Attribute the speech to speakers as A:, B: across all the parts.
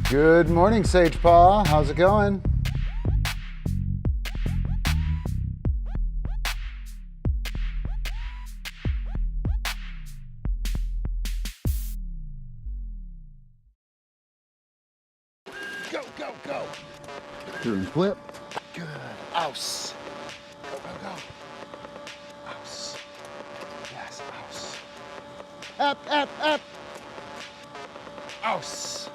A: Good morning, Sage Paw. How's it going?
B: Go, go, go.
A: Through and flip.
B: Good. Ouse. Go, go, go. Ouse. Yes, ouse. Up, up, up. Ouse.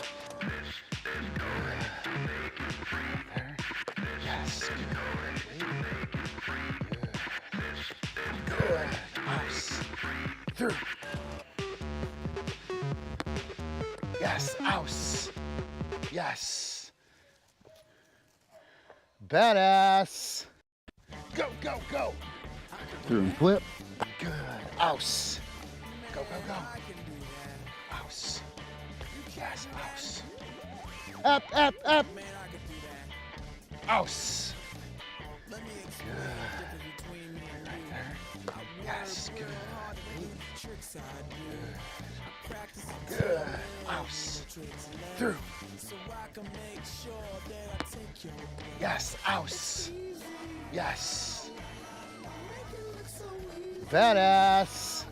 B: There. Yes. Good. Good. Ouse. Through. Yes, ouse. Yes.
A: Badass.
B: Go, go, go.
A: Through and flip.
B: Good. Ouse. Go, go, go. Ouse. Yes, ouse. Up, up, up. Ouse. Good. Right there. Yes, good. Good. Good. Ouse. Through. Yes, ouse. Yes.
A: Badass.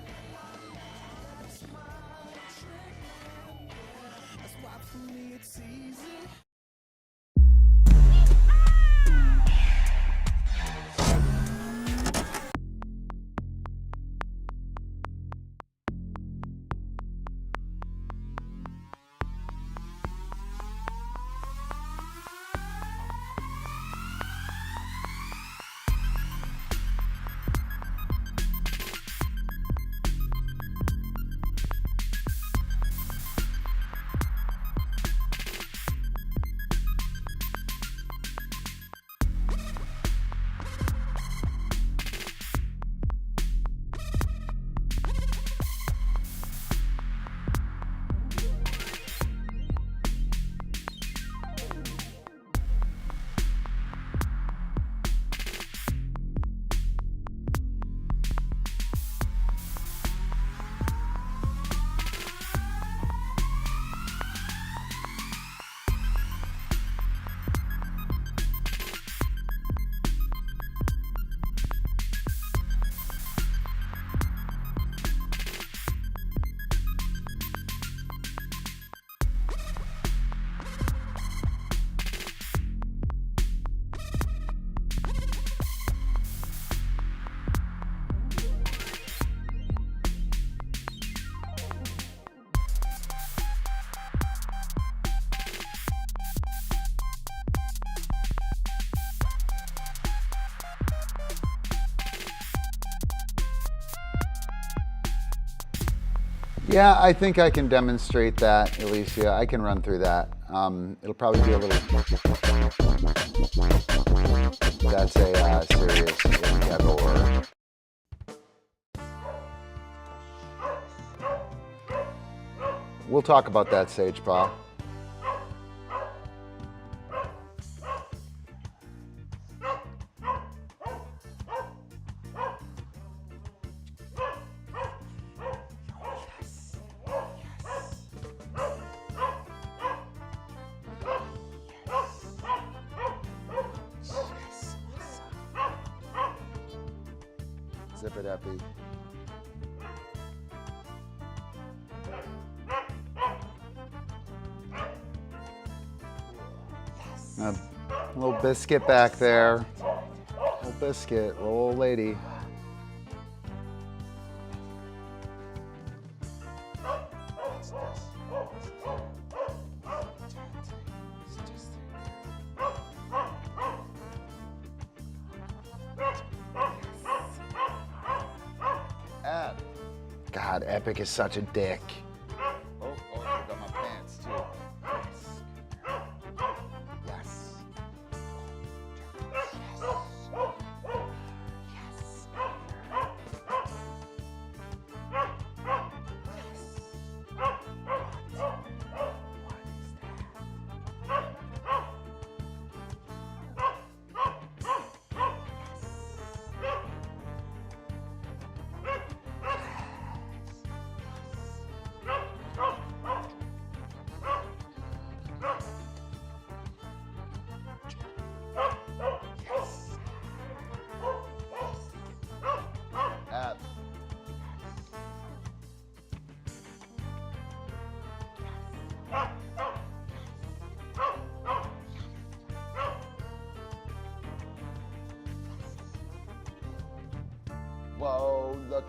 A: Yeah, I think I can demonstrate that, Alicia. I can run through that. It'll probably be a little... That's a serious endeavor. We'll talk about that, Sage Paw. Zip it, Epi. A little biscuit back there. Little biscuit, little old lady. God, Epic is such a dick. Oh, I got my pants too. Yes.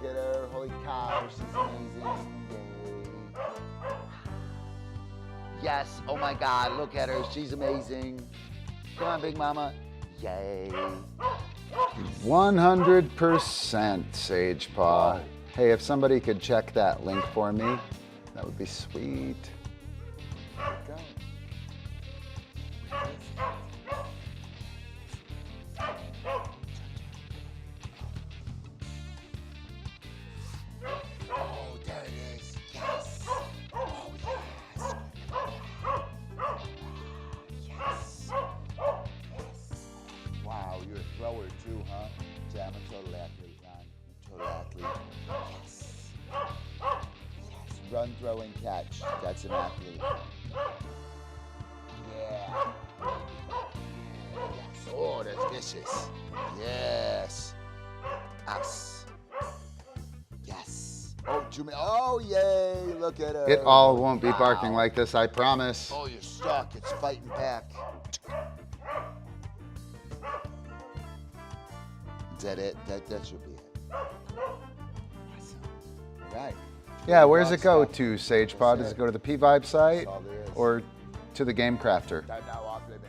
A: Look at her. Holy cow, she's amazing. Yay. Yes, oh my God, look at her. She's amazing. Come on, Big Mama. Yay. 100% Sage Paw. Hey, if somebody could check that link for me, that would be sweet.
B: Go. Oh, there it is. Yes. Oh, yes. Yes. Yes. Wow, you're a thrower too, huh? Yeah, I'm a total athlete, Ron. Total athlete. Yes. Yes. Run, throw, and catch. That's an athlete. Yeah. Yes. Oh, that's vicious. Yes. Us. Yes. Oh, oh, yay. Look at her.
A: It all won't be barking like this, I promise.
B: Oh, you're stuck. It's fighting back. Is that it? That should be it. Awesome. All right.
A: Yeah, where does it go
B: Stop.
A: to, Sage Paw? Does it go to the P-Vibe site
B: That's all there is.
A: or to the Game Crafter?
B: Time now off limits.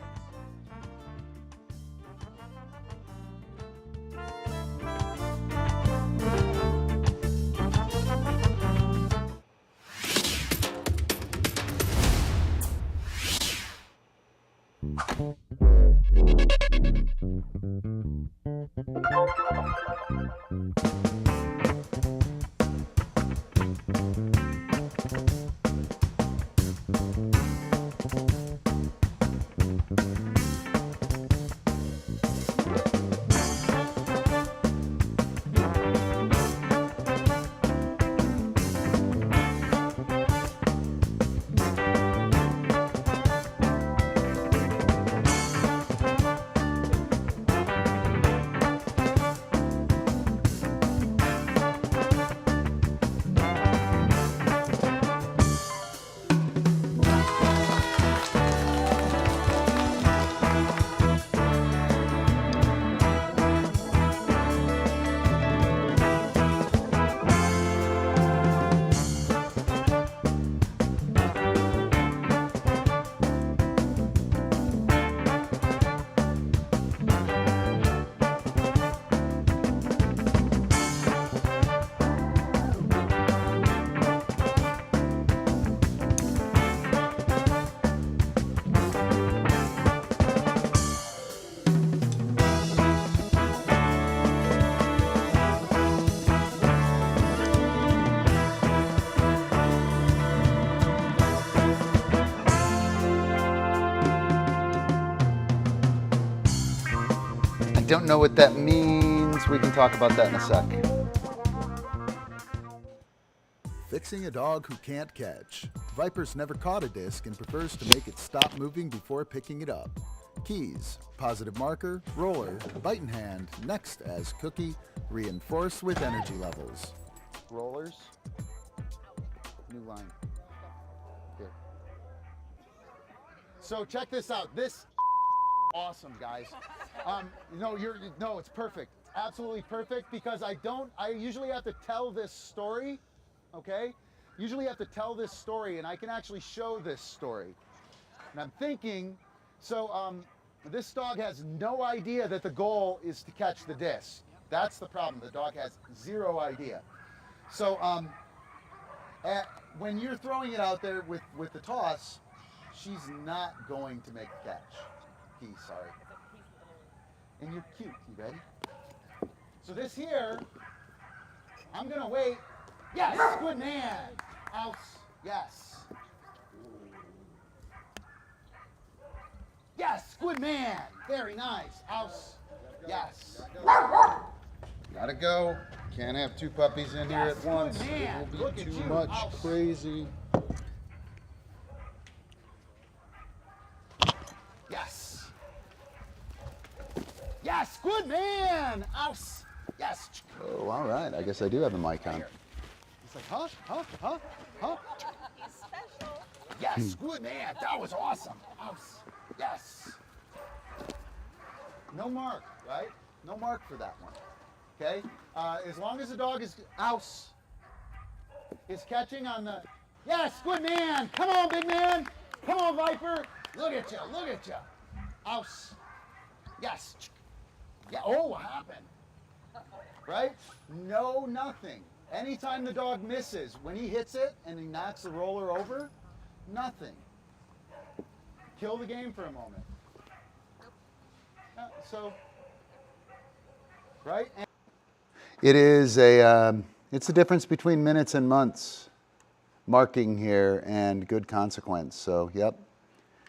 A: I don't know what that means. We can talk about that in a sec.
C: Fixing a dog who can't catch. Viper's never caught a disc and prefers to make it stop moving before picking it up. Keys: positive marker, roller, bite in hand, next as cookie, reinforce with energy levels.
A: Rollers. New line. Here. So check this out. This awesome, guys. No, it's perfect. Absolutely perfect because I usually have to tell this story, okay? Usually have to tell this story and I can actually show this story. And I'm thinking, this dog has no idea that the goal is to catch the disc. That's the problem. The dog has zero idea. So when you're throwing it out there with the toss, she's not going to make the catch. Sorry. And you're cute. You ready? So this here, I'm gonna wait. Yes, good man. Out. Yes. Yes, good man. Very nice. Out. Yes. Gotta go. Can't have two puppies in here at once.
B: man.
A: It will
B: Look
A: be
B: at
A: too
B: you.
A: much
B: Out.
A: crazy.
B: Yes. Yes, good man. Aus. Yes.
A: Oh, all right. I guess I do have a mic on.
B: He's like, huh?
D: He's special.
B: Yes, good man. That was awesome. Aus. Yes.
A: No mark, right? No mark for that one. okay? As long as the dog is catching on the, yes, good man. Come on, big man. Come on, Viper. Look at you, look at you. Ouse. Yes. Yeah, oh, what happened? Right? No, nothing. Anytime the dog misses, when he hits it and he knocks the roller over, nothing. Kill the game for a moment. Yeah, so, right? And it is it's the difference between minutes and months. Marking here and good consequence. So, yep,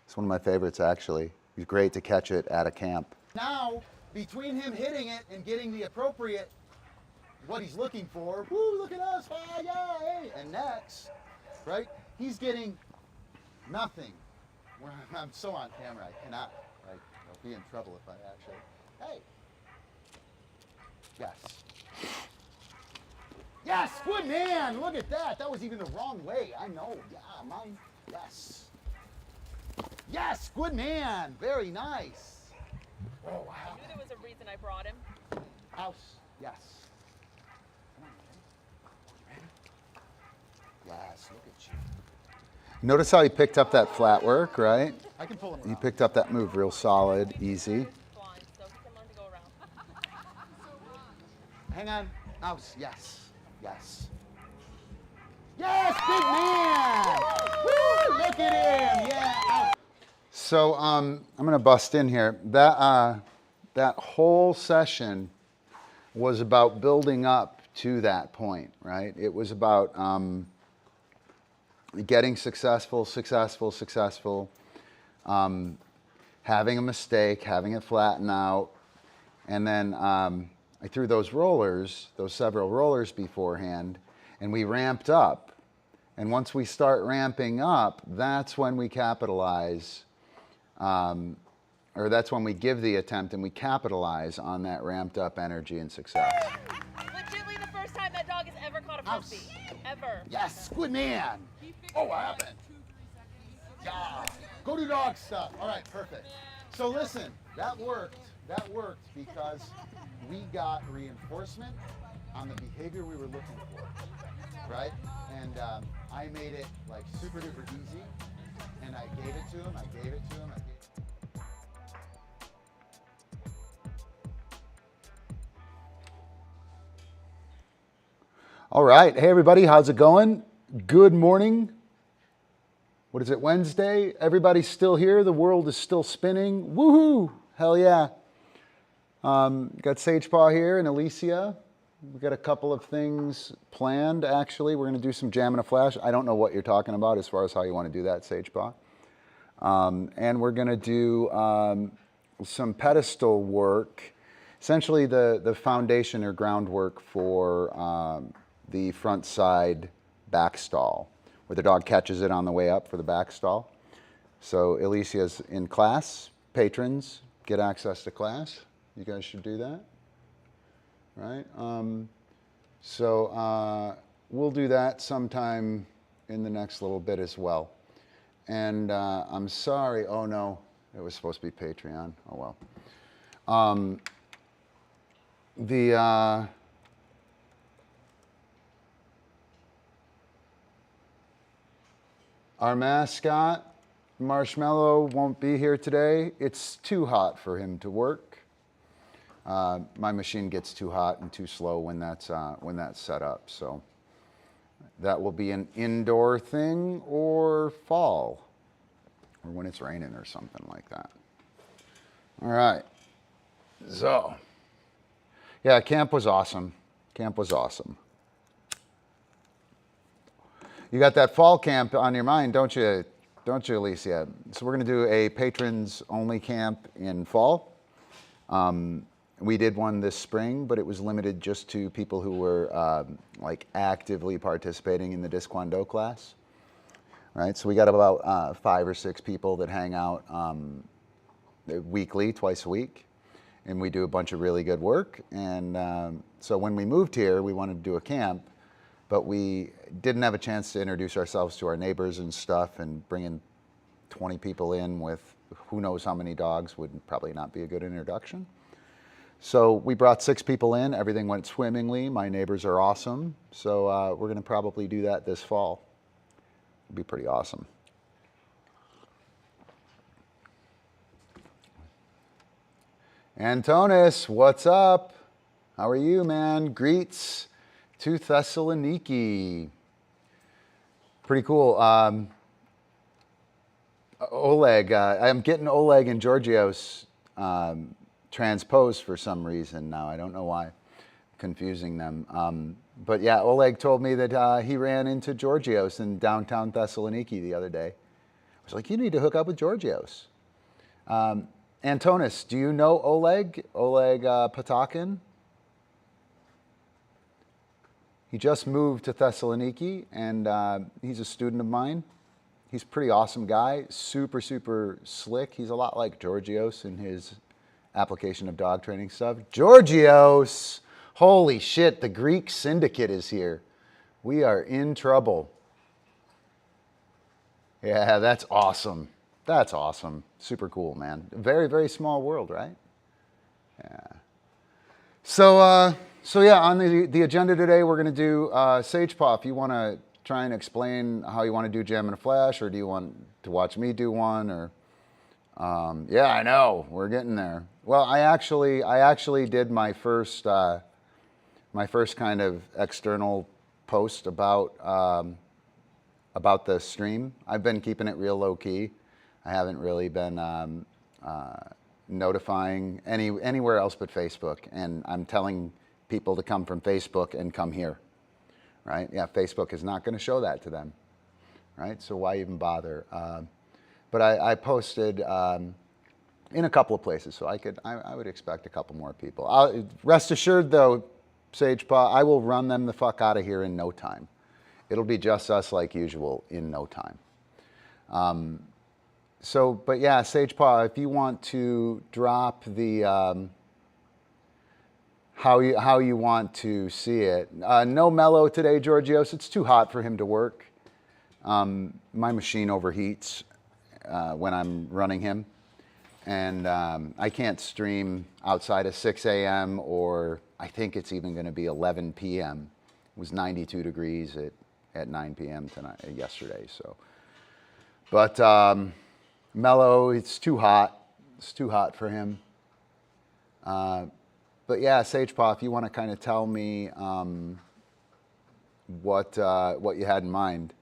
A: it's one of my favorites actually. It's great to catch it at a camp. Now, between him hitting it and getting the appropriate, what he's looking for, woo, look at us, ah, yeah, hey, and next, right? He's getting nothing. I'm so on camera, I cannot, like, I'll be in trouble if I actually, hey. Yes. Yes, good man, look at that. That was even the wrong way, I know, yeah, mine, yes. Yes, good man, very nice. Oh, wow.
D: I knew there was a reason I brought him.
A: House, yes. Come on, ready? Yes, look at you. Notice how he picked up that flat work, right? I can pull him around. He picked up that move real solid, easy.
D: Blind, so he can learn to go around.
A: Hang on. House, yes. Yes. Yes, big man! Woo, look at him, yeah. Out. So I'm gonna bust in here. That whole session was about building up to that point, right? It was about getting successful, having a mistake, having it flatten out, and then I threw those several rollers beforehand, and we ramped up. And once we start ramping up, that's when we capitalize, or that's when we give the attempt and we capitalize on that ramped up energy and success.
D: Legitimately the first time that dog has ever caught a puppy. Ever.
A: Yes, good man. Oh, what happened? Yeah. Go do dog stuff. All right, perfect. So listen, that worked. That worked because we got reinforcement on the behavior we were looking for, right? And I made it like super duper easy, and I gave it to him. All right, hey everybody, how's it going? Good morning. What is it, Wednesday? Everybody's still here. The world is still spinning. Woohoo! Hell yeah. Got Sagepaw here and Alicia. We've got a couple of things planned, actually. We're going to do some Jam and a Flash. I don't know what you're talking about as far as how you want to do that, Sagepaw. And we're going to do some pedestal work, essentially the foundation or groundwork for the front side back stall, where the dog catches it on the way up for the back stall. So Alicia's in class. Patrons get access to class. You guys should do that, right? So we'll do that sometime in the next little bit as well. And I'm sorry, oh no, it was supposed to be Patreon, oh well. Our mascot, Marshmallow, won't be here today. It's too hot for him to work. My machine gets too hot and too slow when that's set up. So that will be an indoor thing or fall, or when it's raining or something like that. All right. So, yeah, camp was awesome. Camp was awesome. You got that fall camp on your mind, don't you? Don't you, Alicia? So we're going to do a patrons-only camp in fall. We did one this spring, but it was limited just to people who were like actively participating in the Disc Kwon-Do class. Right? So we got about 5 or 6 people that hang out weekly, twice a week, and we do a bunch of really good work. And so when we moved here, we wanted to do a camp, but we didn't have a chance to introduce ourselves to our neighbors and stuff, and bringing 20 people in with who knows how many dogs would probably not be a good introduction.
C: So we brought 6 people in. Everything went swimmingly. My neighbors are awesome. So we're going to probably do that this fall. It'll be pretty awesome. Antonis, what's up? How are you, man? Greets to Thessaloniki. Pretty cool. Oleg, I'm getting Oleg and Georgios transposed for some reason now. I don't know why. Confusing them. But yeah, Oleg told me that he ran into Georgios in downtown Thessaloniki the other day. I was like, you need to hook up with Georgios. Antonis, do you know Oleg? Oleg Patakin? He just moved to Thessaloniki, and he's a student of mine. He's a pretty awesome guy, super, super slick. He's a lot like Georgios in his application of dog training stuff. Georgios! Holy shit, the Greek syndicate is here. We are in trouble. Yeah, that's awesome. That's awesome. Super cool, man. Very, very small world, right? Yeah. So yeah, on the agenda today, we're going to do Sage Paw. If you want to try and explain how you want to do Jam in a Flash, or do you want to watch me do one? Or yeah, I know we're getting there. Well, I actually did my first kind of external post about the stream. I've been keeping it real low key. I haven't really been notifying anywhere else but Facebook, and I'm telling people to come from Facebook and come here, right? Yeah, Facebook is not going to show that to them, right? So why even bother? But I posted in a couple of places, so I would expect a couple more people. Rest assured, though, Sage Paw, I will run them the fuck out of here in no time. It'll be just us like usual in no time. But yeah, Sage Paw, if you want to drop the how you want to see it. No Mellow today, Georgios. It's too hot for him to work. My machine overheats when I'm running him, and I can't stream outside of 6 a.m. or I think it's even going to be 11 p.m. It was 92 degrees at 9 p.m. yesterday. So, but Mellow, it's too hot. It's too hot for him. But yeah, Sage Paw, if you want to kind of tell me what you had in mind.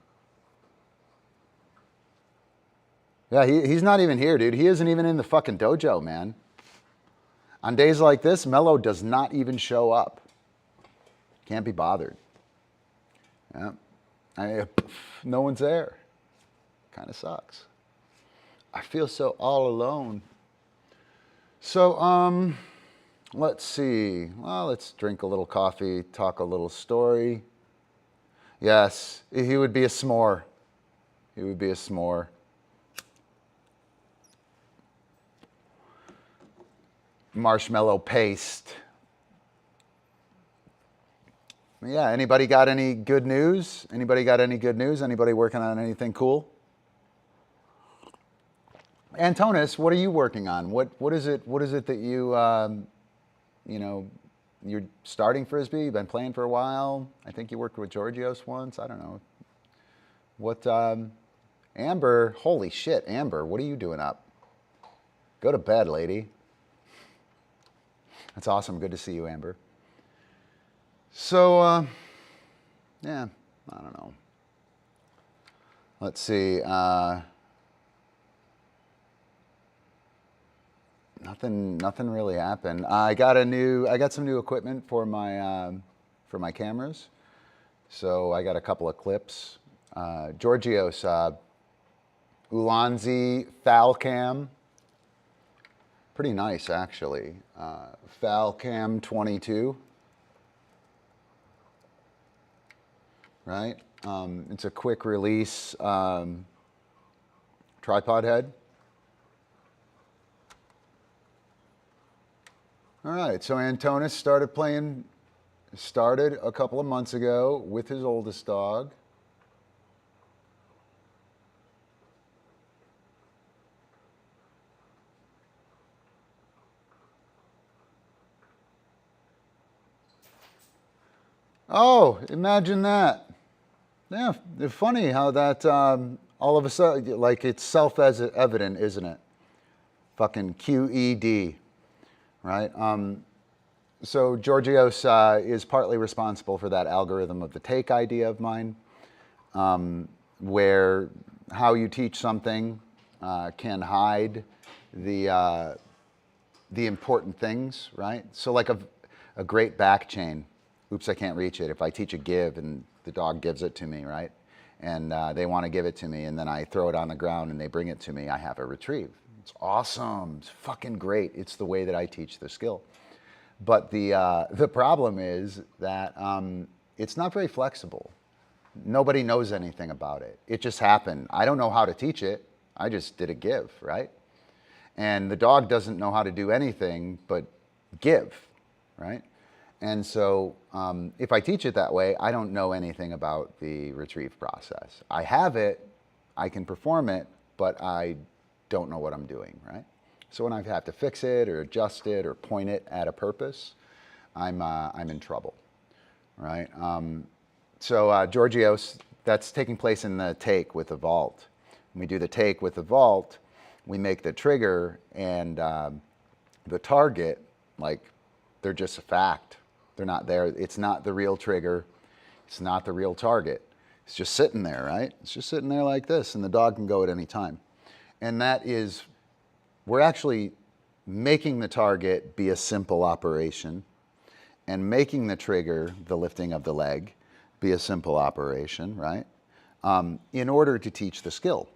C: Yeah, he's not even here, dude. He isn't even in the fucking dojo, man. On days like this, Mellow does not even show up. Can't be bothered. Yeah, no one's there. Kind of sucks. I feel so all alone. So, let's see. Well, let's drink a little coffee, talk a little story. Yes, he would be a s'more. He would be a s'more. Marshmallow paste. Yeah, anybody got any good news? Anybody got any good news? Anybody working on anything cool? Antonis, what are you working on? What is it that you you're starting Frisbee? You've been playing for a while. I think you worked with Georgios once. I don't know. What Amber, holy shit, Amber, what are you doing up? Go to bed, lady. That's awesome. Good to see you, Amber. So yeah, I don't know. Let's see. Nothing really happened. I got some new equipment for my cameras. So I got a couple of clips. Georgios, Ulanzi Falcam. Pretty nice, actually. Falcam 22. Right? It's a quick release tripod head. All right, so Antonis started a couple of months ago with his oldest dog. Oh, imagine that. Yeah, it's funny how that all of a sudden, like it's self-evident, isn't it? Fucking QED, right? So Georgios is partly responsible for that algorithm of the take idea of mine, where how you teach something can hide the important things, right? So like a great back chain. Oops, I can't reach it. If I teach a give and the dog gives it to me, right? And they want to give it to me, and then I throw it on the ground and they bring it to me, I have a retrieve. It's awesome. It's fucking great. It's the way that I teach the skill. But the problem is that it's not very flexible. Nobody knows anything about it. It just happened. I don't know how to teach it. I just did a give, right? And the dog doesn't know how to do anything but give, right? And so if I teach it that way, I don't know anything about the retrieve process. I have it, I can perform it, but I don't know what I'm doing, right? So when I have to fix it or adjust it or point it at a purpose, I'm in trouble, right? So Georgios, that's taking place in the take with the vault. When we do the take with the vault, we make the trigger and the target, like, they're just a fact. They're not there. It's not the real trigger. It's not the real target. It's just sitting there, right? It's just sitting there like this, and the dog can go at any time. And that is, we're actually making the target be a simple operation and making the trigger, the lifting of the leg, be a simple operation, right? In order to teach the skill.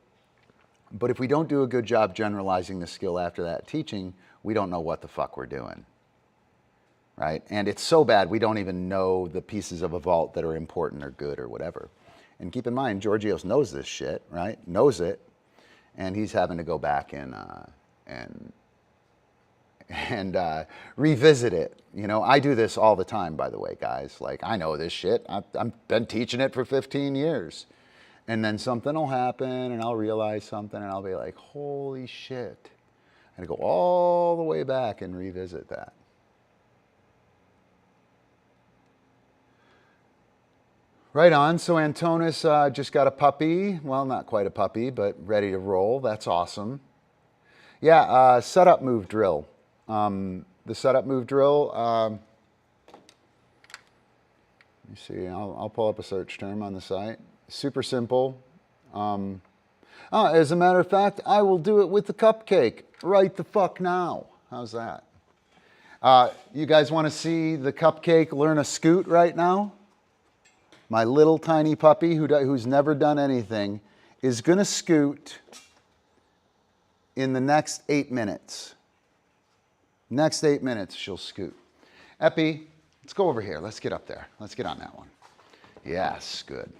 C: But if we don't do a good job generalizing the skill after that teaching, we don't know what the fuck we're doing, right? And it's so bad we don't even know the pieces of a vault that are important or good or whatever. And keep in mind, Georgios knows this shit, right? Knows it, and he's having to go back and revisit it. You know, I do this all the time, by the way, guys. Like, I know this shit. I've been teaching it for 15 years. And then something will happen, and I'll realize something, and I'll be like, holy shit. And I go all the way back and revisit that. Right on. So Antonis just got a puppy. Well, not quite a puppy, but ready to roll. That's awesome. Yeah, setup move drill. The setup move drill, let me see, I'll pull up a search term on the site. Super simple. As a matter of fact, I will do it with the cupcake right the fuck now. How's that? You guys want to see the cupcake learn a scoot right now? My little tiny puppy who's never done anything is going to scoot in the next 8 minutes. Next 8 minutes, she'll scoot. Epi, let's go over here. Let's get up there. Let's get on that one. Yes, good.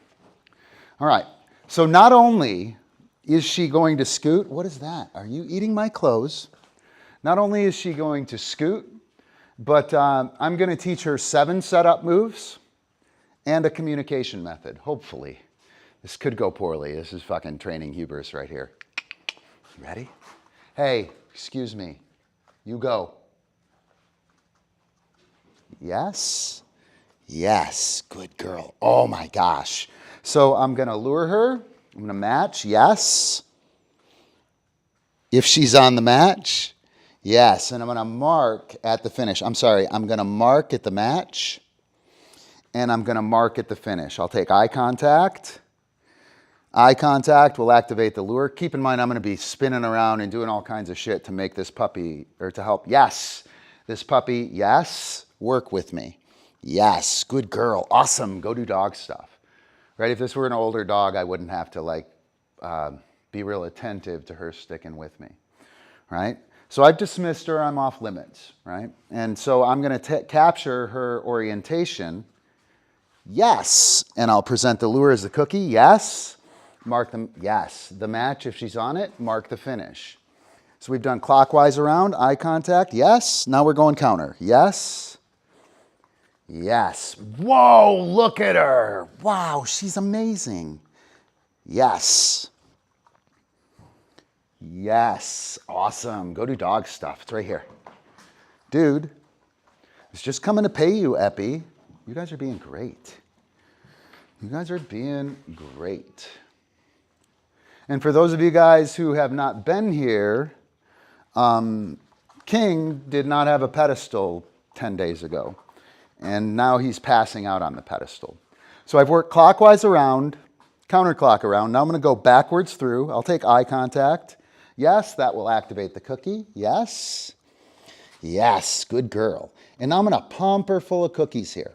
C: All right. So not only is she going to scoot, what is that? Are you eating my clothes? Not only is she going to scoot, but I'm going to teach her 7 setup moves and a communication method, hopefully. This could go poorly. This is fucking training hubris right here. Ready? Hey, excuse me. You go. Yes. Yes. Good girl. Oh my gosh. So I'm going to lure her. I'm going to match. Yes. If she's on the match. Yes. And I'm going to mark at the finish. I'm sorry. I'm going to mark at the match. And I'm going to mark at the finish. I'll take eye contact. Eye contact will activate the lure. Keep in mind, I'm going to be spinning around and doing all kinds of shit to make this puppy, or to help. Yes, this puppy, yes, work with me. Yes, good girl, awesome, go do dog stuff. Right, if this were an older dog, I wouldn't have to be real attentive to her sticking with me, right? So I've dismissed her, I'm off limits, right? And so I'm going to capture her orientation. Yes, and I'll present the lure as the cookie, yes. Mark them, yes. The match, if she's on it, mark the finish. So we've done clockwise around, eye contact, yes. Now we're going counter, yes. Yes. Whoa, look at her. Wow, she's amazing. Yes. Yes, awesome. Go do dog stuff, it's right here. Dude, it's just coming to pay you, Epi.
A: You guys are being great. You guys are being great. And for those of you guys who have not been here, King did not have a pedestal 10 days ago. And now he's passing out on the pedestal. So I've worked clockwise around, counterclock around. Now I'm going to go backwards through. I'll take eye contact. Yes, that will activate the cookie. Yes. Yes, good girl. And now I'm going to pump her full of cookies here.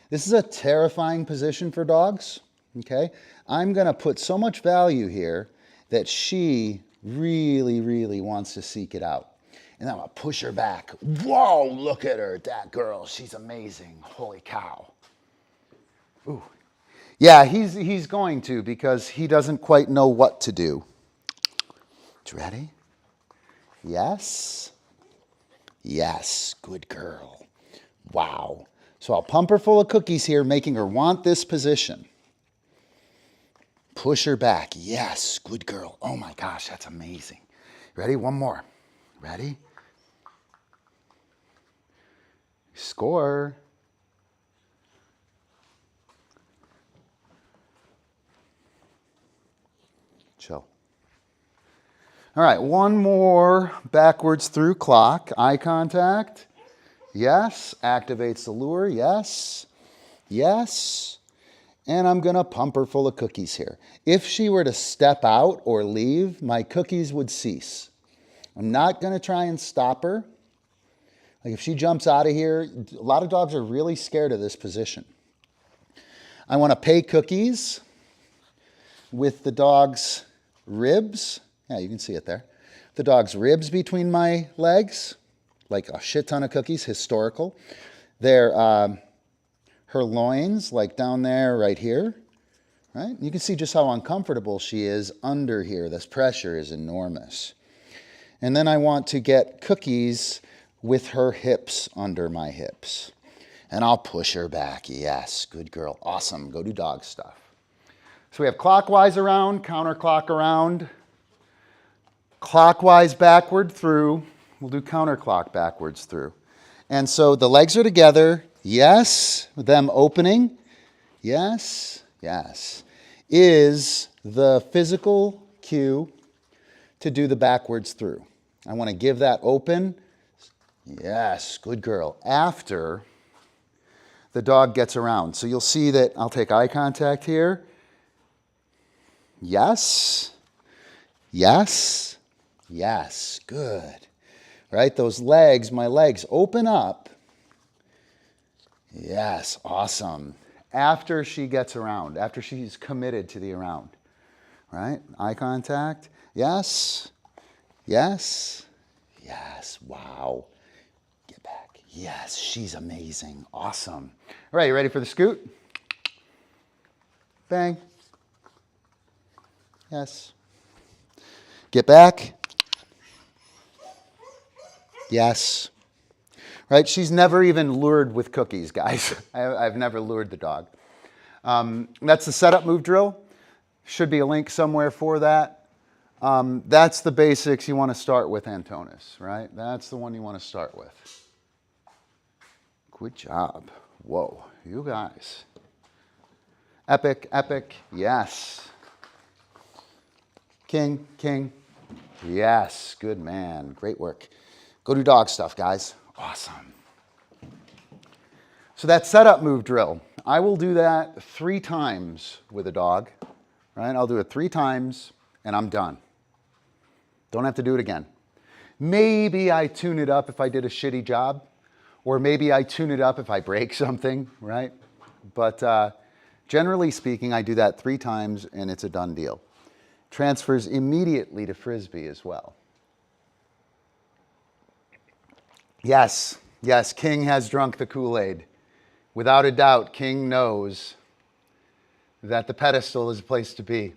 A: This is a terrifying position for dogs, okay? I'm going to put so much value here that she really, really wants to seek it out. And I'm going to push her back. Whoa, look at her, that girl. She's amazing. Holy cow. Ooh. Yeah, he's going to because he doesn't quite know what to do. Ready? Yes. Yes, good girl. Wow. So I'll pump her full of cookies here, making her want this position. Push her back. Yes, good girl. Oh my gosh, that's amazing. Ready? One more. Ready? Score. Chill. All right, one more backwards through clock. Eye contact. Yes. Activates the lure. Yes. Yes. And I'm going to pump her full of cookies here. If she were to step out or leave, my cookies would cease. I'm not going to try and stop her. Like if she jumps out of here, a lot of dogs are really scared of this position. I want to pay cookies with the dog's ribs. Yeah, you can see it there. The dog's ribs between my legs, like a shit ton of cookies, historical. They're her loins, like down there, right here. Right? You can see just how uncomfortable she is under here. This pressure is enormous. And then I want to get cookies with her hips under my hips. And I'll push her back. Yes, good girl. Awesome. Go do dog stuff. So we have clockwise around, counterclock around, clockwise backward through. We'll do counterclock backwards through. And so the legs are together. Yes, them opening. Yes, yes. Is the physical cue to do the backwards through. I want to give that open. Yes, good girl. After the dog gets around. So you'll see that I'll take eye contact here. Yes. Yes. Yes. Good. Right? Those legs, my legs open up. Yes. Awesome. After she gets around, after she's committed to the around. Right? Eye contact. Yes. Yes. Yes. Wow. Get back. Yes. She's amazing. Awesome. All right. You ready for the scoot? Bang. Yes. Get back. Yes. Right? She's never even lured with cookies, guys. I've never lured the dog. That's the setup move drill. Should be a link somewhere for that. That's the basics you want to start with, Antonis, right? That's the one you want to start with. Good job. Whoa, you guys. Epic, epic, yes. King, king, yes, good man, great work. Go do dog stuff, guys. Awesome. So that setup move drill, I will do that 3 times with a dog, right? I'll do it 3 times and I'm done. Don't have to do it again. Maybe I tune it up if I did a shitty job, or maybe I tune it up if I break something, right? But generally speaking, I do that 3 times and it's a done deal. Transfers immediately to Frisbee as well. Yes, yes, King has drunk the Kool-Aid. Without a doubt, King knows that the pedestal is a place to be.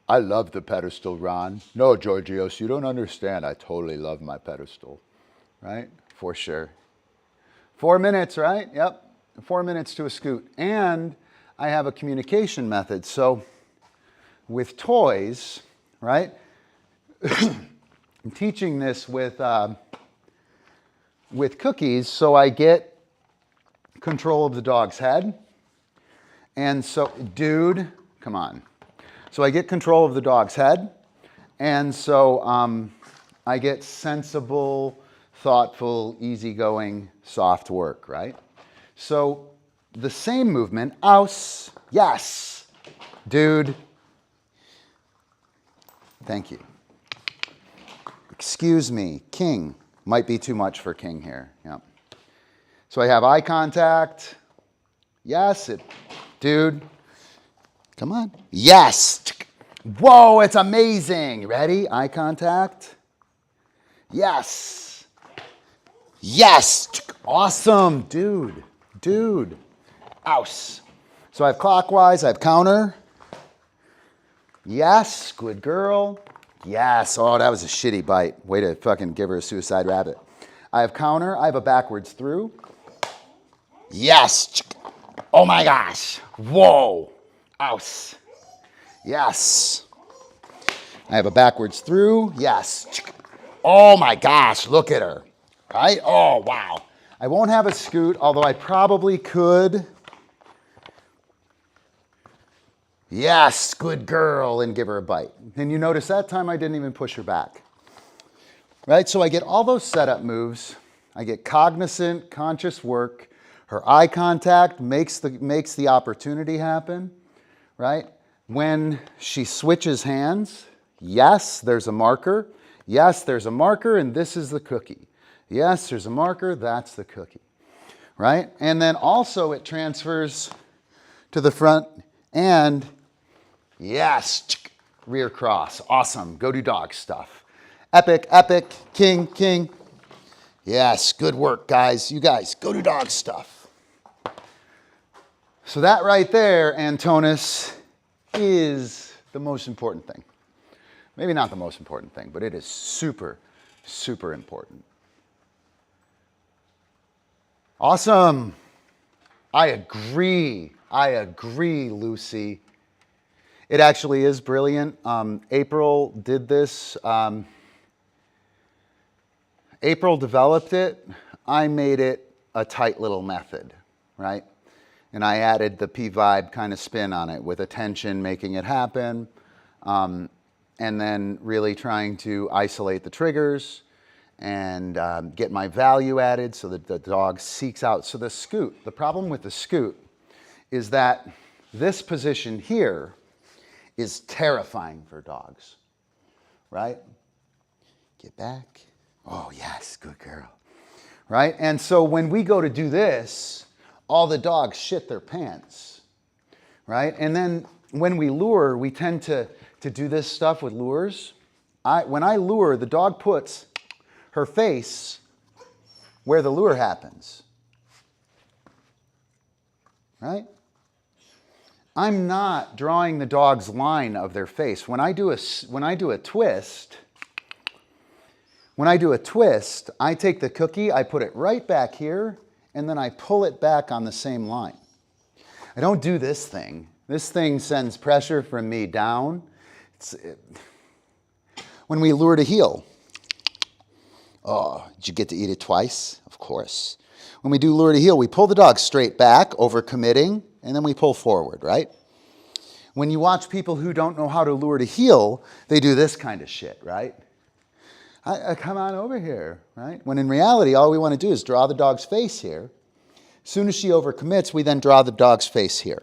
A: I love the pedestal, Ron. No, Georgios, you don't understand. I totally love my pedestal, right? For sure. 4 minutes, right? Yep, 4 minutes to a scoot. And I have a communication method. So with toys, right? I'm teaching this with cookies, so I get control of the dog's head. And so, dude, come on. So I get control of the dog's head. And so I get sensible, thoughtful, easygoing, soft work, right? So the same movement, ouse, yes, dude. Thank you. Excuse me, king. Might be too much for king here. Yep. So I have eye contact. Yes, dude. Come on. Yes. Whoa, it's amazing. Ready? Eye contact. Yes. Yes. Awesome. Dude. Dude. Ouse. So I have clockwise, I have counter. Yes. Good girl. Yes. Oh, that was a shitty bite. Way to fucking give her a suicide rabbit. I have counter. I have a backwards through. Yes. Oh my gosh. Whoa. Ouse. Yes. I have a backwards through. Yes. Oh my gosh. Look at her. Right? Oh, wow. I won't have a scoot, although I probably could. Yes, good girl, and give her a bite. And you notice that time I didn't even push her back. Right, so I get all those setup moves. I get cognizant, conscious work. Her eye contact makes the opportunity happen, right? When she switches hands, yes, there's a marker. Yes, there's a marker, and this is the cookie. Yes, there's a marker, that's the cookie, right? And then also it transfers to the front and yes, rear cross. Awesome. Go do dog stuff. Epic, epic, king, king. Yes, good work, guys. You guys, go do dog stuff. So that right there, Antonis, is the most important thing. Maybe not the most important thing, but it is super, super important. Awesome. I agree, Lucy. It actually is brilliant. April did this. April developed it. I made it a tight little method, right? And I added the P-vibe kind of spin on it with attention, making it happen, and then really trying to isolate the triggers and get my value added so that the dog seeks out. So the scoot, the problem with the scoot is that this position here is terrifying for dogs, right? Get back. Oh, yes, good girl, right? And so when we go to do this, all the dogs shit their pants, right? And then when we lure, we tend to do this stuff with lures. When I lure, the dog puts her face where the lure happens, right? I'm not drawing the dog's line of their face. When I do a twist, I take the cookie, I put it right back here, and then I pull it back on the same line. I don't do this thing. This thing sends pressure from me down. When we lure to heel, oh, did you get to eat it twice? Of course. When we do lure to heel, we pull the dog straight back, over committing, and then we pull forward, right? When you watch people who don't know how to lure to heel, they do this kind of shit, right? Come on over here, right? When in reality, all we want to do is draw the dog's face here. As soon as she overcommits, we then draw the dog's face here.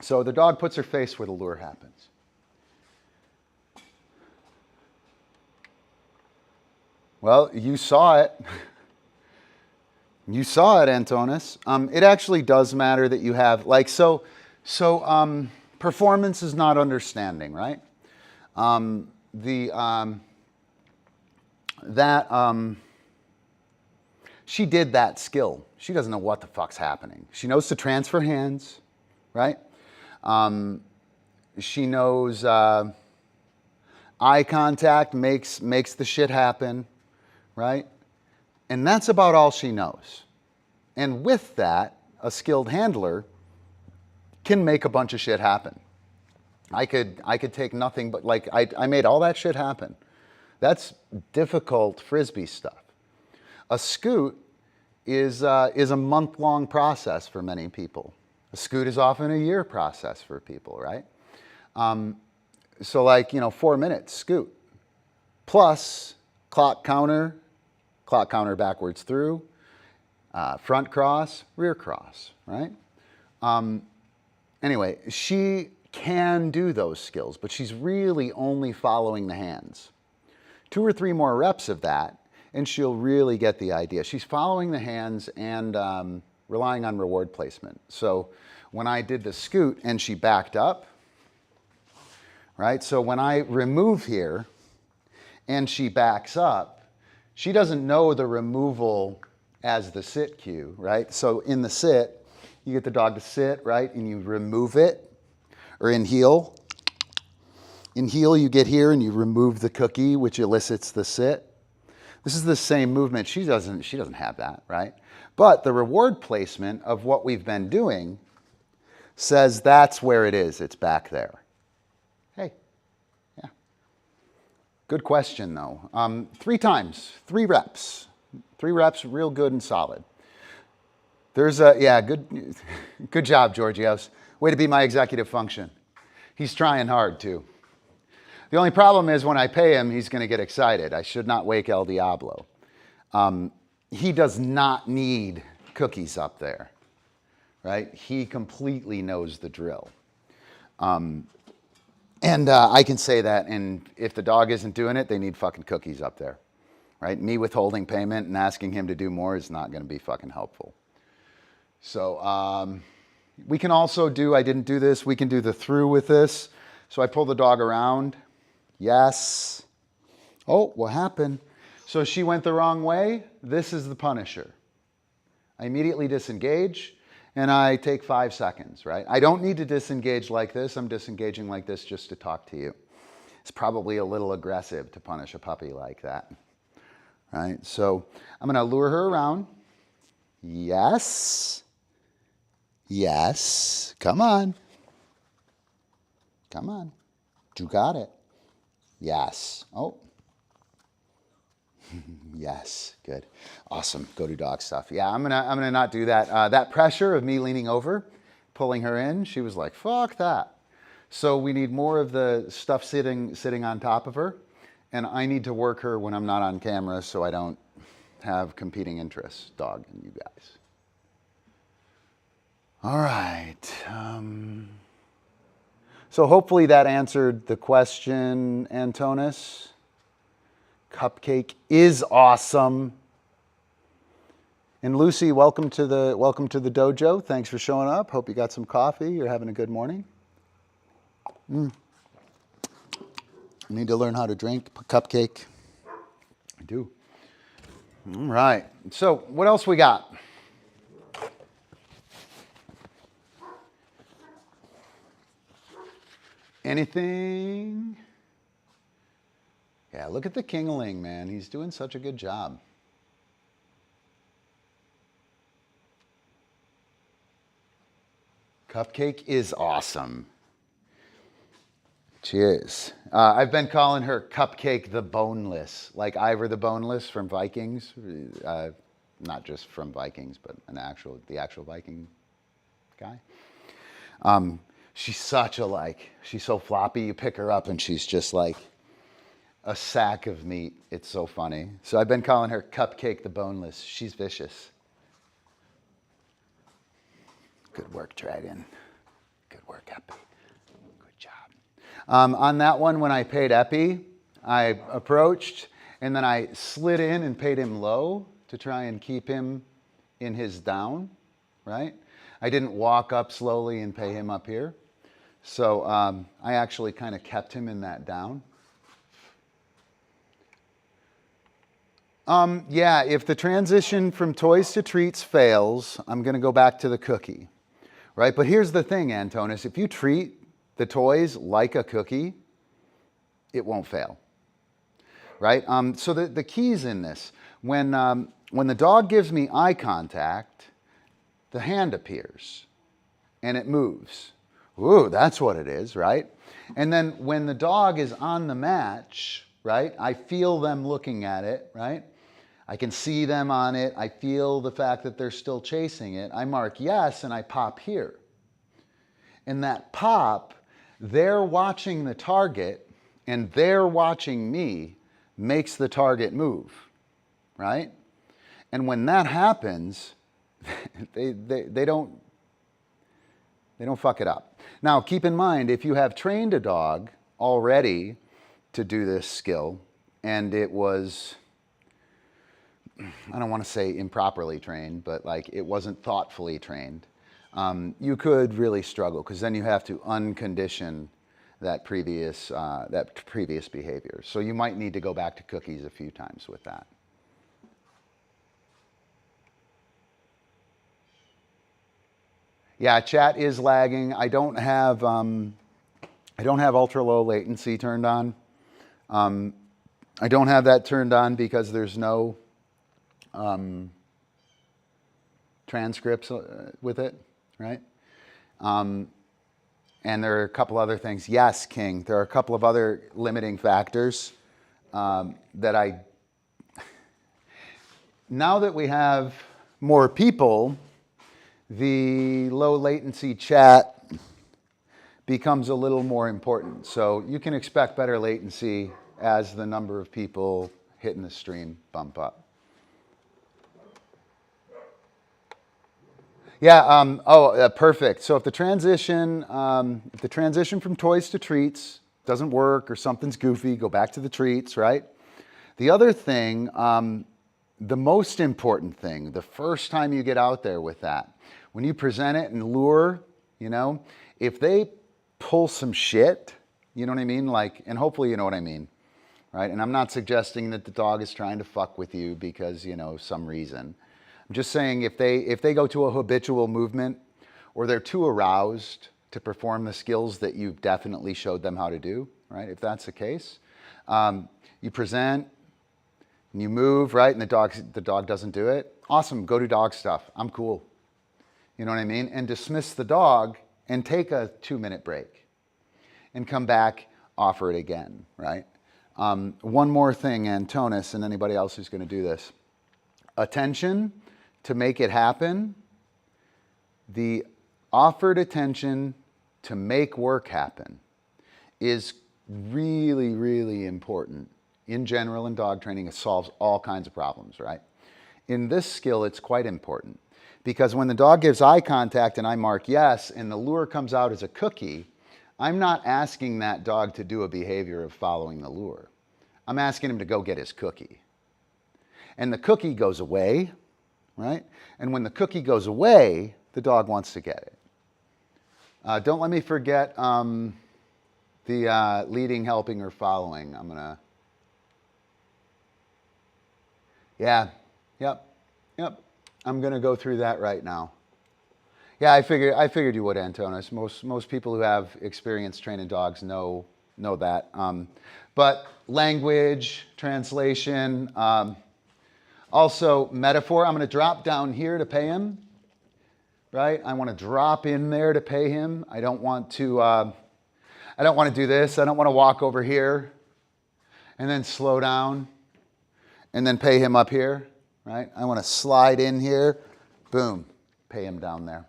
A: So the dog puts her face where the lure happens. Well, you saw it. You saw it, Antonis. It actually does matter that you have, like, performance is not understanding, right? She did that skill. She doesn't know what the fuck's happening. She knows to transfer hands, right? She knows eye contact makes the shit happen, right? And that's about all she knows. And with that, a skilled handler can make a bunch of shit happen. I could take nothing but, like, I made all that shit happen. That's difficult Frisbee stuff. A scoot
C: is a month-long process for many people. A scoot is often a year process for people, right? So like, 4 minutes, scoot. Plus clock counter backwards through, front cross, rear cross, right? Anyway, she can do those skills, but she's really only following the hands. 2 or 3 more reps of that, and she'll really get the idea. She's following the hands and relying on reward placement. So when I did the scoot and she backed up, right? So when I remove here and she backs up, she doesn't know the removal as the sit cue, right? So in the sit, you get the dog to sit, right? And you remove it. Or in heel. In heel, you get here and you remove the cookie, which elicits the sit. This is the same movement. She doesn't have that, right? But the reward placement of what we've been doing says that's where it is. It's back there. Hey, yeah. Good question, though. 3 times, 3 reps. 3 reps, real good and solid. There's good job, Georgios. Way to be my executive function. He's trying hard, too. The only problem is when I pay him, he's going to get excited. I should not wake El Diablo. He does not need cookies up there, right? He completely knows the drill. And I can say that, and if the dog isn't doing it, they need fucking cookies up there, right? Me withholding payment and asking him to do more is not going to be fucking helpful. So we can also do, I didn't do this, we can do the through with this. So I pull the dog around. Yes. Oh, what happened? So she went the wrong way. This is the punisher. I immediately disengage and I take 5 seconds, right? I don't need to disengage like this. I'm disengaging like this just to talk to you. It's probably a little aggressive to punish a puppy like that, right? So I'm going to lure her around. Yes. Yes. Come on. Come on. You got it. Yes. Oh. Yes. Good. Awesome. Go do dog stuff. Yeah, I'm gonna not do that. That pressure of me leaning over, pulling her in, she was like, fuck that. So we need more of the stuff sitting on top of her. And I need to work her when I'm not on camera so I don't have competing interests, dog and you guys. All right. So hopefully that answered the question, Antonis. Cupcake is awesome. And Lucy, welcome to the dojo. Thanks for showing up. Hope you got some coffee. You're having a good morning. I need to learn how to drink cupcake. I do. All right. So what else we got? Anything? Yeah, look at the Kingling, man. He's doing such a good job. Cupcake is awesome. Cheers. I've been calling her Cupcake the Boneless, like Ivor the Boneless from Vikings. Not just from Vikings, but the actual Viking guy. She's she's so floppy. You pick her up and she's just like a sack of meat. It's so funny. So I've been calling her Cupcake the Boneless. She's vicious. Good work, Dragon. Good work, Epi. Good job. On that one, when I paid Epi, I approached and then I slid in and paid him low to try and keep him in his down, right? I didn't walk up slowly and pay him up here. So I actually kind of kept him in that down. Yeah, if the transition from toys to treats fails, I'm going to go back to the cookie, right? But here's the thing, Antonis. If you treat the toys like a cookie, it won't fail, right? So the key's in this. When the dog gives me eye contact, the hand appears and it moves. Ooh, that's what it is, right? And then when the dog is on the match, right, I feel them looking at it, right?
A: I can see them on it. I feel the fact that they're still chasing it. I mark yes, and I pop here. In that pop, they're watching the target, and they're watching me, makes the target move, right? And when that happens, they don't fuck it up. Now, keep in mind, if you have trained a dog already to do this skill, and it was, I don't want to say improperly trained, but like it wasn't thoughtfully trained, you could really struggle, because then you have to uncondition that previous behavior. So you might need to go back to cookies a few times with that. Yeah, chat is lagging. I don't have ultra low latency turned on. I don't have that turned on because there's no transcripts with it, right? And there are a couple other things. Yes, King, there are a couple of other limiting factors that now that we have more people, the low latency chat becomes a little more important. So you can expect better latency as the number of people hitting the stream bump up. Yeah, perfect. So if the transition from toys to treats doesn't work or something's goofy, go back to the treats, right? The other thing, the most important thing, the first time you get out there with that, when you present it and lure, if they pull some shit, you know what I mean? Like, and hopefully you know what I mean, right? And I'm not suggesting that the dog is trying to fuck with you because, some reason. I'm just saying if they go to a habitual movement or they're too aroused to perform the skills that you've definitely showed them how to do, right? If that's the case, you present and you move, right? And the dog doesn't do it. Awesome, go do dog stuff. I'm cool. You know what I mean? And dismiss the dog and take a 2-minute break and come back, offer it again, right? One more thing, Antonis, and anybody else who's going to do this. Attention to make it happen, the offered attention to make work happen is really, really important. In general, in dog training, it solves all kinds of problems, right? In this skill, it's quite important. Because when the dog gives eye contact and I mark yes, and the lure comes out as a cookie, I'm not asking that dog to do a behavior of following the lure. I'm asking him to go get his cookie. And the cookie goes away, right? And when the cookie goes away, the dog wants to get it. Don't let me forget the leading, helping, or following. Yep. I'm going to go through that right now. Yeah, I figured you would, Antonis. Most people who have experience training dogs know that. But language, translation, also metaphor. I'm going to drop down here to pay him, right? I want to drop in there to pay him. I don't want to do this. I don't want to walk over here and then slow down and then pay him up here. Right? I want to slide in here, boom, pay him down there.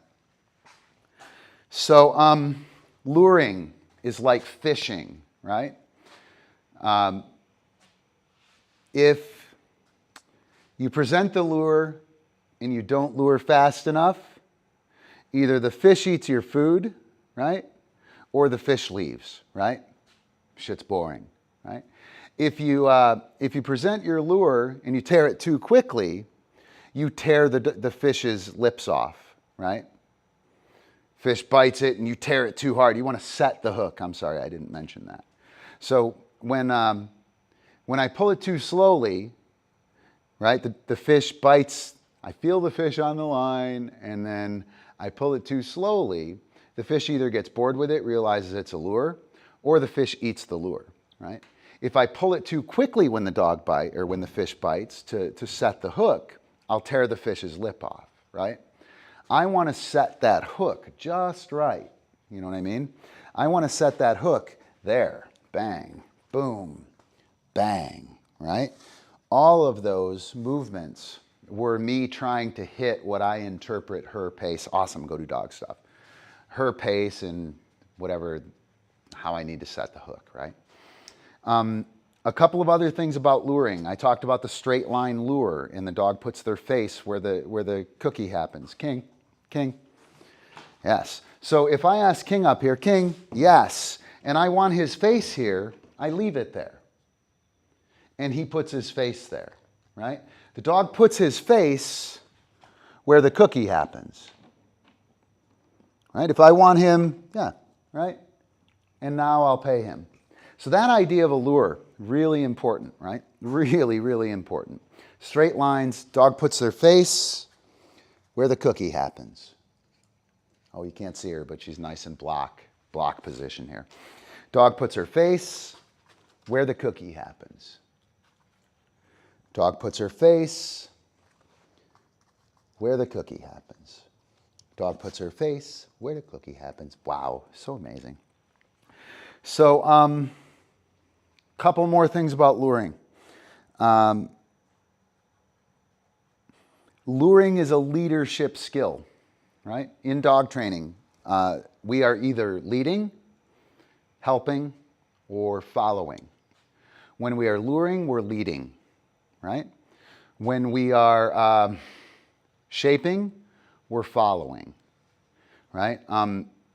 A: So luring is like fishing, right? If you present the lure and you don't lure fast enough, either the fish eats your food, right? Or the fish leaves, right? Shit's boring, right? If you present your lure and you tear it too quickly, you tear the fish's lips off, right? Fish bites it and you tear it too hard. You want to set the hook. I'm sorry, I didn't mention that. So when I pull it too slowly, right, the fish bites, I feel the fish on the line, and then I pull it too slowly, the fish either gets bored with it, realizes it's a lure, or the fish eats the lure, right? If I pull it too quickly when the fish bites to set the hook, I'll tear the fish's lip off, right? I want to set that hook just right. You know what I mean? I want to set that hook there. Bang, boom, bang, right? all of those movements were me trying to hit what I interpret her pace. Awesome, go do dog stuff. Her pace and whatever, how I need to set the hook, right? A couple of other things about luring. I talked about the straight line lure, and the dog puts their face where the cookie happens. King, King. Yes. So if I ask King up here, King, yes, and I want his face here, I leave it there. And he puts his face there, right? The dog puts his face where the cookie happens, right? If I want him, yeah, right? And now I'll pay him. So that idea of a lure, really important, right? Really, really important. Straight lines, dog puts their face where the cookie happens. Oh, you can't see her, but she's nice in block position here. Dog puts her face where the cookie happens. Dog puts her face where the cookie happens. Dog puts her face where the cookie happens. Wow, so amazing. So, couple more things about luring. Luring is a leadership skill, right? In dog training, we are either leading, helping, or following. When we are luring, we're leading, right? When we are shaping, we're following, right?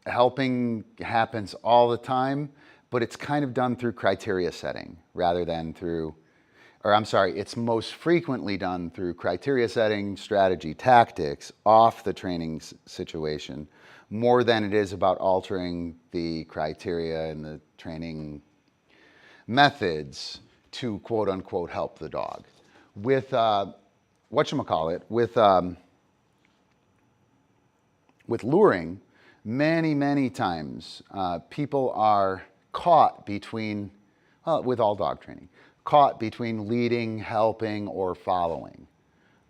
A: Helping happens all the time, but it's kind of done through criteria setting rather than through, or I'm sorry, it's most frequently done through criteria setting, strategy, tactics, off the training situation, more than it is about altering the criteria and the training methods to quote unquote help the dog. With with luring, many times people are caught between, with all dog training, caught between leading, helping, or following,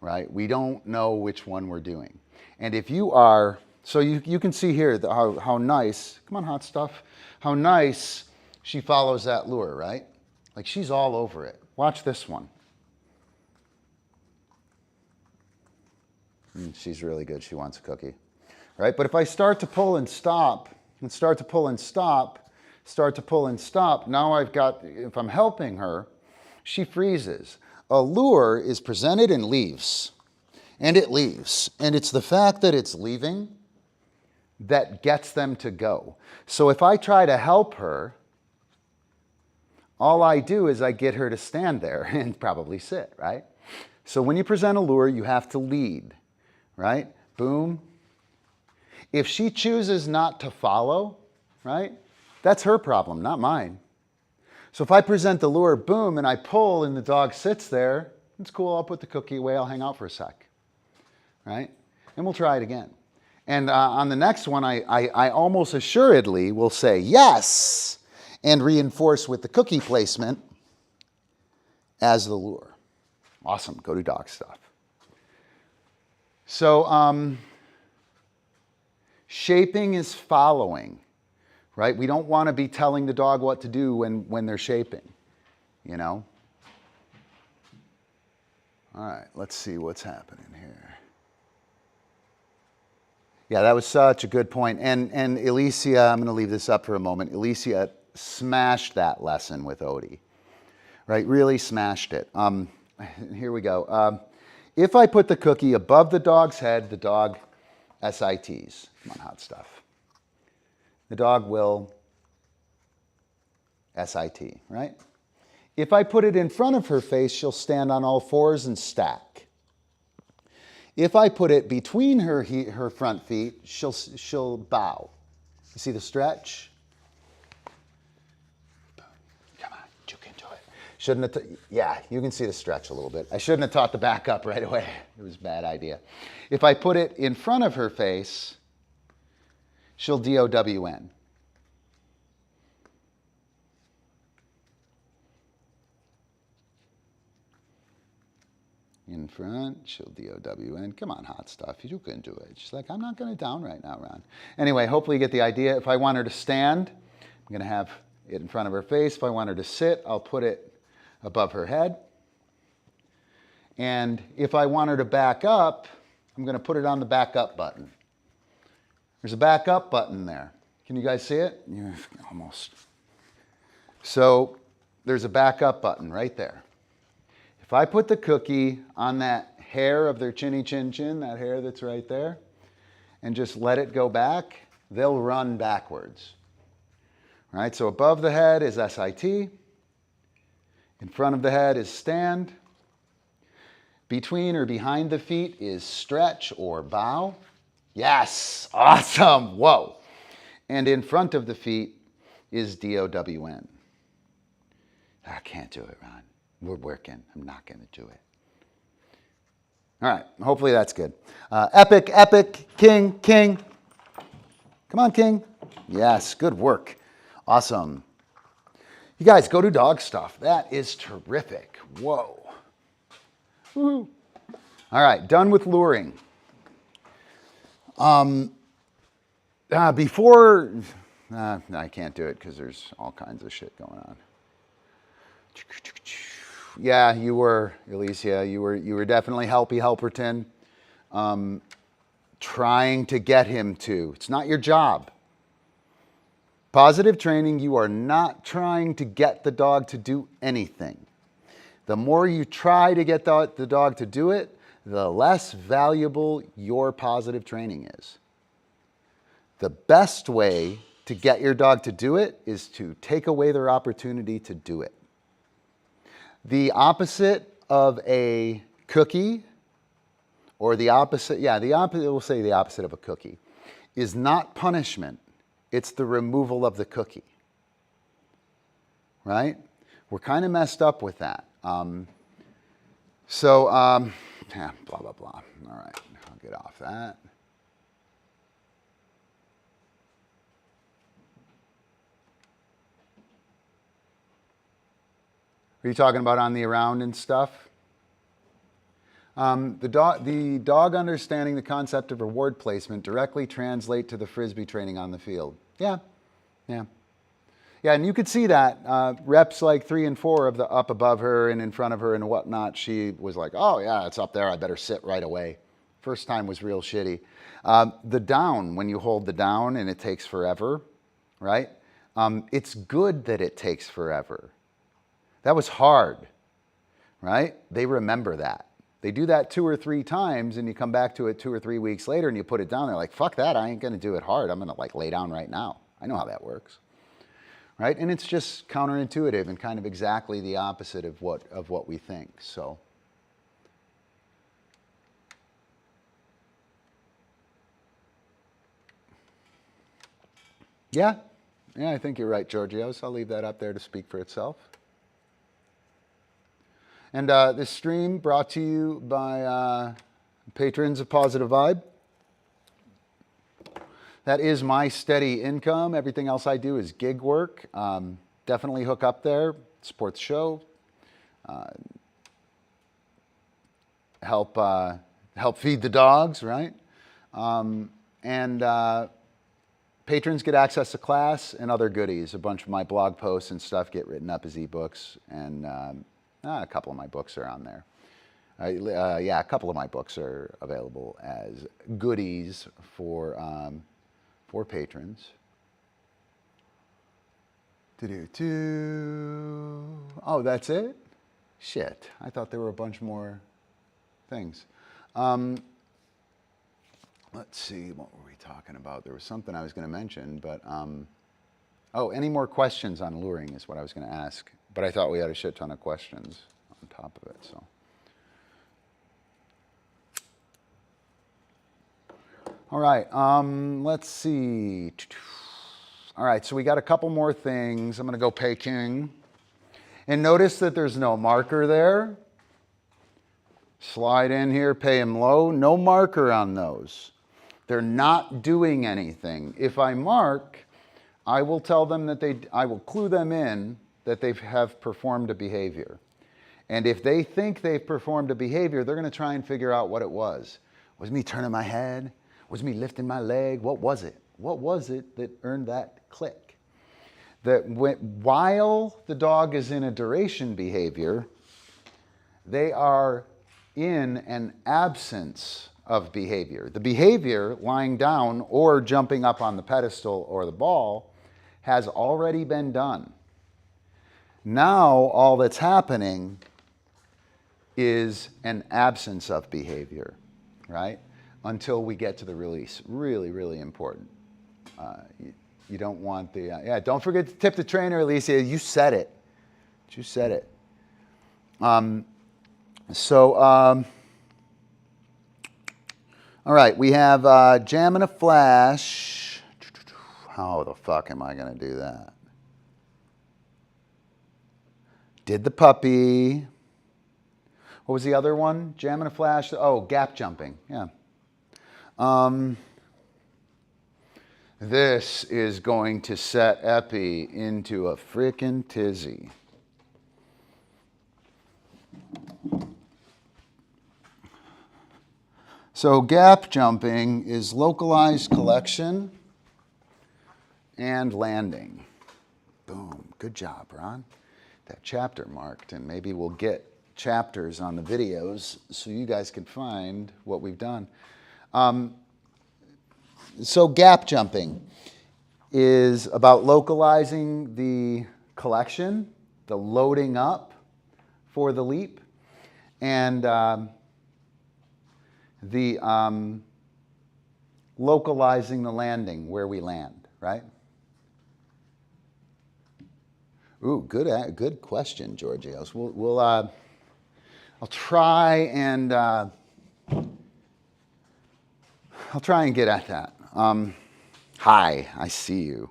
A: right? We don't know which one we're doing. And if you are, so you can see here how nice, come on hot stuff, how nice she follows that lure, right? Like she's all over it. Watch this one. She's really good, she wants a cookie, right? But if I start to pull and stop, and start to pull and stop, start to pull and stop, now I've got, if I'm helping her, she freezes. A lure is presented and leaves, and it leaves. And it's the fact that it's leaving that gets them to go. So if I try to help her, all I do is I get her to stand there and probably sit, right? So when you present a lure, you have to lead, right? Boom. If she chooses not to follow, right? That's her problem, not mine. So if I present the lure, boom, and I pull and the dog sits there, it's cool, I'll put the cookie away, I'll hang out for a sec, right? And we'll try it again. And on the next one, I almost assuredly will say yes and reinforce with the cookie placement as the lure. Awesome, go do dog stuff. So shaping is following. Right? We don't want to be telling the dog what to do when they're shaping, you know? All right, let's see what's happening here. Yeah, that was such a good point. And Alicia, I'm going to leave this up for a moment. Alicia smashed that lesson with Odie, right? Really smashed it. Here we go. If I put the cookie above the dog's head, the dog SITs. Come on, hot stuff. The dog will SIT, right? If I put it in front of her face, she'll stand on all fours and stack. If I put it between her front feet, she'll bow. You see the stretch? Come on, you can do it. Shouldn't have, yeah, you can see the stretch a little bit. I shouldn't have taught the back up right away. It was a bad idea. If I put it in front of her face, she'll DOWN. In front, she'll DOWN. Come on, hot stuff, you can do it. She's like, I'm not going to down right now, Ron. Anyway, hopefully you get the idea. If I want her to stand, I'm going to have it in front of her face. If I want her to sit, I'll put it above her head. And if I want her to back up, I'm going to put it on the back up button. There's a back up button there. Can you guys see it? Yeah, almost. So there's a back up button right there. If I put the cookie on that hair of their chinny chin chin, that hair that's right there, and just let it go back, they'll run backwards. All right, so above the head is SIT. In front of the head is stand. Between or behind the feet is stretch or bow. Yes, awesome, whoa. And in front of the feet is DOWN. I can't do it, Ron. We're working. I'm not going to do it. All right, hopefully that's good. Epic, epic, king, king. Come on, king. Yes, good work. Awesome. You guys, go to dog stuff. That is terrific. Whoa. Woo. All right, done with luring. Before, I can't do it because there's all kinds of shit going on. Yeah, you were, Alicia, you were definitely Helpy Helperton, trying to get him to. It's not your job. Positive training, you are not trying to get the dog to do anything. The more you try to get the dog to do it, the less valuable your positive training is. The best way to get your dog to do it is to take away their opportunity to do it. The opposite of a cookie, or the opposite, we'll say the opposite of a cookie, is not punishment. It's the removal of the cookie, right? We're kind of messed up with that. Blah, blah, blah. All right, I'll get off that. Are you talking about on the around and stuff? The dog understanding the concept of reward placement directly translate to the Frisbee training on the field. Yeah, and you could see that reps like 3 and 4 of the up above her and in front of her and whatnot. She was like, oh yeah, it's up there. I better sit right away. First time was real shitty. The down, when you hold the down and it takes forever, right? It's good that it takes forever. That was hard, right? They remember that. They do that 2 or 3 times and you come back to it 2 or 3 weeks later and you put it down. They're like, fuck that, I ain't gonna do it hard. I'm gonna like lay down right now. I know how that works, right? And it's just counterintuitive and kind of exactly the opposite of what we think, so. Yeah, I think you're right, Georgios. I'll leave that up there to speak for itself. And this stream brought to you by patrons of Positive Vibe. That is my steady income. Everything else I do is gig work. Definitely hook up there, support the show, help feed the dogs, right? Patrons get access to class and other goodies. A bunch of my blog posts and stuff get written up as ebooks, and a couple of my books are on there. A couple of my books are available as goodies for patrons. Oh, that's it? Shit, I thought there were a bunch more things. Let's see, what were we talking about? There was something I was going to mention, but any more questions on luring is what I was going to ask. But I thought we had a shit ton of questions on top of it, so. All right, let's see. All right, so we got a couple more things. I'm gonna go pay king. And notice that there's no marker there. Slide in here, pay him low. No marker on those. They're not doing anything. If I mark, I will tell them that I will clue them in that they have performed a behavior. And if they think they've performed a behavior, they're gonna try and figure out what it was. Was me turning my head? Was me lifting my leg? What was it? What was it that earned that click? That while the dog is in a duration behavior, they are in an absence of behavior. The behavior, lying down or jumping up on the pedestal or the ball, has already been done. Now all that's happening is an absence of behavior, right? Until we get to the release. Really, really important. You don't want the, yeah, don't forget to tip the trainer, Alicia. You said it. You said it. All right, we have Jam and a Flash. How the fuck am I going to do that? Did the puppy. What was the other one? Jam and a Flash. Oh, gap jumping. Yeah. This is going to set Epi into a frickin' tizzy. So gap jumping is localized collection and landing. Boom. Good job, Ron. That chapter marked, and maybe we'll get chapters on the videos so you guys can find what we've done. So gap jumping is about localizing the collection, the loading up for the leap, and localizing the landing, where we land, right? Ooh, good question, Georgios. I'll try and get at that. Hi, I see you.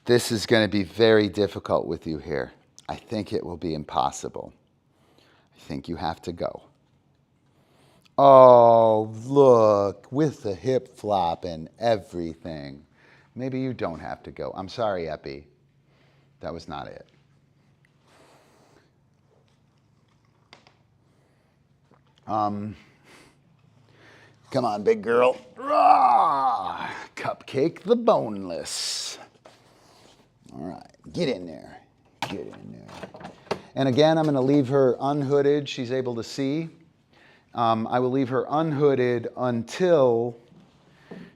A: This is going to be very difficult with you here. I think it will be impossible. I think you have to go. Oh, look, with the hip flop and everything. Maybe you don't have to go. I'm sorry, Epi. That was not it. Come on, big girl. Rah! Cupcake the boneless. All right, get in there. Get in there. And again, I'm going to leave her unhooded. She's able to see. I will leave her unhooded until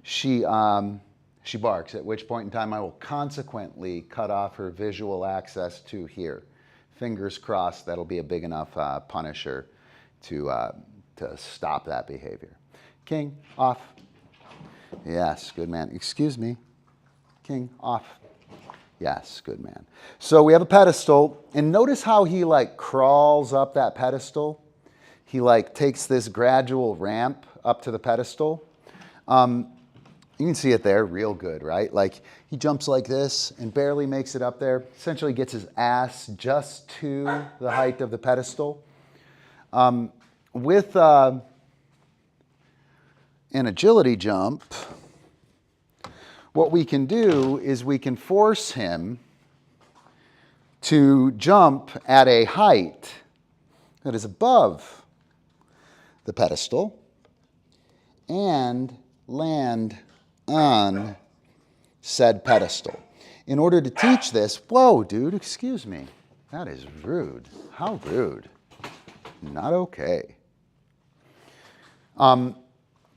A: she barks, at which point in time I will consequently cut off her visual access to here. Fingers crossed that'll be a big enough punisher to stop that behavior. King, off. Yes, good man. Excuse me. King, off. Yes, good man. So we have a pedestal, and notice how he like crawls up that pedestal. He like takes this gradual ramp up to the pedestal. You can see it there real good, right? Like he jumps like this and barely makes it up there. Essentially gets his ass just to the height of the pedestal. With an agility jump, what we can do is we can force him to jump at a height that is above the pedestal and land on said pedestal. In order to teach this, whoa, dude, excuse me. That is rude. How rude. Not okay.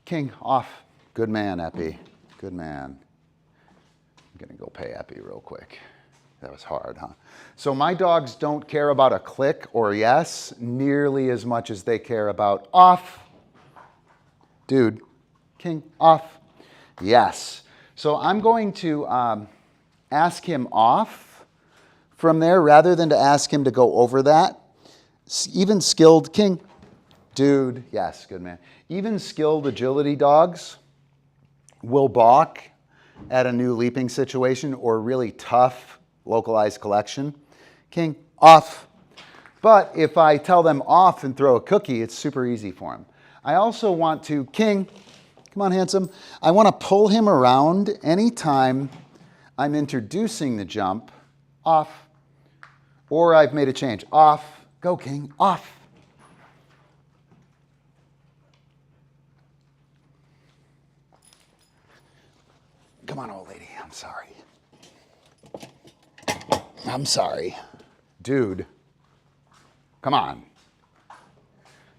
A: King, off. Good man, Epi. Good man. I'm going to go pay Epi real quick. That was hard, huh? So my dogs don't care about a click or yes nearly as much as they care about off. Dude, King, off. Yes. So I'm going to ask him off from there rather than to ask him to go over that. Even skilled, King, dude, yes, good man. Even skilled agility dogs will balk at a new leaping situation or really tough localized collection. King, off. But if I tell them off and throw a cookie, it's super easy for him. I also want to, King, come on, handsome. I want to pull him around anytime I'm introducing the jump, off, or I've made a change, off, go King, off. Come on, old lady, I'm sorry. I'm sorry. Dude, come on.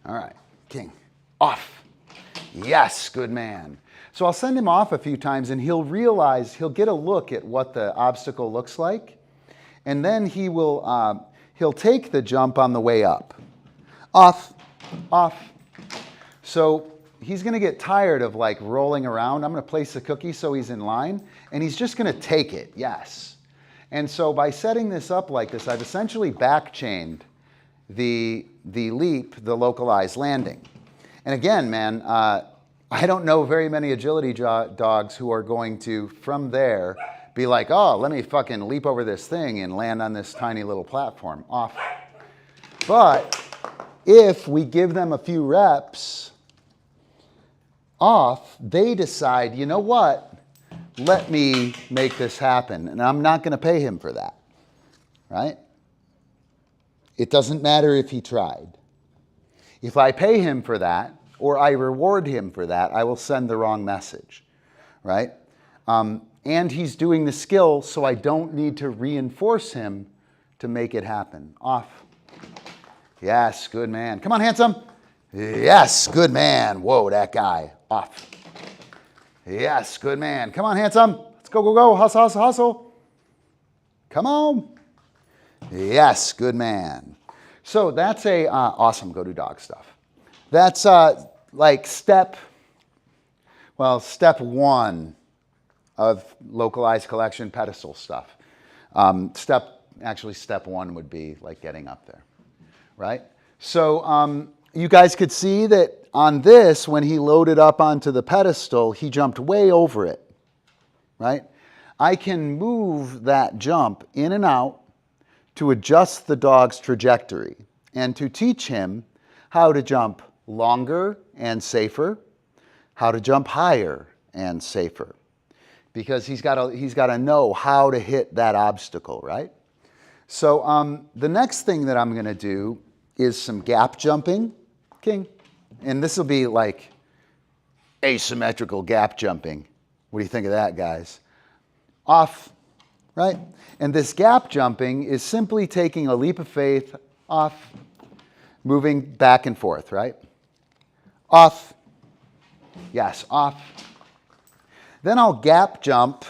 A: All right, King. Off. Yes, good man. So I'll send him off a few times and he'll realize, he'll get a look at what the obstacle looks like. And then he'll take the jump on the way up. Off, off. So he's going to get tired of like rolling around. I'm going to place the cookie so he's in line and he's just going to take it. Yes. And so by setting this up like this, I've essentially back-chained the leap, the localized landing. And again, man, I don't know very many agility dogs who are going to, from there, be like, oh, let me fucking leap over this thing and land on this tiny little platform. Off. But if we give them a few reps off, they decide, you know what? Let me make this happen. And I'm not going to pay him for that. Right? It doesn't matter if he tried. If I pay him for that, or I reward him for that, I will send the wrong message, right? And he's doing the skill, so I don't need to reinforce him to make it happen. Off. Yes, good man. Come on, handsome. Yes, good man. Whoa, that guy. Off. Yes, good man. Come on, handsome. Let's go, go, go. Hustle, hustle, hustle. Come on. Yes, good man. So that's a awesome go-to dog stuff. That's like step one of localized collection pedestal stuff. Step one would be like getting up there, right? So you guys could see that on this, when he loaded up onto the pedestal, he jumped way over it, right? I can move that jump in and out to adjust the dog's trajectory and to teach him how to jump longer and safer, how to jump higher and safer, because he's got to know how to hit that obstacle, right? So the next thing that I'm going to do is some gap jumping, King, and this will be like asymmetrical gap jumping. What do you think of that, guys? Off, right? And this gap jumping is simply taking a leap of faith, off, moving back and forth, right? Off. Yes, off. Then I'll gap jump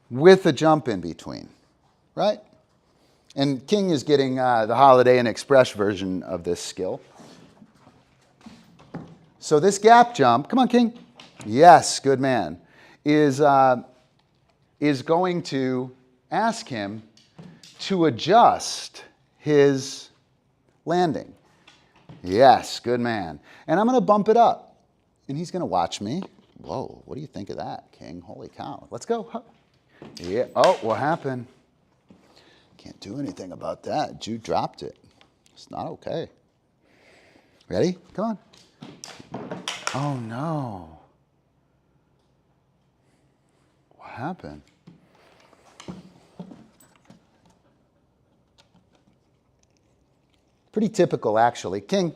A: with a jump in between, right? And King is getting the Holiday Inn Express version of this skill. So this gap jump, come on, King. Yes, good man, is going to ask him to adjust his landing. Yes, good man. And I'm going to bump it up. And he's going to watch me. Whoa, what do you think of that, King? Holy cow. Let's go. Yeah. Oh, what happened? Can't do anything about that. Jude dropped it. It's not okay. Ready? Come on. Oh, no. What happened? Pretty typical, actually. King.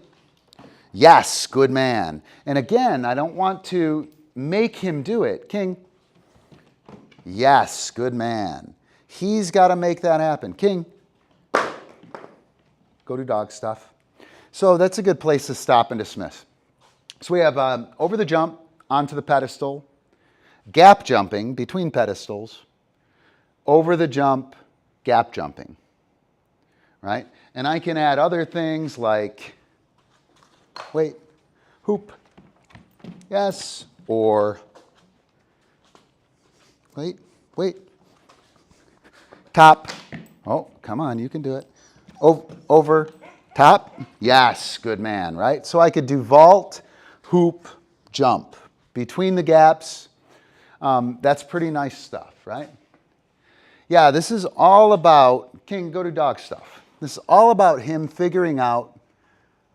A: Yes, good man. And again, I don't want to make him do it. King. Yes, good man. He's got to make that happen. King. Go to dog stuff. So that's a good place to stop and dismiss. So we have over the jump, onto the pedestal, gap jumping between pedestals, over the jump, gap jumping, right? And I can add other things like, wait, hoop, yes, or wait, top. Oh, come on, you can do it. Over, top, yes, good man, right? So I could do vault, hoop, jump between the gaps. That's pretty nice stuff, right? Yeah, this is all about, King, go to dog stuff. This is all about him figuring out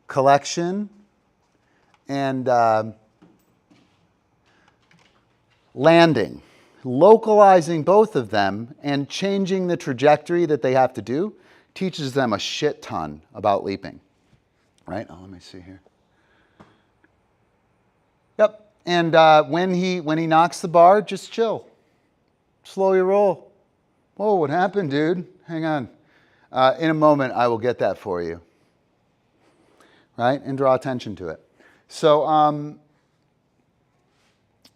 A: collection and landing, localizing both of them and changing the trajectory that they have to do teaches them a shit ton about leaping, right? Oh, let me see here. Yep, and when he knocks the bar, just chill. Slow your roll. Whoa, what happened, dude? Hang on. In a moment, I will get that for you. right? And draw attention to it. So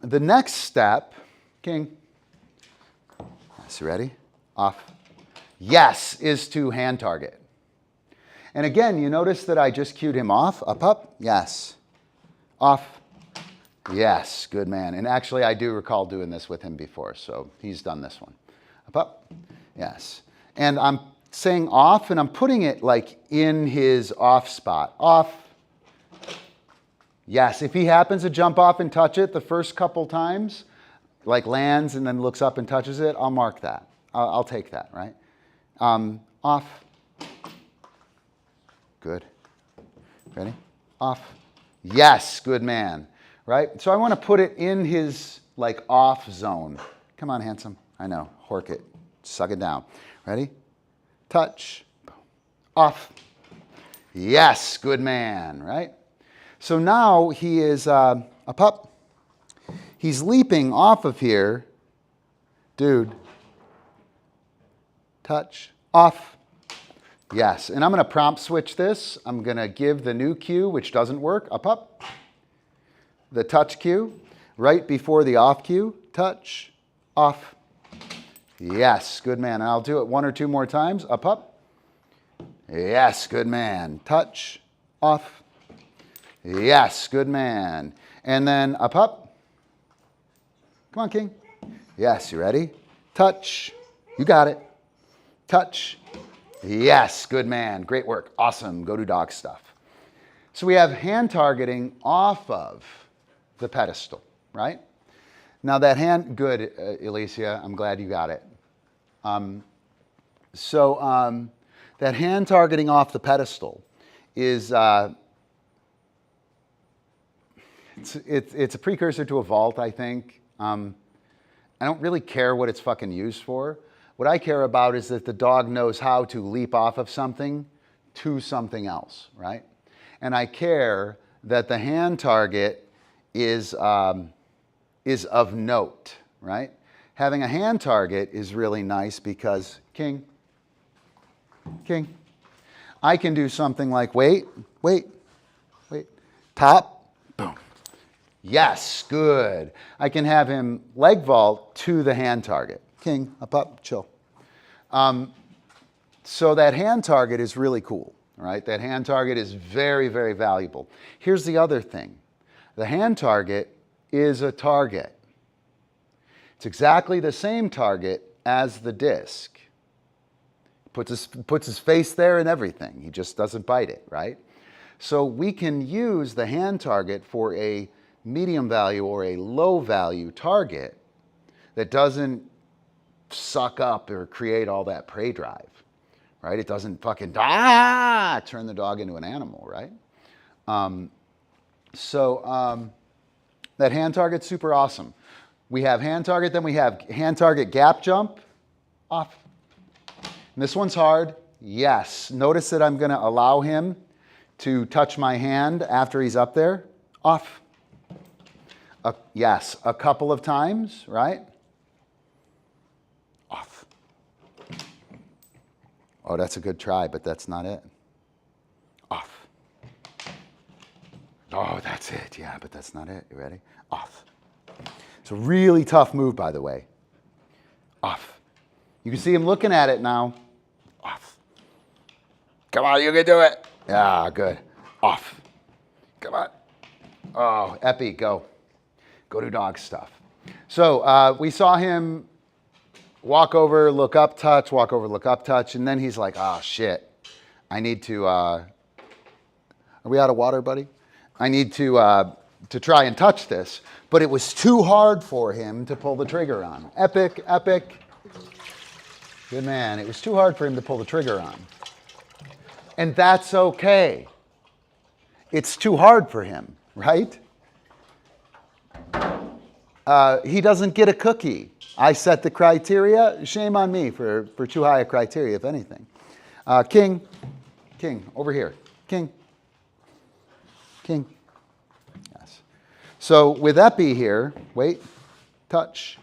A: the next step, king. Yes, you ready? Off. Yes is to hand target. And again, you notice that I just cued him off. Up, yes. Off. Yes, good man. And actually, I do recall doing this with him before, so he's done this one. Up, yes. And I'm saying off, and I'm putting it like in his off spot. Off. Yes, if he happens to jump off and touch it the first couple times, like lands and then looks up and touches it, I'll mark that. I'll take that, right? Off. Good. Ready? Off. Yes, good man. Right? So I want to put it in his like off zone. Come on, handsome. I know. Hork it. Suck it down. Ready? Touch. Off. Yes, good man. Right? So now he is a pup. He's leaping off of here. Dude. Touch. Off. Yes, and I'm going to prompt switch this. I'm going to give the new cue, which doesn't work, up. The touch cue, right before the off cue, touch, off. Yes, good man. And I'll do it one or two more times, up. Yes, good man. Touch, off. Yes, good man. And then up. Come on, king. Yes, you ready? Touch. You got it. Touch. Yes, good man. Great work. Awesome. Go do dog stuff. So we have hand targeting off of the pedestal, right? Now that hand, good, Alicia. I'm glad you got it. That hand targeting off the pedestal is, it's a precursor to a vault, I think. I don't really care what it's fucking used for. What I care about is that the dog knows how to leap off of something to something else, right? And I care that the hand target is of note, right? Having a hand target is really nice because, king, I can do something like wait, top, boom. Yes, good. I can have him leg vault to the hand target. King, up, chill. So that hand target is really cool, right? That hand target is very, very valuable. Here's the other thing. The hand target is a target. It's exactly the same target as the disc. Puts his face there and everything. He just doesn't bite it, right? So we can use the hand target for a medium value or a low value target that doesn't suck up or create all that prey drive, right? It doesn't fucking turn the dog into an animal, right? That hand target's super awesome. We have hand target, then we have hand target gap jump, off. And this one's hard, yes. Notice that I'm gonna allow him to touch my hand after he's up there, off. Yes, a couple of times, right? Off. Oh, that's a good try, but that's not it. Off. Oh, that's it. Yeah, but that's not it. You ready? Off. It's a really tough move, by the way. Off. You can see him looking at it now. Off. Come on, you can do it. Yeah, good. Off. Come on. Oh, Epi, go. Go do dog stuff. So we saw him walk over, look up, touch, walk over, look up, touch, and then he's like, oh, shit. I need to, are we out of water, buddy? I need to try and touch this. But it was too hard for him to pull the trigger on. Epic, epic. Good man. It was too hard for him to pull the trigger on. And that's okay. It's too hard for him, right? He doesn't get a cookie. I set the criteria. Shame on me for too high a criteria, if anything. King, over here. King. Yes. So with Epi here, wait, touch.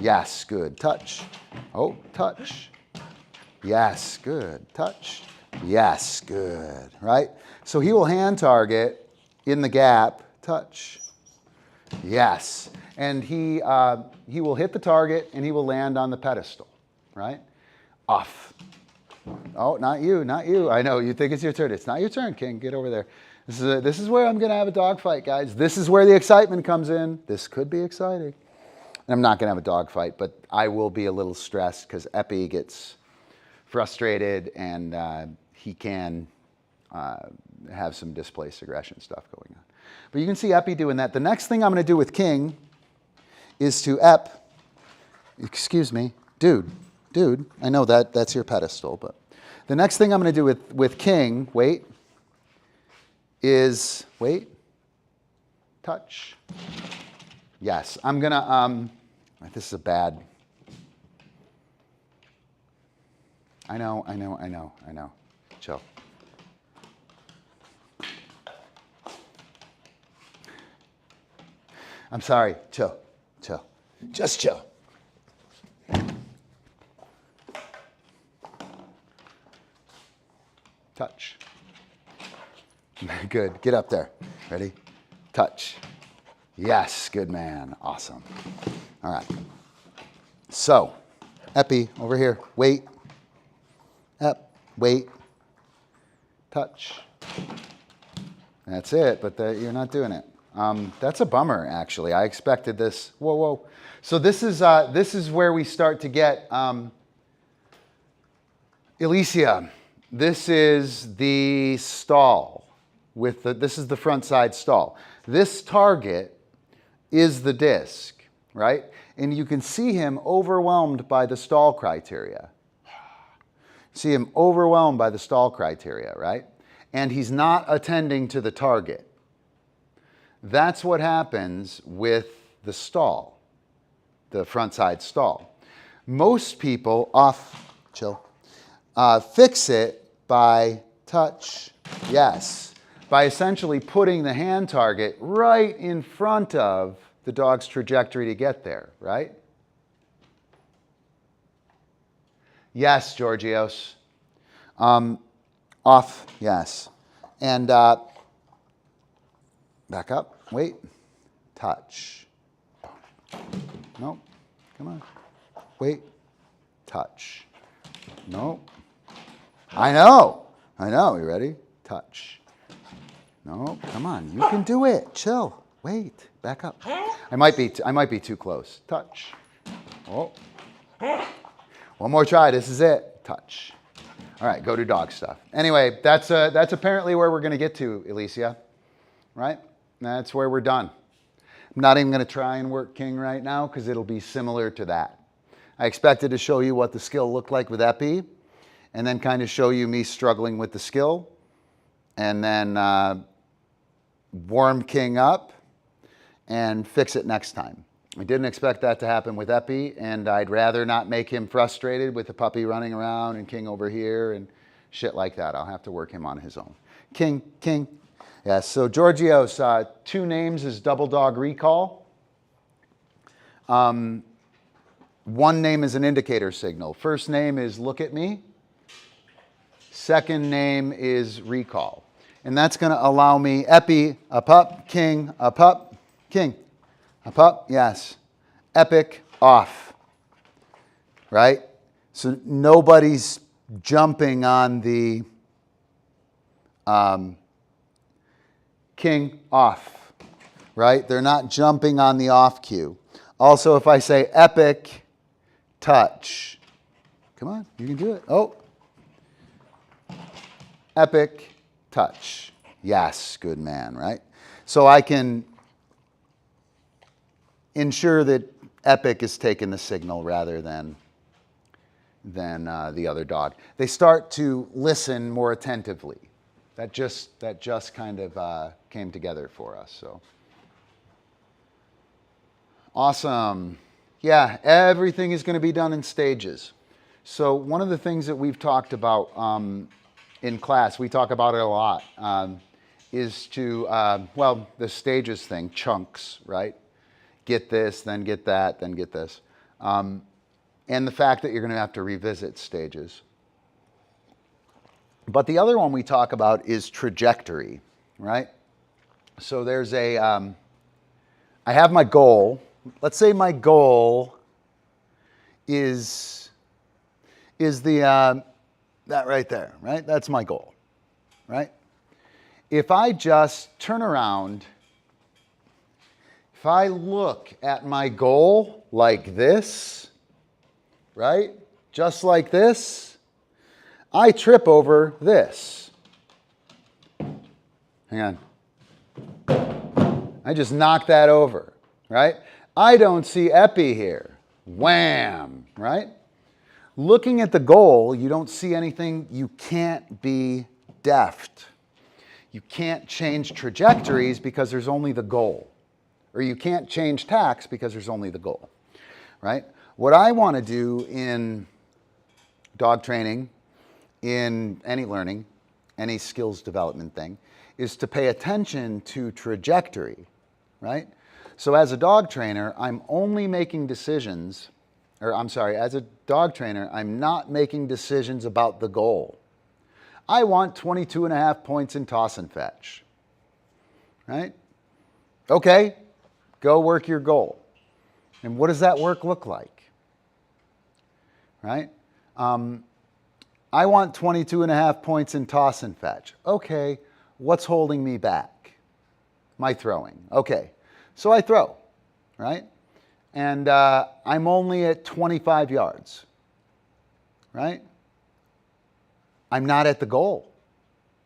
A: Yes, good. Touch. Oh, touch. Yes, good. Touch. Yes, good, right? So he will hand target in the gap, touch. Yes, and he will hit the target and he will land on the pedestal, right? Off. Oh, not you, not you. I know, you think it's your turn. It's not your turn, King. Get over there. This is where I'm going to have a dogfight, guys. This is where the excitement comes in. This could be exciting. I'm not going to have a dogfight, but I will be a little stressed because Epi gets frustrated and he can have some displaced aggression stuff going on. But you can see Epi doing that. The next thing I'm going to do with King is to excuse me, dude, I know that's your pedestal, but the next thing I'm going to do with King, is touch. Yes, I'm going to, this is a bad, I know. Chill. I'm sorry, chill. Just chill. Touch. Good, get up there. Ready? Touch. Yes, good man, awesome. All right. So, Epi, over here, wait. Up, wait. Touch. That's it, but you're not doing it. That's a bummer, actually. I expected this. Whoa. So this is where we start to get Alicia. This is the stall this is the front side stall. This target is the disc, right? And you can see him overwhelmed by the stall criteria. See him overwhelmed by the stall criteria, right? And he's not attending to the target. That's what happens with the stall, the front side stall. Most people fix it by touch, yes, by essentially putting the hand target right in front of the dog's trajectory to get there, right? Yes, Georgios. Off, yes. And back up, wait, touch. Nope, come on. Wait, touch. Nope. I know, you ready? Touch. No, come on, you can do it. Chill, wait, back up. I might be too close. Touch. Oh. One more try, this is it. Touch. All right, go do dog stuff. Anyway, that's apparently where we're gonna get to, Alicia, right? That's where we're done. I'm not even gonna try and work King right now because it'll be similar to that. I expected to show you what the skill looked like with Epi and then kind of show you me struggling with the skill and then warm King up and fix it next time. I didn't expect that to happen with Epi, and I'd rather not make him frustrated with the puppy running around and King over here and shit like that. I'll have to work him on his own. King. Yeah, so Georgios, 2 names is Double Dog Recall. 1 name is an indicator signal. First name is Look at Me. Second name is Recall. And that's going to allow me Epi, a pup, King, a pup, King. A pup, yes. Epic, off. Right? So nobody's jumping on the King, off. Right? They're not jumping on the off cue. Also, if I say epic, touch. Come on, you can do it. Oh. Epic, touch. Yes, good man, right? So I can ensure that Epic is taking the signal rather than the other dog. They start to listen more attentively. That just kind of came together for us. So awesome. Yeah, everything is going to be done in stages. So one of the things that we've talked about in class, we talk about it a lot, is to, the stages thing, chunks, right? Get this, then get that, then get this. And the fact that you're going to have to revisit stages.
C: But the other one we talk about is trajectory, right? So there's I have my goal. Let's say my goal is that right there, right? That's my goal, right? If I just turn around, if I look at my goal like this, right? Just like this, I trip over this. Hang on. I just knocked that over, right? I don't see epi here. Wham, right? Looking at the goal, you don't see anything. You can't be deft. You can't change trajectories because there's only the goal. Or you can't change tacks because there's only the goal, right? What I want to do in dog training, in any learning, any skills development thing, is to pay attention to trajectory, right? So as a dog trainer, I'm only making decisions, as a dog trainer, I'm not making decisions about the goal. I want 22.5 points in toss and fetch, right? Okay, go work your goal. And what does that work look like, right? I want 22.5 points in toss and fetch. Okay, what's holding me back? My throwing. Okay, so I throw, right? And I'm only at 25 yards, right? I'm not at the goal.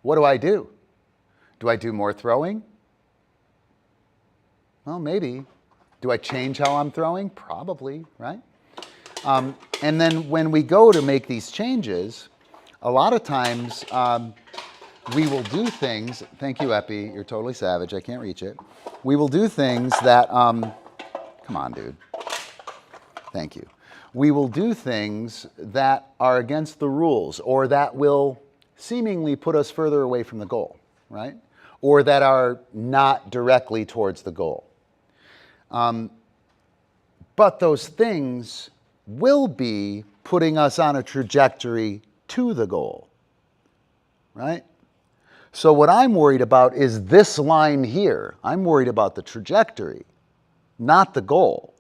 C: What do I do? Do I do more throwing? Well, maybe. Do I change how I'm throwing? Probably, right? And then when we go to make these changes, a lot of times we will do things, thank you, Epi, you're totally savage, I can't reach it. We will do things that, come on, dude. Thank you. We will do things that are against the rules or that will seemingly put us further away from the goal, right? Or that are not directly towards the goal. But those things will be putting us on a trajectory to the goal, right? So what I'm worried about is this line here. I'm worried about the trajectory, not the goal.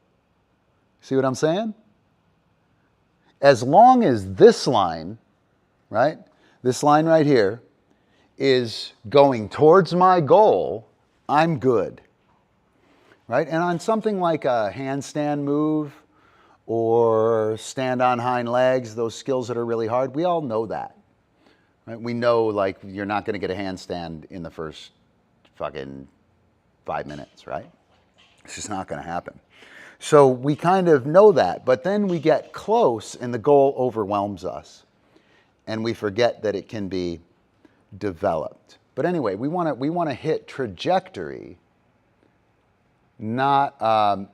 C: See what I'm saying? As long as this line, right, this line right here, is going towards my goal, I'm good, right? And on something like a handstand move or stand on hind legs, those skills that are really hard, we all know that. Right? We know, like, you're not going to get a handstand in the first fucking 5 minutes, right? It's just not going to happen. So we kind of know that, but then we get close and the goal overwhelms us and we forget that it can be developed. But anyway, we want to hit trajectory, not the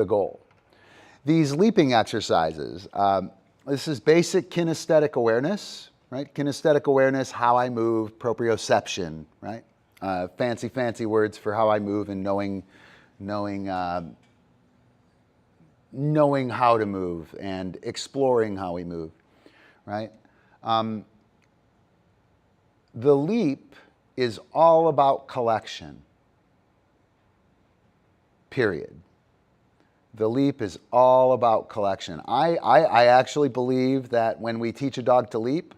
C: goal. These leaping exercises, this is basic kinesthetic awareness, right? Kinesthetic awareness, how I move, proprioception, right? Fancy words for how I move and knowing how to move and exploring how we move, right? The leap is all about collection, period. The leap is all about collection. I actually believe that when we teach a dog to leap,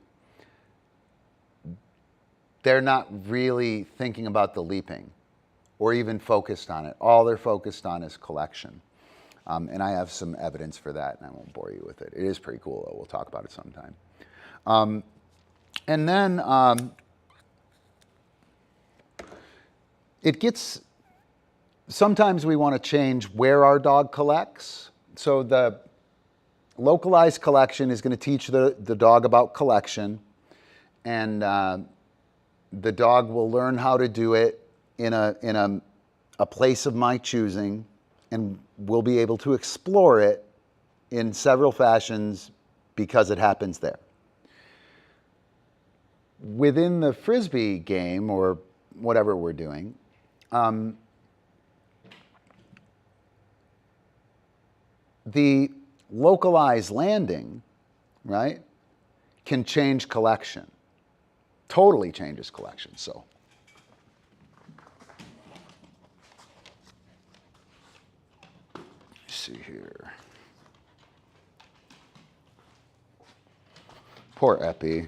C: they're not really thinking about the leaping or even focused on it. All they're focused on is collection. And I have some evidence for that, and I won't bore you with it. It is pretty cool, though. We'll talk about it sometime. And then it gets... Sometimes we want to change where our dog collects. So the localized collection is going to teach the dog about collection, and the dog will learn how to do it in a place of my choosing, and we'll be able to explore it in several fashions because it happens there. Within the Frisbee game, or whatever we're doing, the localized landing, right,
A: can change collection. Totally changes collection. So let's see here. Poor Epi.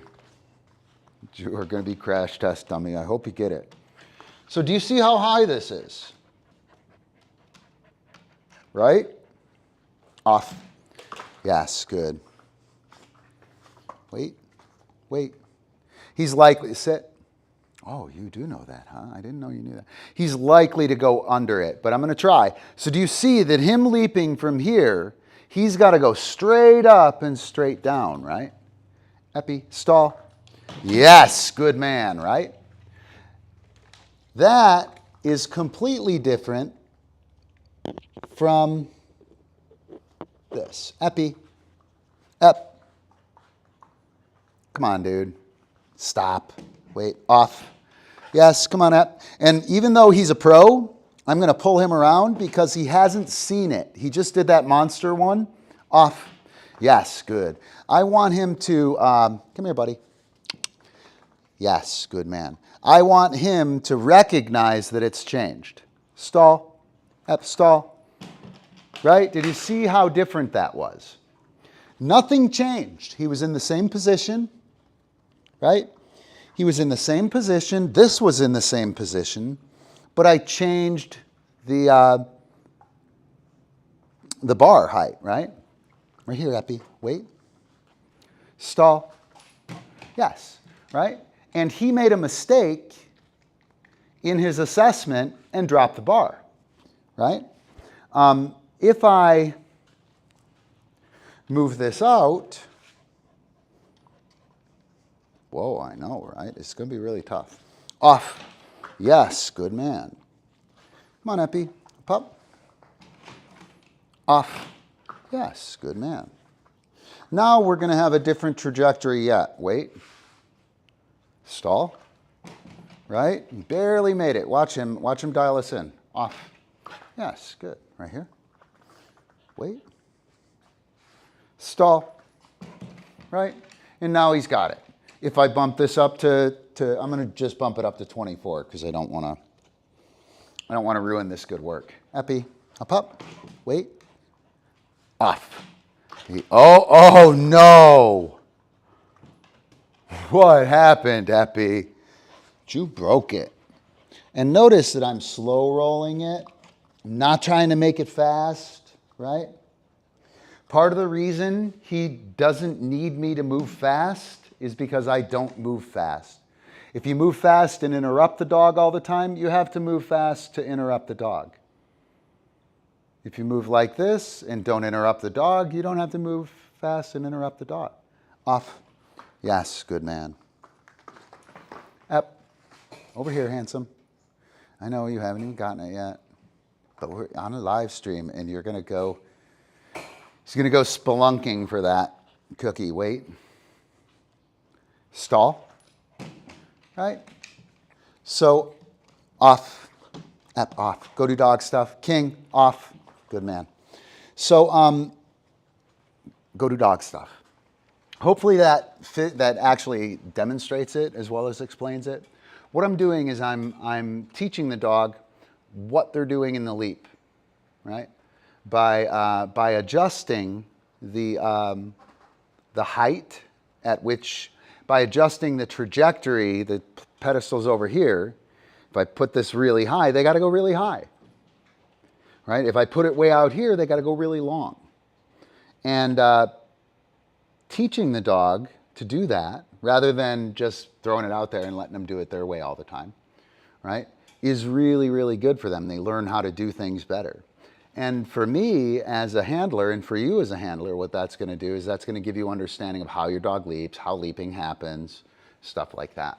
A: You are going to be crash test dummy. I hope you get it. So do you see how high this is? Right? Off. Yes, good. Wait, wait. He's likely to sit. Oh, you do know that, huh? I didn't know you knew that. He's likely to go under it, but I'm going to try. So do you see that him leaping from here, he's got to go straight up and straight down, right? Epi, stall. Yes, good man, right? That is completely different from this. Epi. Ep. Come on, dude. Stop. Wait. Off. Yes, come on, Ep. And even though he's a pro, I'm going to pull him around because he hasn't seen it. He just did that monster one. Off. Yes, good. I want him to, come here, buddy. Yes, good man. I want him to recognize that it's changed. Stall. Ep, stall. Right? Did you see how different that was? Nothing changed. He was in the same position, right? He was in the same position. This was in the same position, but I changed the bar height, right? Right here, Epi. Wait. Stall. Yes, right? And he made a mistake in his assessment and dropped the bar, right? If I move this out, whoa, I know, right? It's going to be really tough. Off. Yes, good man. Come on, Epi. Pup. Off. Yes, good man. Now we're going to have a different trajectory yet. Wait. Stall. Right? He barely made it. Watch him dial us in. Off. Yes, good. Right here. Wait. Stall. Right? And now he's got it. If I bump this up to I'm going to just bump it up to 24 because I don't want to ruin this good work. Epi, up. Wait. Off. Oh no. What happened, Epi? You broke it. And notice that I'm slow rolling it. I'm not trying to make it fast, right? Part of the reason he doesn't need me to move fast is because I don't move fast. If you move fast and interrupt the dog all the time, you have to move fast to interrupt the dog. If you move like this and don't interrupt the dog, you don't have to move fast and interrupt the dog. Off. Yes, good man. Up. Over here, handsome. I know you haven't even gotten it yet, but we're on a live stream and you're going to go, he's going to go spelunking for that cookie. Wait. Stall. Right? So, off. Up, off. Go do dog stuff. King, off. Good man. So, go do dog stuff. Hopefully that actually demonstrates it as well as explains it. What I'm doing is I'm teaching the dog what they're doing in the leap, right? By adjusting the height at which, by adjusting the trajectory, the pedestal's over here. If I put this really high, they got to go really high, right? If I put it way out here, they got to go really long. And teaching the dog to do that, rather than just throwing it out there and letting them do it their way all the time, right, is really, really good for them. They learn how to do things better. And for me as a handler, and for you as a handler, what that's going to do is that's going to give you understanding of how your dog leaps, how leaping happens, stuff like that.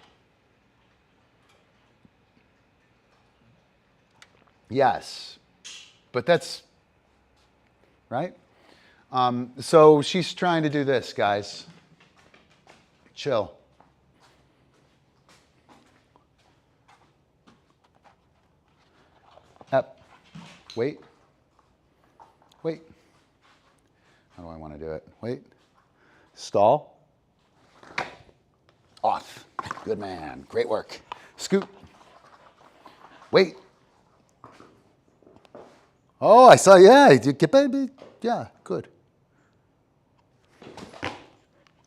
A: Yes, but that's, right? So she's trying to do this, guys. Chill. Up. Wait. Wait. How do I want to do it? Wait. Stall. Off. Good man. Great work. Scoot. Wait. Oh, I saw, yeah. You get baby. Yeah, good.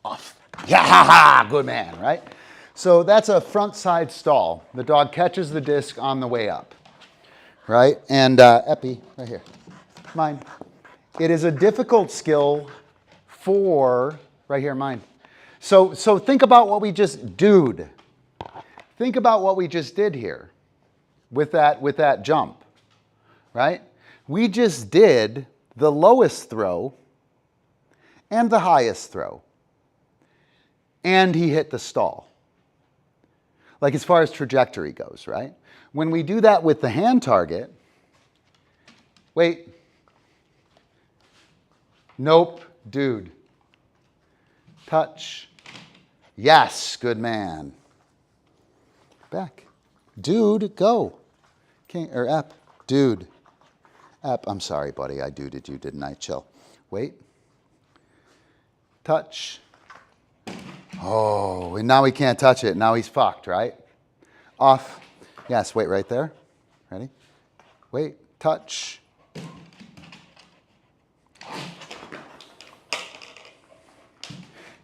A: Off. Yeah, ha, ha. Good man, right? So that's a front side stall. The dog catches the disc on the way up, right? And Epi, right here. Mine. It is a difficult skill for, right here, mine. So think about what we just, dude. Think about what we just did here with that jump, right? We just did the lowest throw and the highest throw. And he hit the stall. Like as far as trajectory goes, right? When we do that with the hand target, wait. Nope, dude. Touch. Yes, good man. Back. Dude, go. King, or Ep. Dude. Ep, I'm sorry, buddy. I duded you, didn't I? Chill. Wait. Touch. Oh, and now he can't touch it. Now he's fucked, right? Off. Yes, wait right there. Ready? Wait. Touch.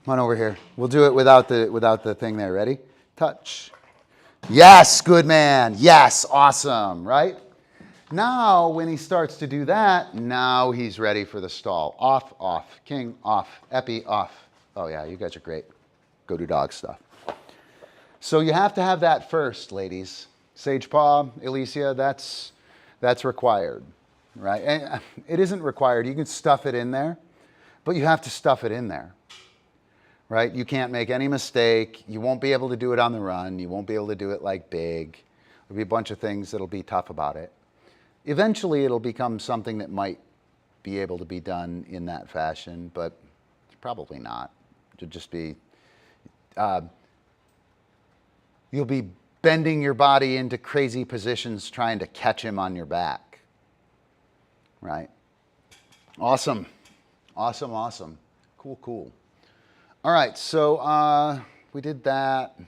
A: Come on over here. We'll do it without the thing there. Ready? Touch. Yes, good man. Yes, awesome, right? Now, when he starts to do that, now he's ready for the stall. Off, off. King, off. Epi, off. Oh, yeah, you guys are great. Go do dog stuff. So you have to have that first, ladies. Sage paw, Alicia, that's required, right? And it isn't required. You can stuff it in there, but you have to stuff it in there, right? You can't make any mistake. You won't be able to do it on the run. You won't be able to do it like big. There'll be a bunch of things that'll be tough about it. Eventually, it'll become something that might be able to be done in that fashion, but probably not. It'll just be, you'll be bending your body into crazy positions trying to catch him on your back, right? Awesome, awesome, awesome. Cool, cool. All right, so we did that.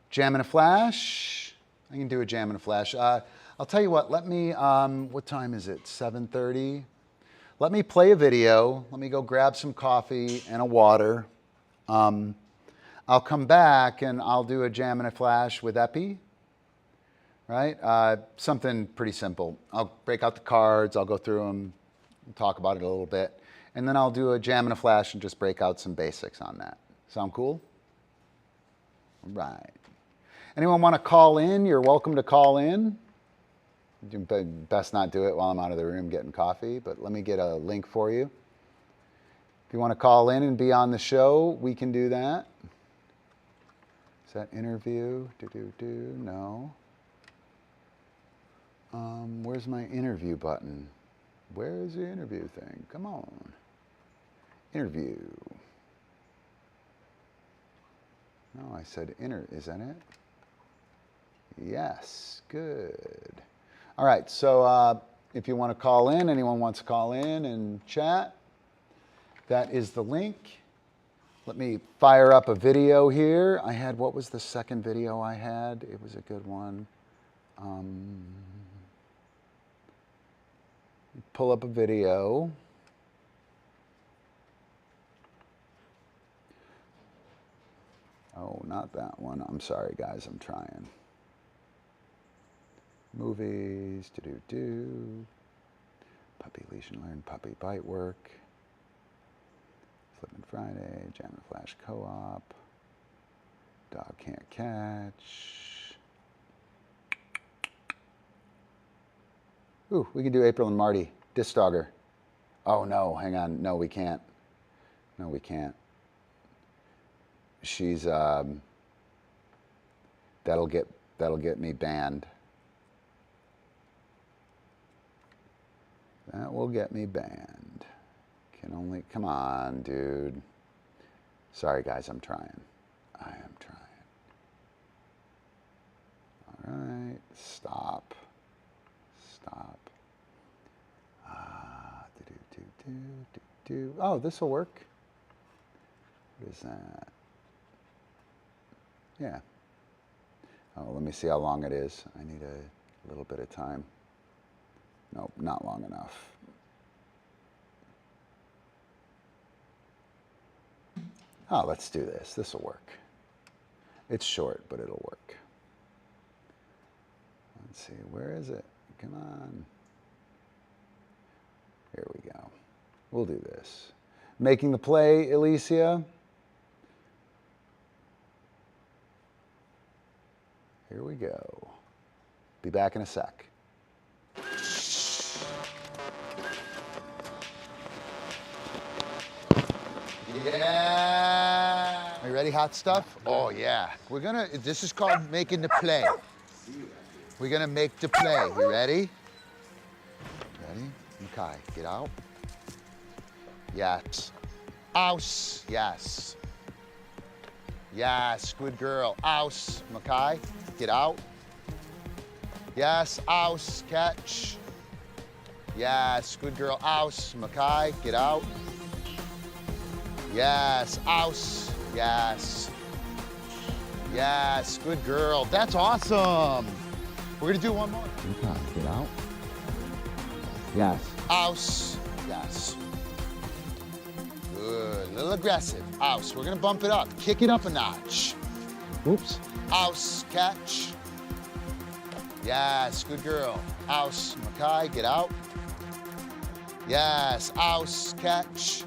A: Jam and a flash. I can do a jam and a flash. I'll tell you what, let me, what time is it? 7:30? Let me play a video. Let me go grab some coffee and a water. I'll come back and I'll do a jam and a flash with Epi, right? Something pretty simple. I'll break out the cards, I'll go through them, talk about it a little bit, and then I'll do a jam and a flash and just break out some basics on that. Sound cool? All right. Anyone want to call in? You're welcome to call in. You best not do it while I'm out of the room getting coffee, but let me get a link for you. If you want to call in and be on the show, we can do that. Is that interview? No. Where's my interview button? Where's the interview thing? Come on. Interview. No, I said is that it? Yes, good. All right, so if you want to call in, anyone wants to call in and chat, that is the link. Let me fire up a video here. I had, what was the second video I had? It was a good one. Pull up a video. Oh, not that one. I'm sorry, guys, I'm trying. Movies, puppy leash and learn, puppy bite work, Flippin' Friday, Jam and Flash Co-op, Dog Can't Catch. Ooh, we can do April and Marty, Disc Dogger. Oh no, hang on, no we can't. No we can't. She's, that'll get me banned. That will get me banned. Can only, come on, dude. Sorry, guys, I'm trying. I am trying. All right, stop. Stop. Oh, this will work. What is that?
B: Yeah. Oh, let me see how long it is. I need a little bit of time. Nope, not long enough. Oh, let's do this. This will work. It's short, but it'll work. Let's see, where is it? Come on. Here we go. We'll do this. Making the play, Alicia. Here we go. Be back in a sec.
A: Yeah.
B: Are you ready, hot stuff? Oh yeah. This is called making the play. We're gonna make the play. You ready? Ready? Okay, get out. Yes. Ouse. Yes. Yes, good girl. Ouse. Makai, get out. Yes, ouse. Catch. Yes, good girl. Ouse. Makai, get out. Yes, ouse. Yes. Yes, good girl. That's awesome. We're gonna do one more. Okay, get out. Yes. Ouse. Yes. Good. A little aggressive. Ouse. We're gonna bump it up. Kick it up a notch. Oops. Ouse. Catch. Yes. Good girl. Ouse. Makai, get out. Yes. Ouse. Catch.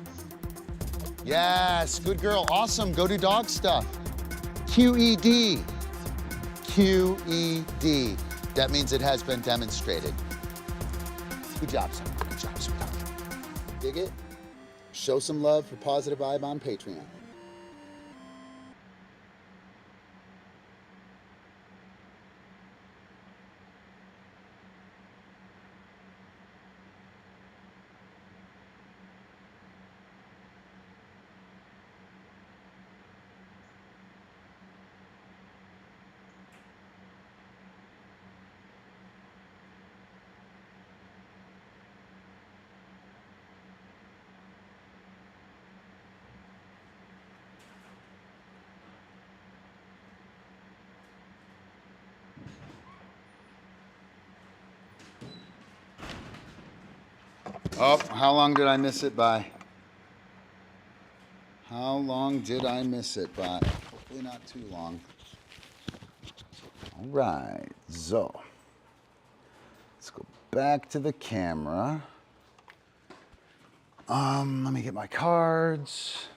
B: Yes. Good girl. Awesome. Go do dog stuff. QED. QED. That means it has been demonstrated. Good job, son. Good job, sweetheart. Dig it? Show some love for Positive Vibe on Patreon. Oh, how long did I miss it by? How long did I miss it by? Hopefully not too long. All right, so let's go back to the camera. Let me get my cards.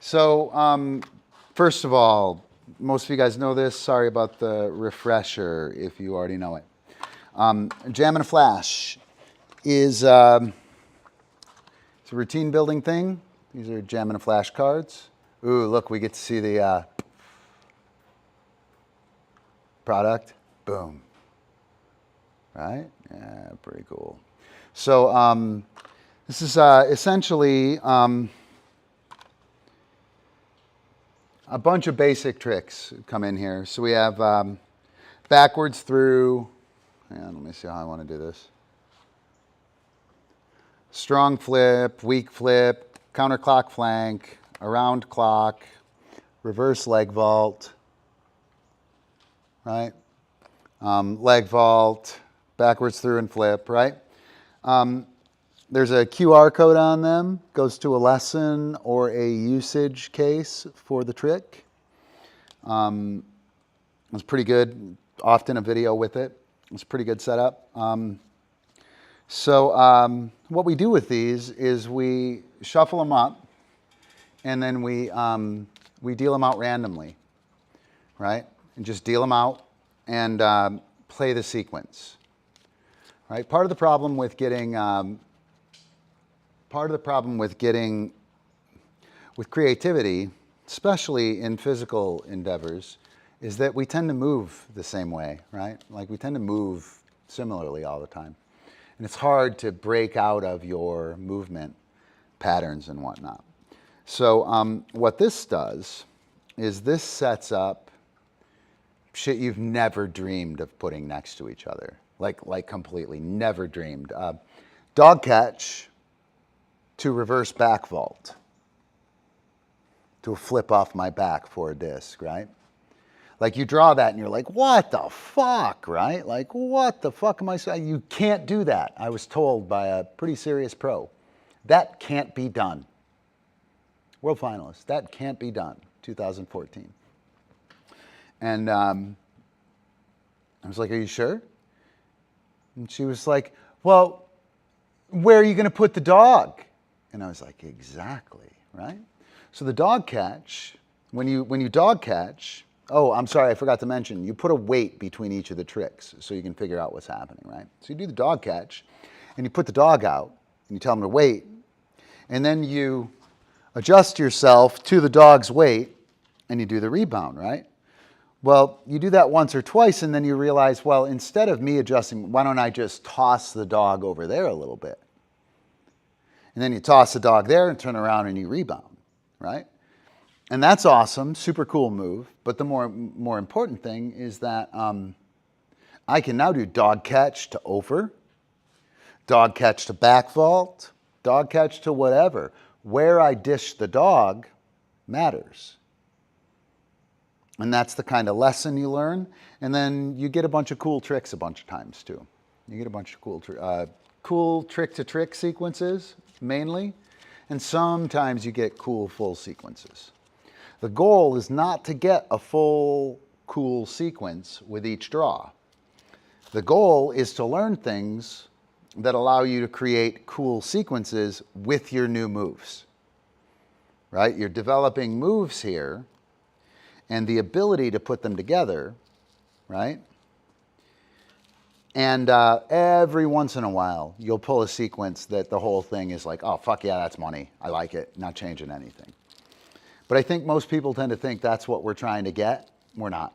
B: So, first of all, most of you guys know this. Sorry about the refresher if you already know it. Jam and a Flash is it's a routine building thing. These are Jam and a Flash cards. Ooh, look, we get to see the product. Boom. Right? Yeah, pretty cool. So this is essentially a bunch of basic tricks come in here. So we have backwards through, let me see how I want to do this. Strong flip, weak flip, counter clock flank, around clock, reverse leg vault, right? Leg vault, backwards through and flip, right? There's a QR code on them, goes to a lesson or a usage case for the trick. It's pretty good, often a video with it. It's a pretty good setup. So what we do with these is we shuffle them up and then we deal them out randomly, right? And just deal them out and play the sequence, right? Part of the problem with creativity, especially in physical endeavors, is that we tend to move the same way, right? Like we tend to move similarly all the time. And it's hard to break out of your movement patterns and whatnot. So what this does is this sets up shit you've never dreamed of putting next to each other. Like completely, never dreamed. Dog catch to reverse back vault. To flip off my back for a disc, right?
C: Like you draw that and you're like, what the fuck, right? Like, what the fuck am I saying? You can't do that. I was told by a pretty serious pro. That can't be done. World finalist, that can't be done, 2014. And I was like, are you sure? And she was like, well, where are you going to put the dog? And I was like, exactly, right? So the dog catch, when you dog catch, oh, I'm sorry, I forgot to mention, you put a weight between each of the tricks so you can figure out what's happening, right? So you do the dog catch, and you put the dog out, and you tell him to wait, and then you adjust yourself to the dog's weight, and you do the rebound, right? Well, you do that once or twice, and then you realize, well, instead of me adjusting, why don't I just toss the dog over there a little bit? And then you toss the dog there and turn around and you rebound, right? And that's awesome, super cool move. But the more important thing is that I can now do dog catch to over, dog catch to back vault, dog catch to whatever. Where I dish the dog matters. And that's the kind of lesson you learn. And then you get a bunch of cool tricks a bunch of times too. You get a bunch of cool trick-to-trick sequences, mainly. And sometimes you get cool full sequences. The goal is not to get a full cool sequence with each draw. The goal is to learn things that allow you to create cool sequences with your new moves, right? You're developing moves here and the ability to put them together, right? And every once in a while, you'll pull a sequence that the whole thing is like, oh, fuck yeah, that's money. I like it, not changing anything. But I think most people tend to think that's what we're trying to get. We're not.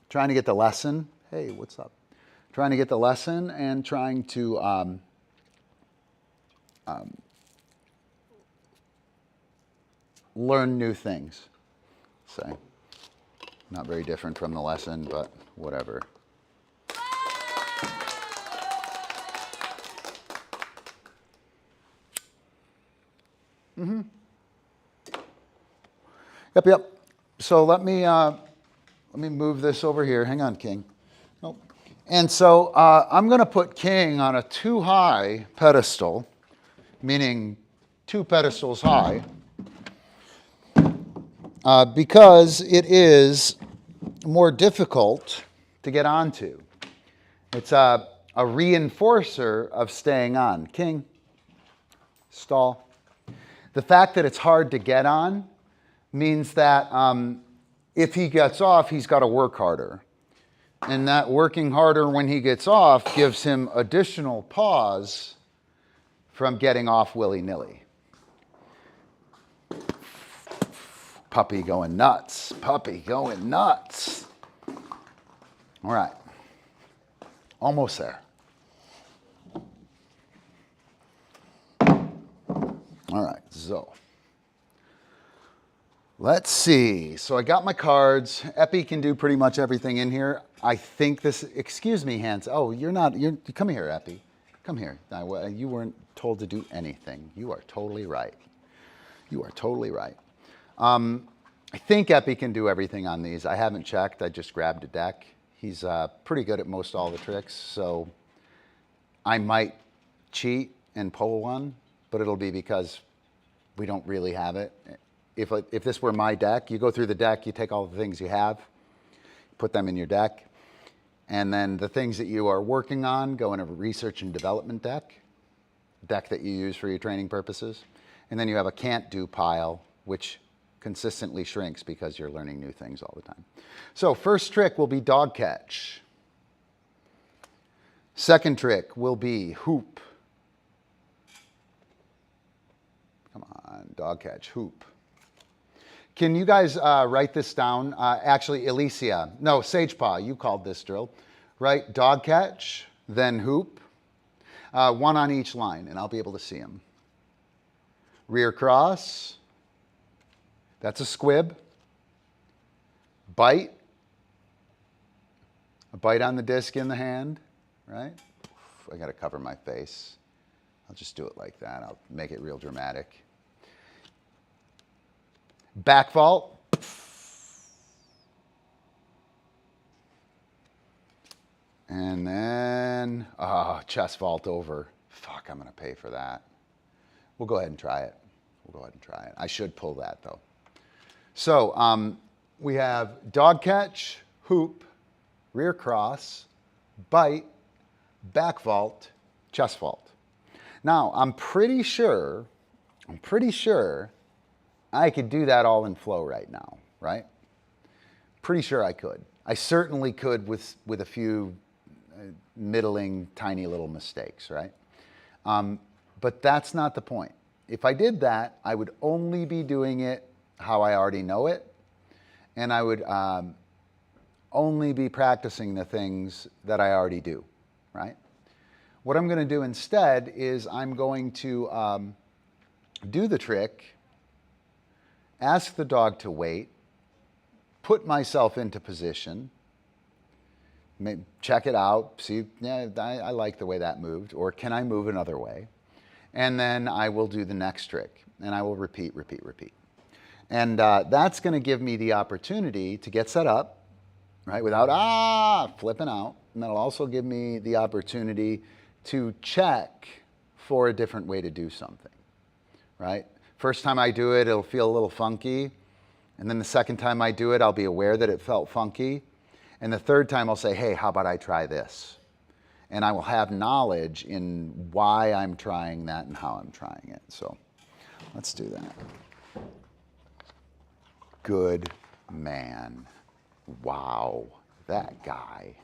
C: Trying to get the lesson. Hey, what's up? Trying to get the lesson and trying to learn new things. So, not very different from the lesson, but whatever. Mm-hmm. Yep. So let me move this over here. Hang on, King. Nope. And so I'm going to put King on a too high pedestal, meaning 2 pedestals high, because it is more difficult to get onto. It's a reinforcer of staying on. King, stall. The fact that it's hard to get on means that if he gets off, he's got to work harder. And that working harder when he gets off gives him additional pause from getting off willy-nilly. Puppy going nuts. Puppy going nuts. All right. Almost there. All right, so let's see. So I got my cards. Epi can do pretty much everything in here. I think this, excuse me, Hans. Oh, come here, Epi. Come here. You weren't told to do anything. You are totally right. You are totally right. I think Epi can do everything on these. I haven't checked. I just grabbed a deck. He's pretty good at most all the tricks, so I might cheat and pull one, but it'll be because we don't really have it. If this were my deck, you go through the deck, you take all the things you have, put them in your deck, and then the things that you are working on go in a research and development deck that you use for your training purposes. And then you have a can't do pile, which consistently shrinks because you're learning new things all the time. So first trick will be dog catch. Second trick will be hoop. Come on, dog catch, hoop. Can you guys write this down? Actually, Alicia, no, Sagepaw, you called this drill. Right, dog catch, then hoop. One on each line, and I'll be able to see them. Rear cross. That's a squib. Bite. A bite on the disc in the hand, right? I got to cover my face. I'll just do it like that. I'll make it real dramatic. Back vault.
A: And then, chest vault over. Fuck, I'm gonna pay for that. We'll go ahead and try it. I should pull that though. So we have dog catch, hoop, rear cross, bite, back vault, chest vault. Now, I'm pretty sure I could do that all in flow right now, right? Pretty sure I could. I certainly could with a few middling, tiny little mistakes, right? But that's not the point. If I did that, I would only be doing it how I already know it, and I would only be practicing the things that I already do, right? What I'm going to do instead is I'm going to do the trick, ask the dog to wait, put myself into position, check it out, see, yeah, I like the way that moved, or can I move another way? And then I will do the next trick, and I will repeat. And that's going to give me the opportunity to get set up, right, without flipping out. And that'll also give me the opportunity to check for a different way to do something, right? First time I do it, it'll feel a little funky. And then the second time I do it, I'll be aware that it felt funky. And the third time I'll say, hey, how about I try this? And I will have knowledge in why I'm trying that and how I'm trying it. So let's do that. Good man. Wow, that guy.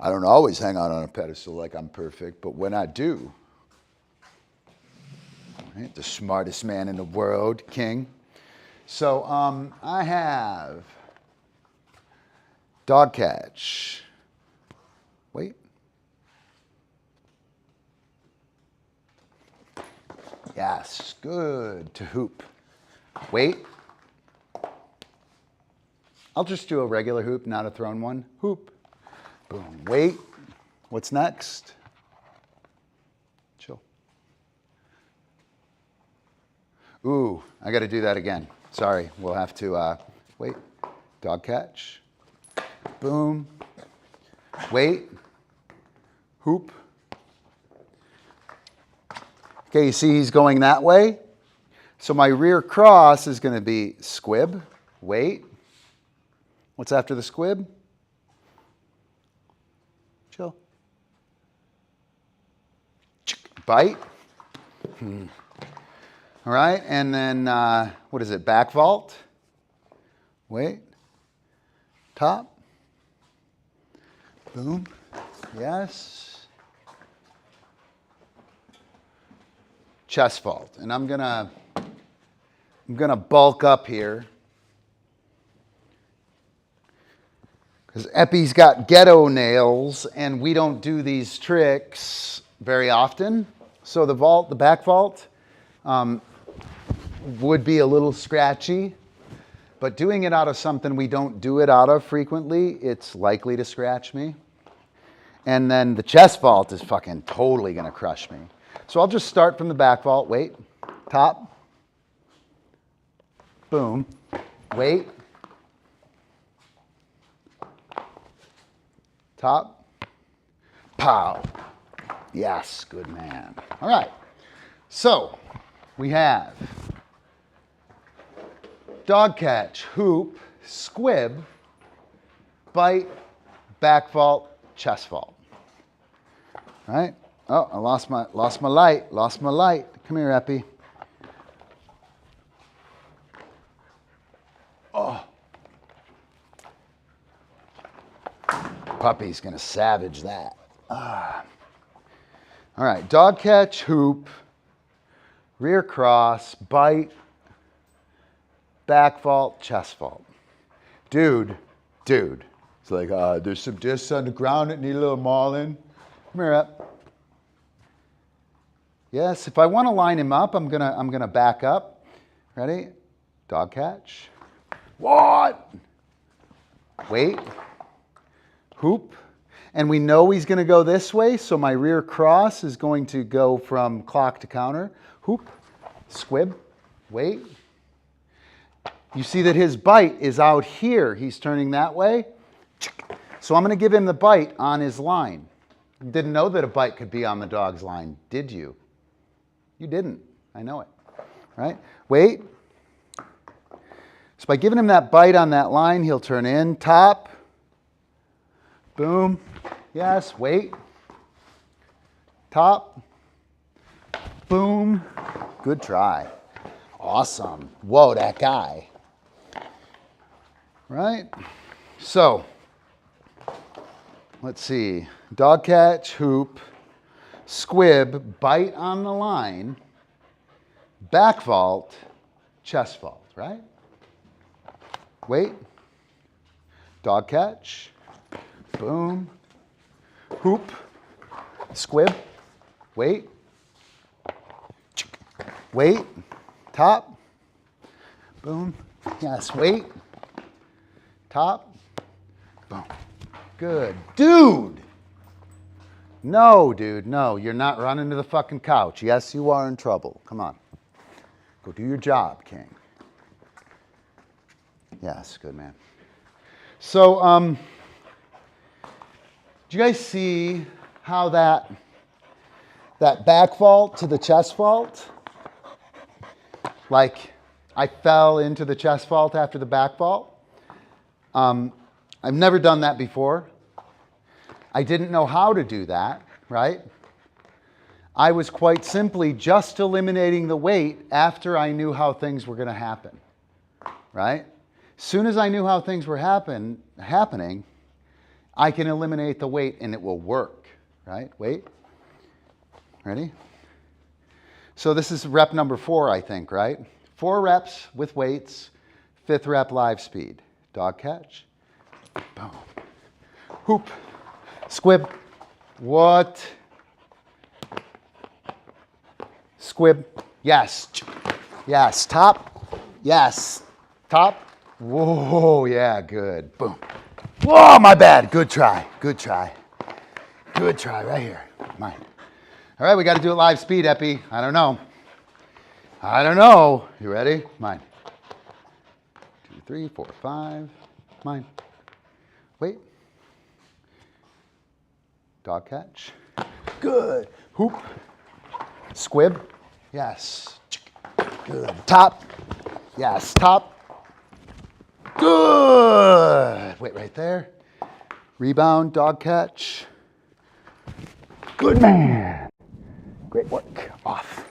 A: I don't always hang out on a pedestal like I'm perfect, but when I do, right, the smartest man in the world, king. So I have dog catch. Wait. Yes, good. To hoop. Wait. I'll just do a regular hoop, not a thrown one. Hoop. Boom. Wait. What's next? Chill. Ooh, I got to do that again. Sorry, we'll have to wait. Dog catch. Boom. Wait. Hoop. Okay, you see he's going that way. So my rear cross is going to be squib. Wait. What's after the squib? Chill. Bite. All right, and then what is it? Back vault. Wait. Top. Boom. Yes. Chest vault. And I'm gonna bulk up here, because Epi's got ghetto nails and we don't do these tricks very often. So the back vault would be a little scratchy, but doing it out of something we don't do it out of frequently, it's likely to scratch me. And then the chest vault is fucking totally gonna crush me. So I'll just start from the back vault. Wait. Top. Boom. Wait. Top. Pow. Yes, good man. All right. So we have dog catch, hoop, squib, bite, back vault, chest vault. All right. Oh, I lost my light. Come here, Epi. Oh. Puppy's gonna savage that. All right, dog catch, hoop, rear cross, bite, back vault, chest vault. Dude. It's like, there's some discs on the ground that need a little mauling. Come here, Ep. Yes, if I want to line him up, I'm gonna back up. Ready? Dog catch. What? Wait. Hoop. And we know he's going to go this way, so my rear cross is going to go from clock to counter. Hoop. Squib. Wait. You see that his bite is out here. He's turning that way. So I'm going to give him the bite on his line. You didn't know that a bite could be on the dog's line, did you? You didn't. I know it. Right? Wait. So by giving him that bite on that line, he'll turn in, top, boom, yes, wait, top, boom, good try. Awesome. Whoa, that guy. Right? So, let's see. Dog catch, hoop, squib, bite on the line, back vault, chest vault, right? Wait, dog catch, boom, hoop, squib, wait, top, boom, yes, wait, top, boom, good. Dude, no, you're not running to the fucking couch. Yes, you are in trouble. Come on, go do your job, King. Yes, good man. So, do you guys see how that back vault to the chest vault, like I fell into the chest vault after the back vault? I've never done that before. I didn't know how to do that, right? I was quite simply just eliminating the weight after I knew how things were going to happen, right? Soon as I knew how things were happening, I can eliminate the weight and it will work, right? Wait. Ready? So this is rep number 4, I think, right? 4 reps with weights, 5th rep live speed. Dog catch. Boom. Hoop. Squib. What? Squib. Yes. Yes. Top. Yes. Top. Whoa, yeah, good. Boom. Whoa, my bad. Good try. Good try. Good try right here. Mine. All right, we got to do it live speed, Epi. I don't know. You ready? Mine. 2, 3, 4, 5. Mine. Wait. Dog catch. Good. Hoop. Squib. Yes. Good. Top. Yes. Top. Good. Wait right there. Rebound, dog catch. Good man. Great work. Off.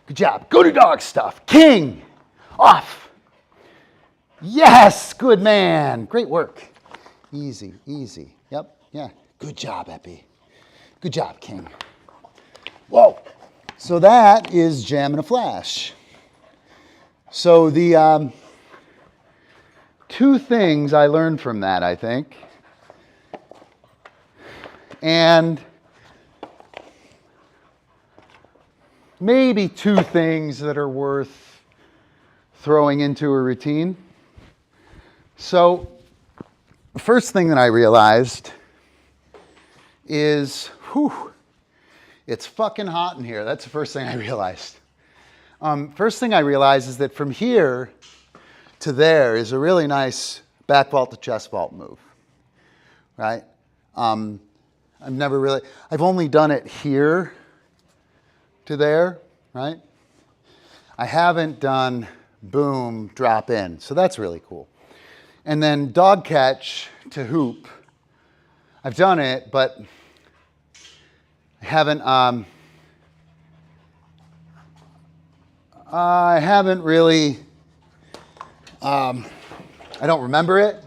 A: Good job. Go to dog stuff. King. Off. Yes. Good man. Great work. Easy, easy. Yep. Yeah. Good job, Epi. Good job, King. Whoa. So that is jam and a flash. So the 2 things I learned from that, I think, and maybe 2 things that are worth throwing into a routine. So the first thing that I realized is, it's fucking hot in here. That's the first thing I realized. First thing I realized is that from here to there is a really nice back vault to chest vault move, right? I've only done it here to there, right? I haven't done boom, drop in, so that's really cool. And then dog catch to hoop, I've done it, but I haven't really, I don't remember it,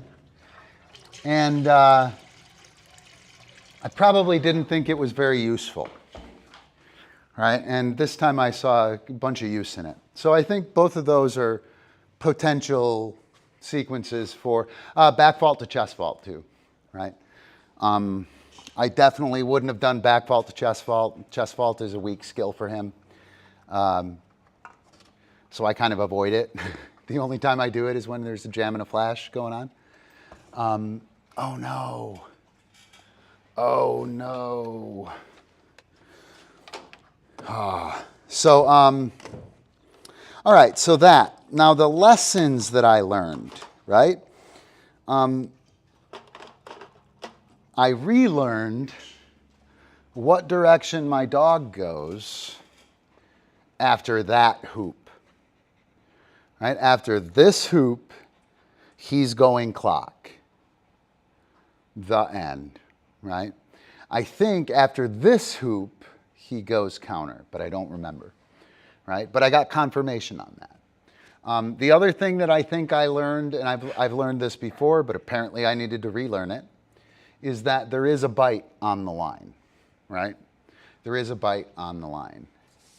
A: and I probably didn't think it was very useful, right? And this time I saw a bunch of use in it. So I think both of those are potential sequences for back vault to chest vault too, right? I definitely wouldn't have done back vault to chest vault. Chest vault is a weak skill for him. So I kind of avoid it. The only time I do it is when there's a jam and a flash going on. Oh no. Oh no. So, all right, so that. Now the lessons that I learned, right? I relearned what direction my dog goes after that hoop. Right? After this hoop, he's going clock. The end, right? I think after this hoop, he goes counter, but I don't remember, right? But I got confirmation on that. The other thing that I think I learned, and I've learned this before, but apparently I needed to relearn it, is that there is a bite on the line, right? There is a bite on the line.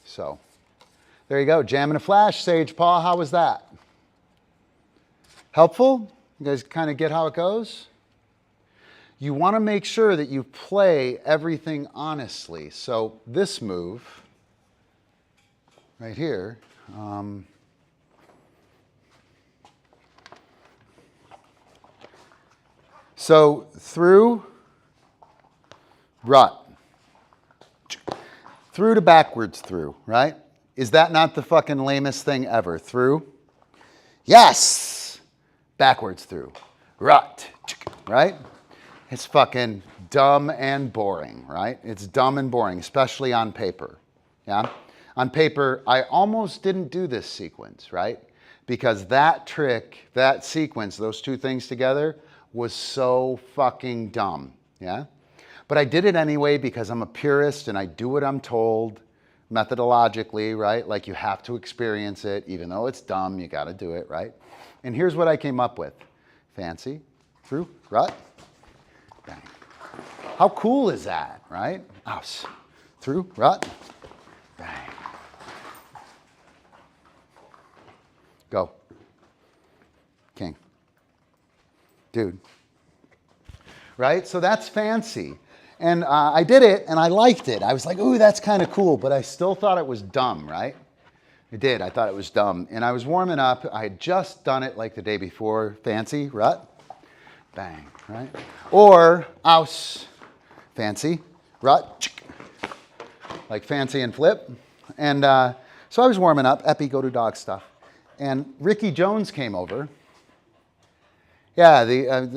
A: So there you go. Jam and a flash, Sage Paw. How was that? Helpful? You guys kind of get how it goes? You want to make sure that you play everything honestly. So this move right here, so through, rut, through to backwards through, right? Is that not the fucking lamest thing ever? Through, yes, backwards through, rut, right? It's fucking dumb and boring, right? It's dumb and boring, especially on paper, yeah? On paper, I almost didn't do this sequence, right? Because that trick, that sequence, those two things together was so fucking dumb, yeah? But I did it anyway because I'm a purist and I do what I'm told methodologically, right? Like you have to experience it, even though it's dumb, you gotta do it, right? And here's what I came up with. Fancy, through, rut, bang. How cool is that, right? Mouse, through, rut, bang. Go. King. Dude. Right? So that's fancy. And I did it and I liked it. I was like, ooh, that's kind of cool, but I still thought it was dumb, right? I did. I thought it was dumb. And I was warming up. I had just done it like the day before. Fancy, rut, bang, right? Or ouse, fancy, rut, like fancy and flip. And so I was warming up, epi, go to dog stuff. And Ricky Jones came over. Yeah,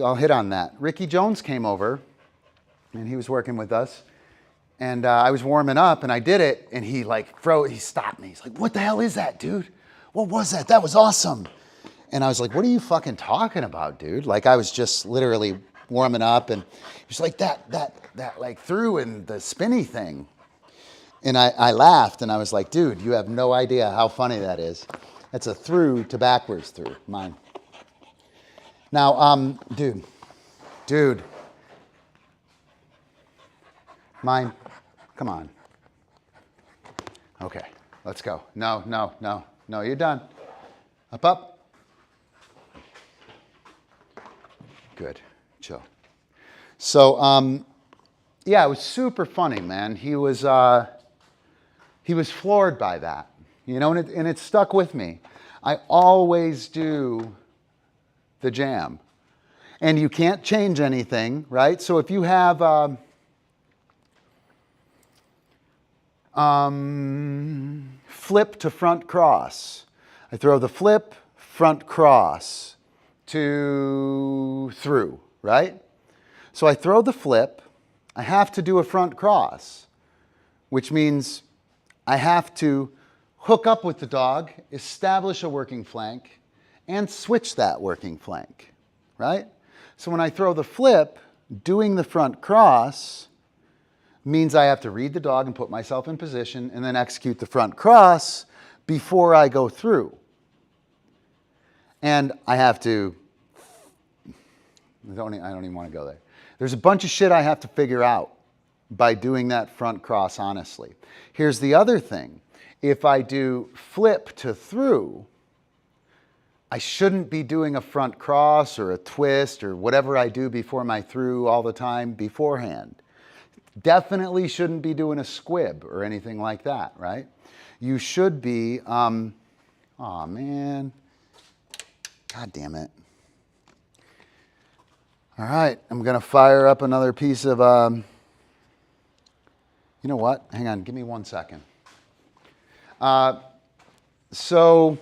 A: I'll hit on that. Ricky Jones came over, and he was working with us. And I was warming up, and I did it, and he stopped me. He's like, what the hell is that, dude? What was that? That was awesome. And I was like, what are you fucking talking about, dude? Like, I was just literally warming up, and he was like, that like through and the spinny thing. And I laughed, and I was like, dude, you have no idea how funny that is. That's a through to backwards through, mine. Now, dude, mine, come on. Okay, let's go. No, you're done. Up. Good, chill. So, yeah, it was super funny, man. He was floored by that, you know, and it stuck with me. I always do the jam. And you can't change anything, right? So if you have flip to front cross, I throw the flip, front cross to through, right? So I throw the flip, I have to do a front cross, which means I have to hook up with the dog, establish a working flank, and switch that working flank, right? So when I throw the flip, doing the front cross means I have to read the dog and put myself in position and then execute the front cross before I go through. And I have to, I don't even want to go there. There's a bunch of shit I have to figure out by doing that front cross honestly. Here's the other thing. If I do flip to through, I shouldn't be doing a front cross or a twist or whatever I do before my through all the time beforehand. Definitely shouldn't be doing a squib or anything like that, right? You should be, oh man, God damn it. All right, I'm gonna fire up another piece of, you know what? Hang on, give me 1 second. So,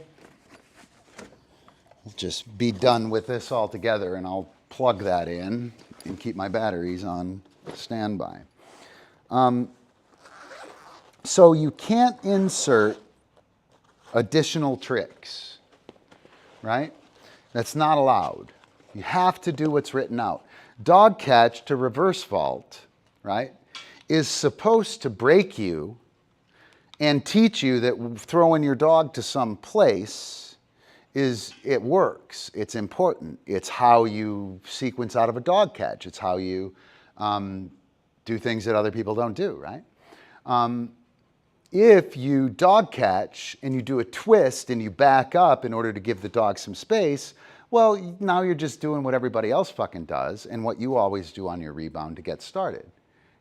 A: I'll just be done with this altogether and I'll plug that in and keep my batteries on standby. So you can't insert additional tricks, right? That's not allowed. You have to do what's written out. Dog catch to reverse vault, right, is supposed to break you and teach you that throwing your dog to some place it works. It's important. It's how you sequence out of a dog catch. It's how you do things that other people don't do, right? If you dog catch and you do a twist and you back up in order to give the dog some space, well, now you're just doing what everybody else fucking does and what you always do on your rebound to get started.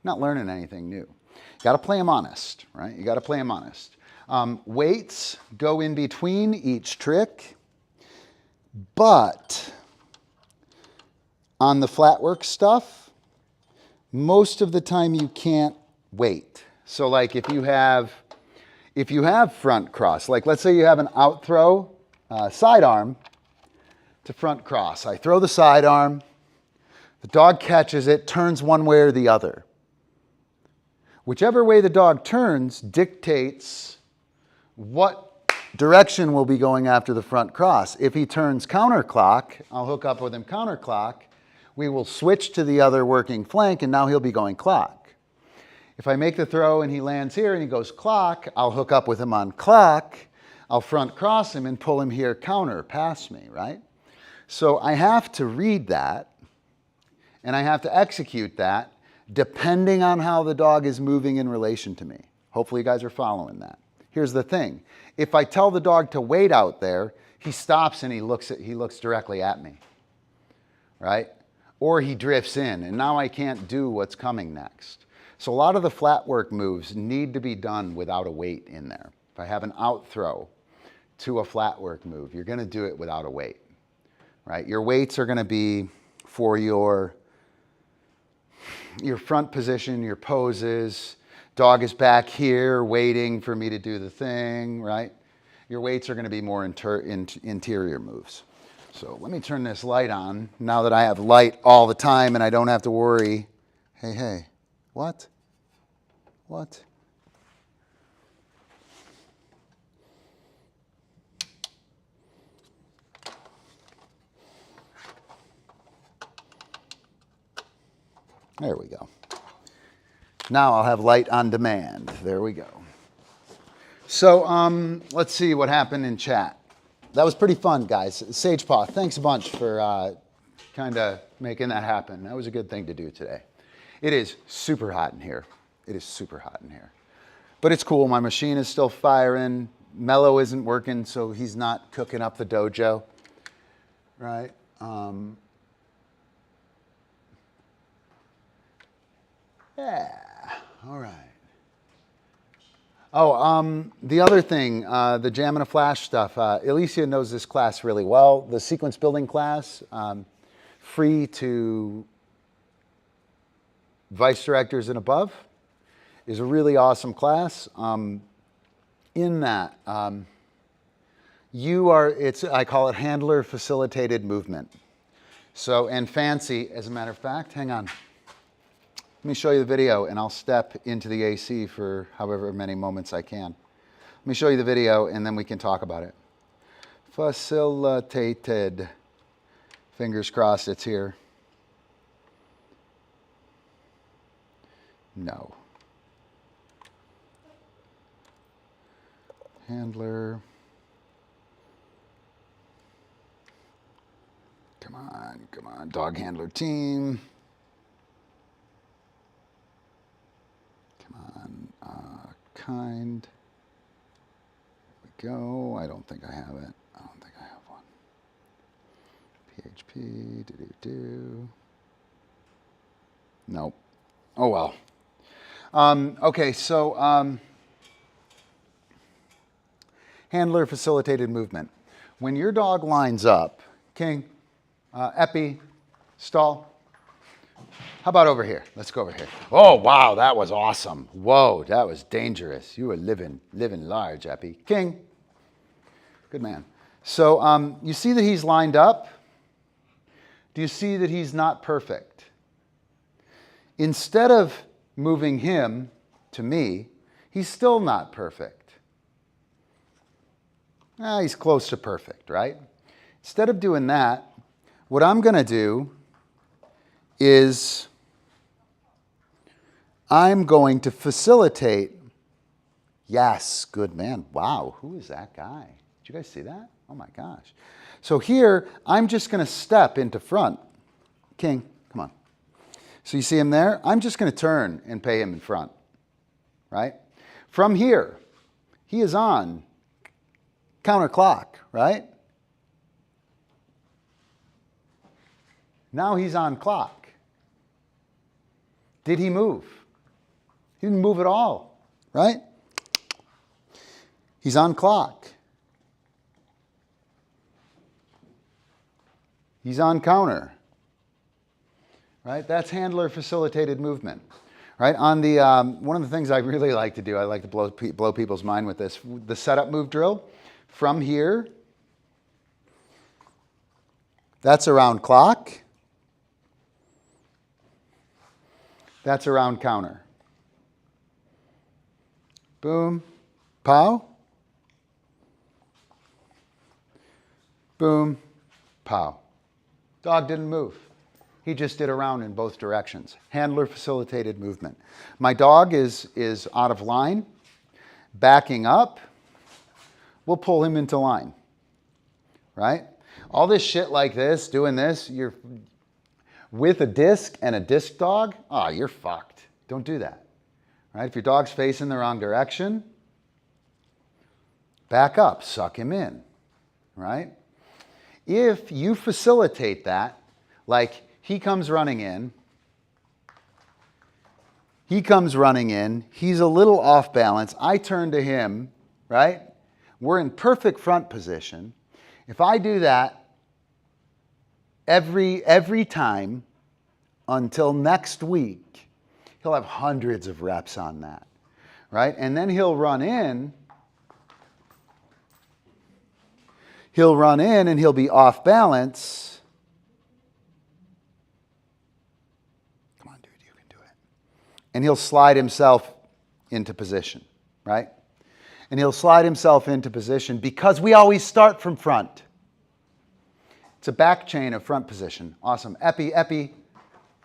A: Not learning anything new. You got to play them honest, right? You got to play them honest. Weights go in between each trick, but on the flat work stuff, most of the time you can't wait. So like if you have front cross, like let's say you have an out throw, sidearm to front cross. I throw the sidearm, the dog catches it, turns one way or the other. Whichever way the dog turns dictates what direction we'll be going after the front cross. If he turns counterclock, I'll hook up with him counterclock. We will switch to the other working flank, and now he'll be going clock. If I make the throw and he lands here and he goes clock, I'll hook up with him on clock. I'll front cross him and pull him here counter past me, right? So I have to read that, and I have to execute that depending on how the dog is moving in relation to me. Hopefully you guys are following that. Here's the thing. If I tell the dog to wait out there, he stops and he looks directly at me, right? Or he drifts in, and now I can't do what's coming next. So a lot of the flat work moves need to be done without a weight in there. If I have an out throw to a flat work move, you're going to do it without a weight, right? Your weights are going to be for your front position, your poses. Dog is back here waiting for me to do the thing, right? Your weights are going to be more interior moves. So let me turn this light on now that I have light all the time and I don't have to worry. Hey, what? What? There we go. Now I'll have light on demand. There we go. So let's see what happened in chat. That was pretty fun, guys. Sagepaw, thanks a bunch for kind of making that happen. That was a good thing to do today. It is super hot in here. It is super hot in here. But it's cool. My machine is still firing. Mello isn't working, so he's not cooking up the dojo, right? Yeah, all right. Oh, the other thing, the Jam and a Flash stuff. Alicia knows this class really well. The sequence building class, free to vice directors and above, is a really awesome class. In that, I call it handler facilitated movement. So, and fancy, as a matter of fact, hang on. Let me show you the video and I'll step into the AC for however many moments I can. Let me show you the video and then we can talk about it. Facilitated. Fingers crossed it's here. No. Handler. Come on, dog handler team. Kind. There we go. I don't think I have it. I don't think I have one. PHP, do. Nope. Oh well. Okay, so handler facilitated movement. When your dog lines up, King, Epi, stall. How about over here? Let's go over here. Oh, wow, that was awesome. Whoa, that was dangerous. You were living large, Epi. King. Good man. So you see that he's lined up? Do you see that he's not perfect? instead of moving him to me, he's still not perfect. He's close to perfect, right? Instead of doing that, what I'm going to do is I'm going to facilitate. Yes, good man. Wow, who is that guy? Did you guys see that? Oh my gosh. So here, I'm just going to step into front. King, come on. So you see him there? I'm just going to turn and pay him in front, right? From here, he is on counter clock, right? Now he's on clock. Did he move? He didn't move at all, right? He's on clock. He's on counter, right? That's handler facilitated movement, right? On the one of the things I really like to do, I like to blow people's mind with this, the setup move drill. From here, that's around clock. That's around counter. Boom, pow. Boom, pow. Dog didn't move. He just did a round in both directions. Handler facilitated movement. My dog is out of line, backing up. We'll pull him into line, right? All this shit like this, doing this, you're with a disc and a disc dog, oh, you're fucked. Don't do that, right? If your dog's facing the wrong direction, back up, suck him in, right? If you facilitate that, like he comes running in, he's a little off balance, I turn to him, right? We're in perfect front position. If I do that every time until next week, he'll have hundreds of reps on that, right? And then he'll run in and he'll be off balance. Come on, dude, you can do it. And he'll slide himself into position, right? And he'll slide himself into position because we always start from front. It's a back chain of front position. Awesome. Epi, epi,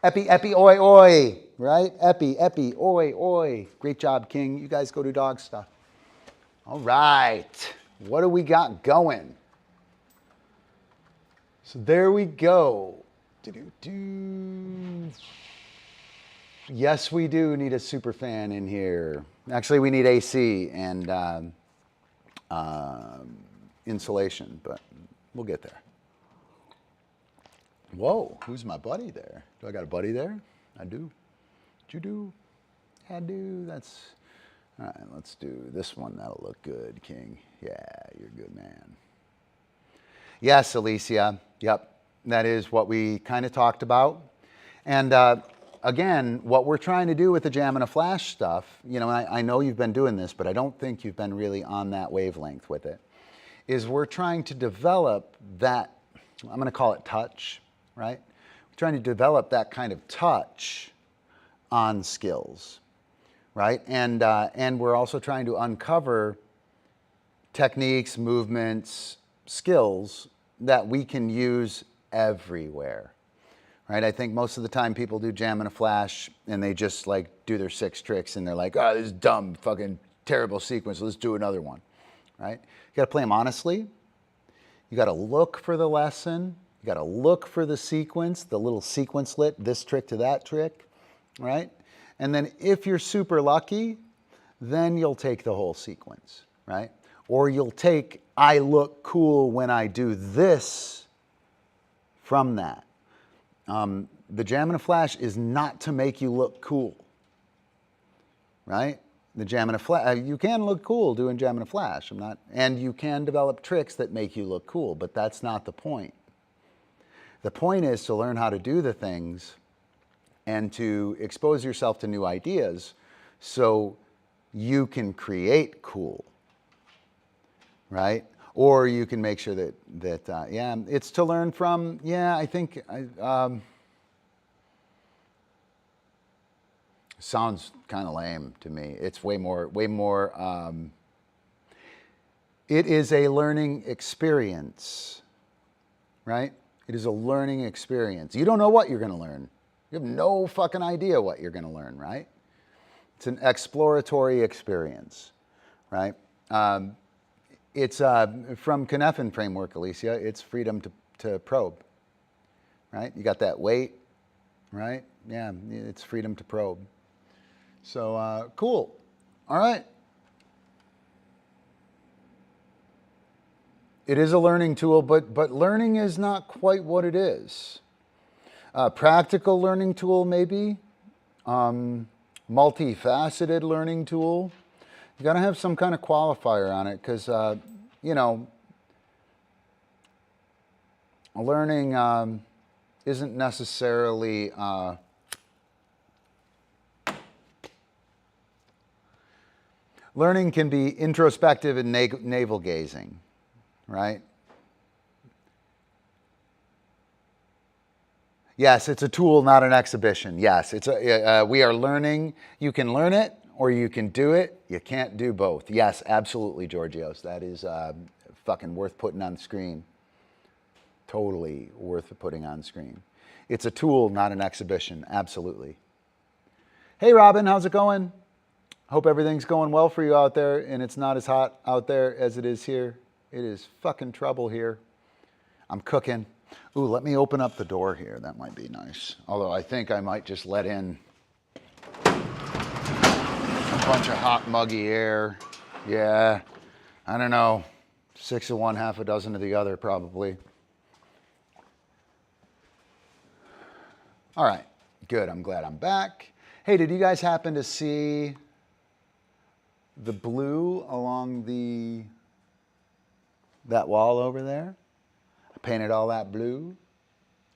A: epi, epi, oi, oi, right? Epi, epi, oi, oi. Great job, King. You guys go do dog stuff. All right. What do we got going? So there we go. Yes, we do need a super fan in here. Actually, we need AC and insulation, but we'll get there. Whoa, who's my buddy there? Do I got a buddy there? I do. You do? I do. That's, all right, let's do this one. That'll look good, King. Yeah, you're a good man. Yes, Alicia. Yep, that is what we kind of talked about. And again, what we're trying to do with the Jam and a Flash stuff, you know, I know you've been doing this, but I don't think you've been really on that wavelength with it, is we're trying to develop that, I'm going to call it touch, right? We're trying to develop that kind of touch on skills, right? And we're also trying to uncover techniques, movements, skills that we can use everywhere, right? I think most of the time people do Jam and a Flash and they just like do their 6 tricks and they're like, oh, this is dumb, fucking terrible sequence. Let's do another one, right? You got to play them honestly. You got to look for the lesson. You got to look for the sequence, the little sequencelet, this trick to that trick, right? And then if you're super lucky, then you'll take the whole sequence, right? Or you'll take, I look cool when I do this from that. The Jam and a Flash is not to make you look cool, right? The Jam and a Flash, you can look cool doing Jam and a Flash. And you can develop tricks that make you look cool, but that's not the point. The point is to learn how to do the things and to expose yourself to new ideas so you can create cool, right? Or you can make sure that yeah, it's to learn from, yeah, I think,
C: Sounds kind of lame to me. It's way more, it is a learning experience, right? It is a learning experience. You don't know what you're going to learn. You have no fucking idea what you're going to learn, right? It's an exploratory experience, right? It's from Cynefin framework, Alicia. It's freedom to probe, right? You got that weight, right? Yeah, it's freedom to probe. So cool. All right. It is a learning tool, but learning is not quite what it is. Practical learning tool, maybe. Multifaceted learning tool. You got to have some kind of qualifier on it because, you know, learning isn't necessarily... learning can be introspective and navel gazing, right? Yes, it's a tool, not an exhibition. Yes, it's we are learning. You can learn it or you can do it. You can't do both. Yes, absolutely, Georgios. That is fucking worth putting on screen. Totally worth putting on screen. It's a tool, not an exhibition. Absolutely. Hey, Robin, how's it going? Hope everything's going well for you out there and it's not as hot out there as it is here. It is fucking trouble here. I'm cooking. Ooh, let me open up the door here. That might be nice. Although I think I might just let in a bunch of hot, muggy air. Yeah, I don't know. 6 of one, half a dozen of the other, probably. All right, good. I'm glad I'm back. Hey, did you guys happen to see the blue along that wall over there? I painted all that blue,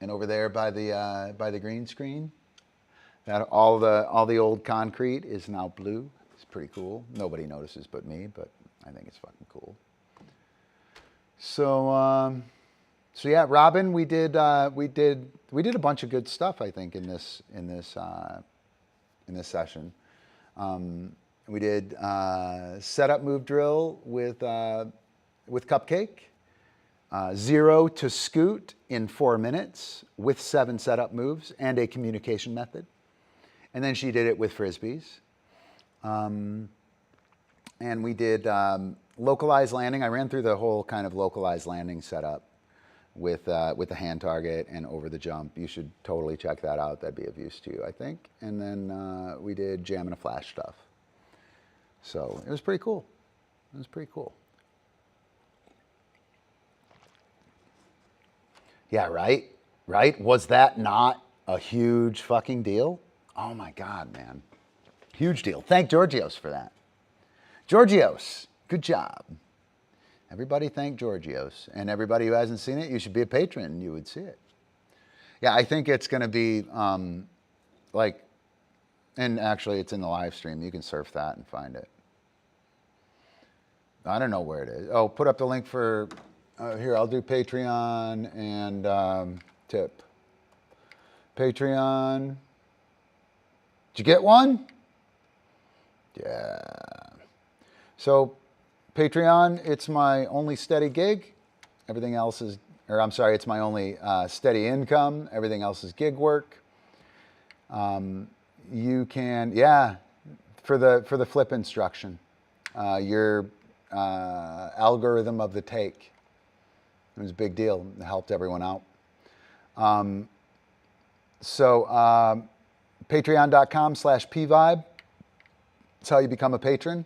C: and over there by the green screen, that all the old concrete is now blue. It's pretty cool. Nobody notices but me, but I think it's fucking cool. So yeah, Robin, we did a bunch of good stuff, I think, in this session. We did setup move drill with Cupcake, 0 to scoot in 4 minutes with 7 setup moves and a communication method. And then she did it with Frisbees. And we did localized landing. I ran through the whole kind of localized landing setup with the hand target and over the jump. You should totally check that out. That'd be of use to you, I think. And then we did jam and a flash stuff. So it was pretty cool. It was pretty cool. Yeah, right? Right? Was that not a huge fucking deal? Oh my God, man. Huge deal. Thank Georgios for that. Georgios, good job. Everybody thank Georgios. And everybody who hasn't seen it, you should be a patron and you would see it. Yeah, I think it's going to be like, and actually it's in the live stream. You can surf that and find it. I don't know where it is. Oh, put up the link for, here, I'll do Patreon and tip. Patreon. Did you get one? Yeah. So Patreon, it's my only steady gig. Everything else is, or I'm sorry, it's my only steady income. Everything else is gig work. You can, yeah, for the flip instruction, your algorithm of the take. It was a big deal. It helped everyone out. So patreon.com/pvibe. That's how you become a patron.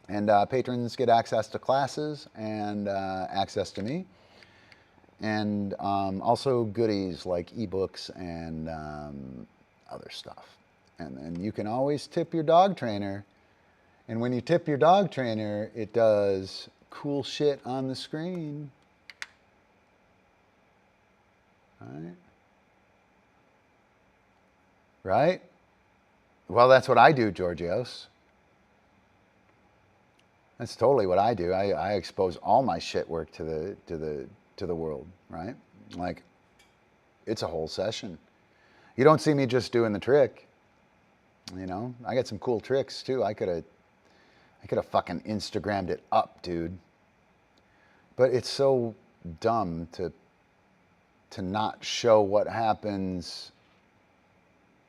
C: And patrons get access to classes and access to me. And also goodies like ebooks and other stuff. And then you can always tip your dog trainer. And when you tip your dog trainer, it does cool shit on the screen. Right? Right? Well, that's what I do, Georgios. That's totally what I do. I expose all my shit work to the world, right? Like, it's a whole session. You don't see me just doing the trick. You know, I got some cool tricks too. I could have fucking Instagrammed it up, dude. But it's so dumb to not show what happens.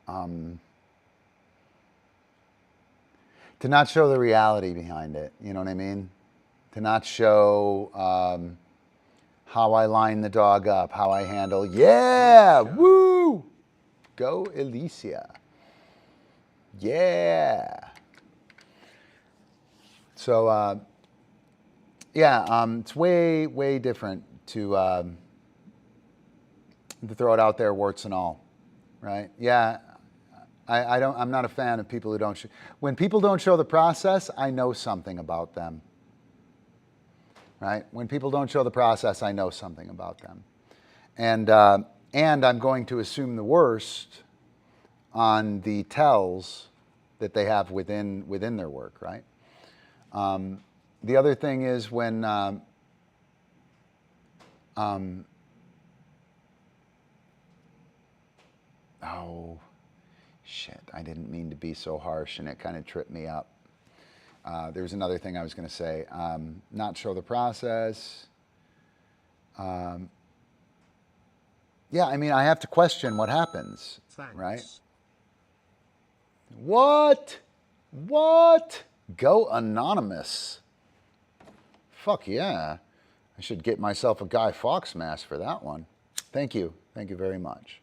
C: To not show the reality behind it. You know what I mean? To not show how I line the dog up, how I handle. Yeah, woo! Go Alicia. Yeah. So, it's way different to throw it out there, warts and all, right? Yeah, I'm not a fan of people who don't when people don't show the process, I know something about them, right? When people don't show the process, I know something about them, and I'm going to assume the worst on the tells that they have within their work, right? The other thing is when oh shit, I didn't mean to be so harsh, and it kind of tripped me up. There was another thing I was going to say. Not show the process. Yeah, I mean, I have to question what happens,
E: Thanks.
C: right? What? Go anonymous. Fuck yeah. I should get myself a Guy Fawkes mask for that one. Thank you. Thank you very much.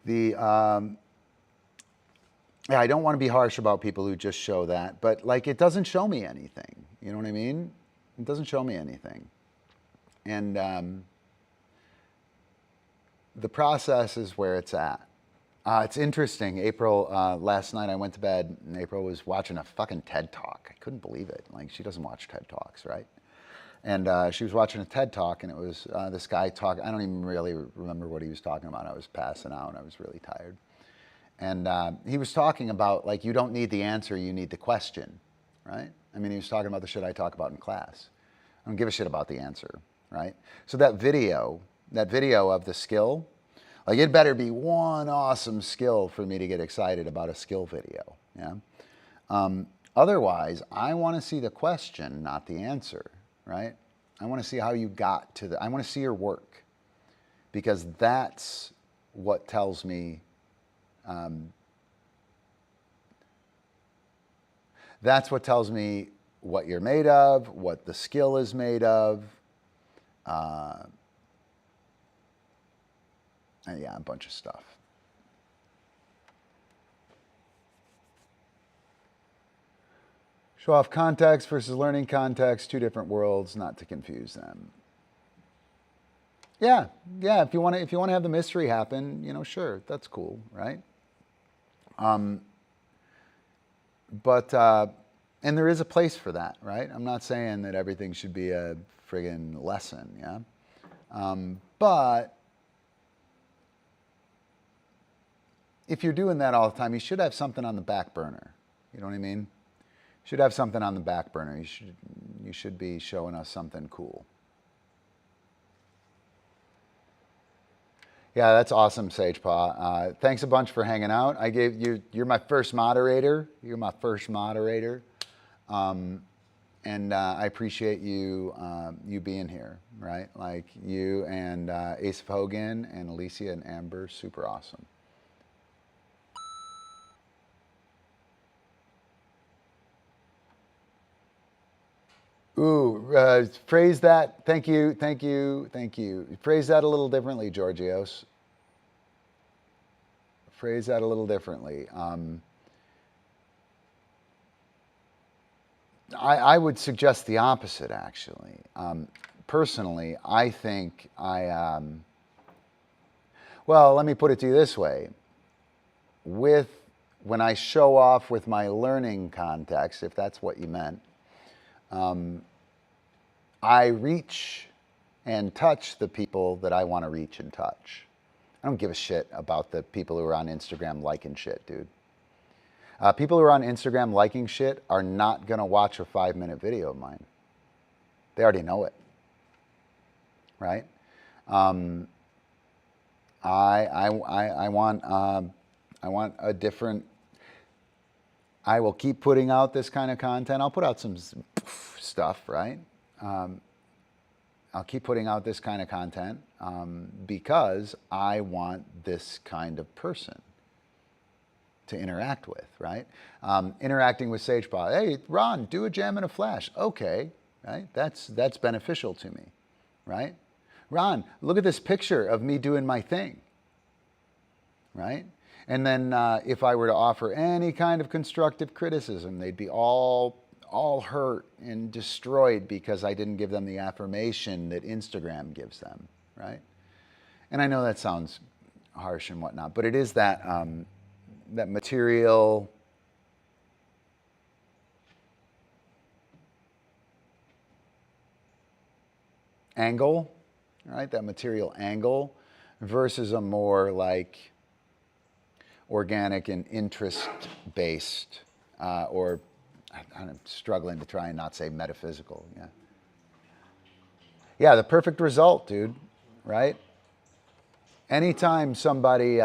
C: Yeah, I don't want to be harsh about people who just show that, but like it doesn't show me anything. You know what I mean? It doesn't show me anything. And the process is where it's at. It's interesting. April, last night I went to bed and April was watching a fucking TED Talk. I couldn't believe it. Like, she doesn't watch TED Talks, right? And she was watching a TED Talk, and it was this guy talking. I don't even really remember what he was talking about. I was passing out. I was really tired. And he was talking about, like, you don't need the answer, you need the question, right? I mean, he was talking about the shit I talk about in class. I don't give a shit about the answer, right? So that video of the skill, like, it better be one awesome skill for me to get excited about a skill video, yeah? Otherwise, I want to see the question, not the answer, right? I want to see how you got to I want to see your work, because that's what tells me, that's what tells me what you're made of, what the skill is made of, and yeah, a bunch of stuff. Show off context versus learning context, two different worlds, not to confuse them. Yeah, if you want to have the mystery happen, you know, sure, that's cool, right? But and there is a place for that, right? I'm not saying that everything should be a friggin' lesson, yeah? But if you're doing that all the time, you should have something on the back burner. You know what I mean? You should have something on the back burner. You should be showing us something cool. Yeah, that's awesome, SagePaw. Thanks a bunch for hanging out. You're my first moderator. You're my first moderator. And I appreciate you being here, right? Like, you and Ace of Hogan and Alicia and Amber, super awesome. Ooh, phrase that. Thank you. Phrase that a little differently, Georgios. Phrase that a little differently. I would suggest the opposite, actually. Personally, I think well, let me put it to you this way. When I show off with my learning context, if that's what you meant, I reach and touch the people that I want to reach and touch. I don't give a shit about the people who are on Instagram liking shit, dude. People who are on Instagram liking shit are not going to watch a 5-minute video of mine. They already know it, right? I want a different. I will keep putting out this kind of content. I'll put out some stuff, right? I'll keep putting out this kind of content because I want this kind of person to interact with, right? Interacting with SagePaw. Hey, Ron, do a jam and a flash. Okay, right? That's beneficial to me, right? Ron, look at this picture of me doing my thing, right? And then if I were to offer any kind of constructive criticism, they'd be all hurt and destroyed because I didn't give them the affirmation that Instagram gives them, right? And I know that sounds harsh and whatnot, but it is that that material angle, right? That material angle versus a more like organic and interest-based, or I'm struggling to try and not say metaphysical. Yeah. Yeah, the perfect result, dude. Right? Anytime somebody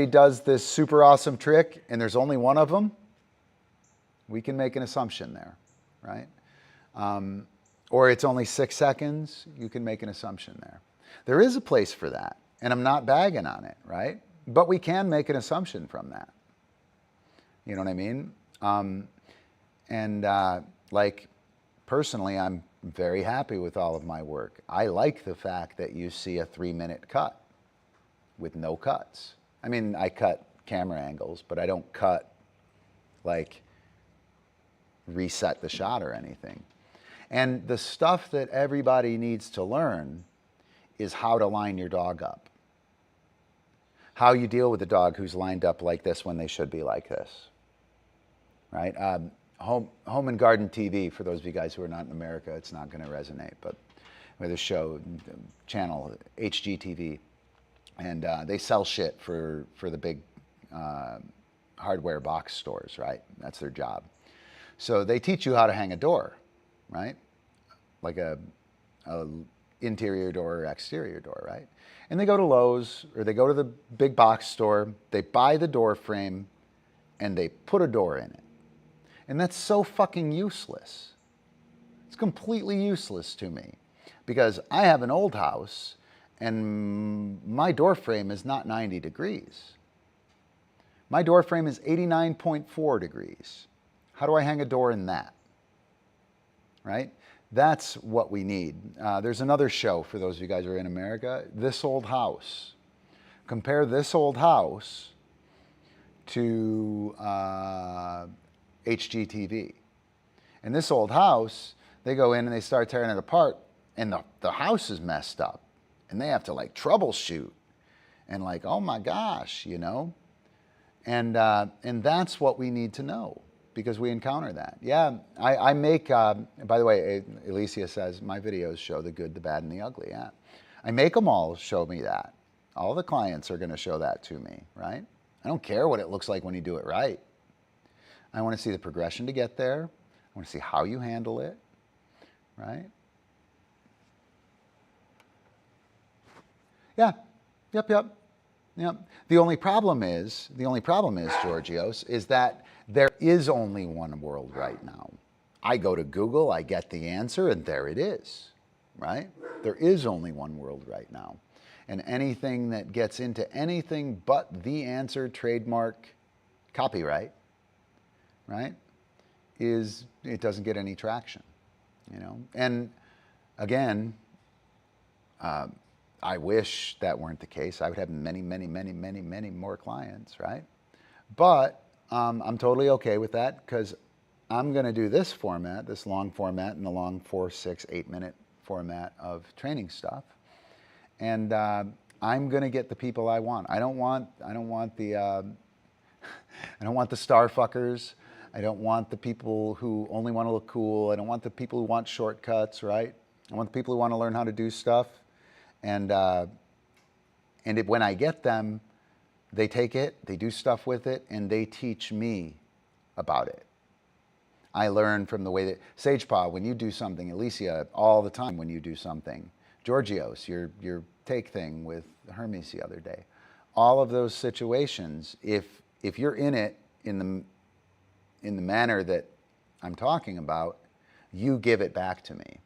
C: does this super awesome trick and there's only one of them, we can make an assumption there, right? Or it's only 6 seconds, you can make an assumption there. There is a place for that, and I'm not bagging on it, right? But we can make an assumption from that. You know what I mean? Like, personally, I'm very happy with all of my work. I like the fact that you see a 3-minute cut with no cuts. I mean, I cut camera angles, but I don't cut, like, reset the shot or anything. And the stuff that everybody needs to learn is how to line your dog up. How you deal with a dog who's lined up like this when they should be like this, right? Home and Garden TV, for those of you guys who are not in America, it's not going to resonate, but with a show, channel, HGTV, and they sell shit for the big hardware box stores, right? That's their job. So they teach you how to hang a door, right? Like a interior door or exterior door, right? And they go to Lowe's or they go to the big box store, they buy the door frame, and they put a door in it. And that's so fucking useless. It's completely useless to me because I have an old house and my door frame is not 90 degrees. My door frame is 89.4 degrees. How do I hang a door in that? Right? That's what we need. There's another show for those of you guys who are in America, This Old House. Compare This Old House to HGTV. In This Old House, they go in and they start tearing it apart, and the house is messed up, and they have to like troubleshoot, and like, oh my gosh, you know, and that's what we need to know because we encounter that. Yeah, I make. By the way, Alicia says my videos show the good, the bad, and the ugly. Yeah, I make them all show me that. All the clients are going to show that to me, right? I don't care what it looks like when you do it right. I want to see the progression to get there. I want to see how you handle it, right? Yeah, yep. The only problem is, Georgios, is that there is only one world right now. I go to Google, I get the answer, and there it is, right? There is only one world right now. And anything that gets into anything but the answer, trademark, copyright, right, it doesn't get any traction, you know? And again, I wish that weren't the case. I would have many more clients, right? But I'm totally okay with that because I'm going to do this format, this long format, and the long 4, 6, 8 minute format of training stuff. And I'm going to get the people I want. I don't want the star fuckers. I don't want the people who only want to look cool. I don't want the people who want shortcuts, right? I want the people who want to learn how to do stuff. And when I get them, they take it, they do stuff with it, and they teach me about it. I learn from the way that SagePaw, when you do something, Alicia, all the time when you do something, Georgios, you're take thing with Hermes the other day. All of those situations, if you're in it in the manner that I'm talking about, you give it back to me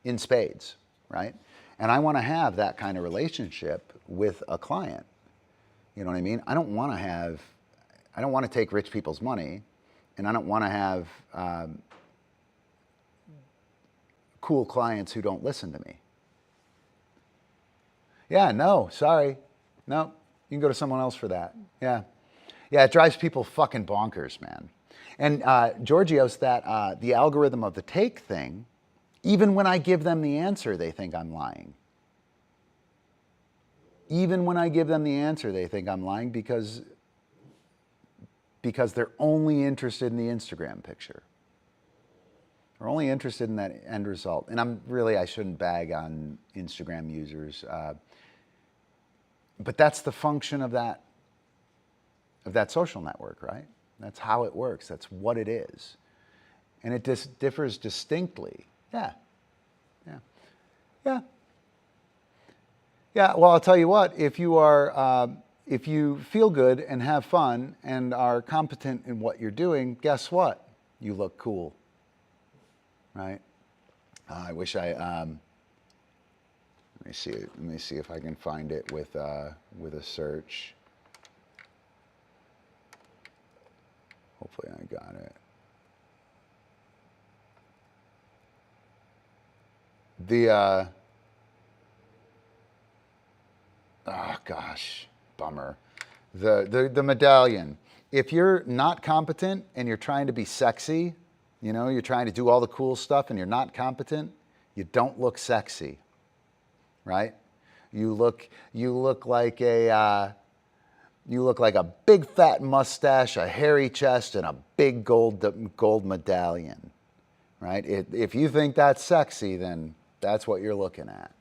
C: in spades, right? And I want to have that kind of relationship with a client. You know what I mean? I don't want to take rich people's money, and I don't want to have cool clients who don't listen to me. Yeah, no, sorry. No, you can go to someone else for that. Yeah. Yeah, it drives people fucking bonkers, man. And Giorgio's that the algorithm of the take thing, even when I give them the answer, they think I'm lying. Even when I give them the answer, they think I'm lying because they're only interested in the Instagram picture. They're only interested in that end result. And I shouldn't bag on Instagram users, but that's the function of that social network, right? That's how it works. That's what it is. And it differs distinctly. Yeah. Yeah, well, I'll tell you what, if you feel good and have fun and are competent in what you're doing, guess what? You look cool, right? I wish let me see if I can find it with a search. Hopefully I got it. Oh gosh, bummer. The medallion. If you're not competent and you're trying to be sexy, you're trying to do all the cool stuff and you're not competent, you don't look sexy, right? You look like a big fat mustache, a hairy chest, and a big gold medallion, right? If you think that's sexy, then that's what you're looking at,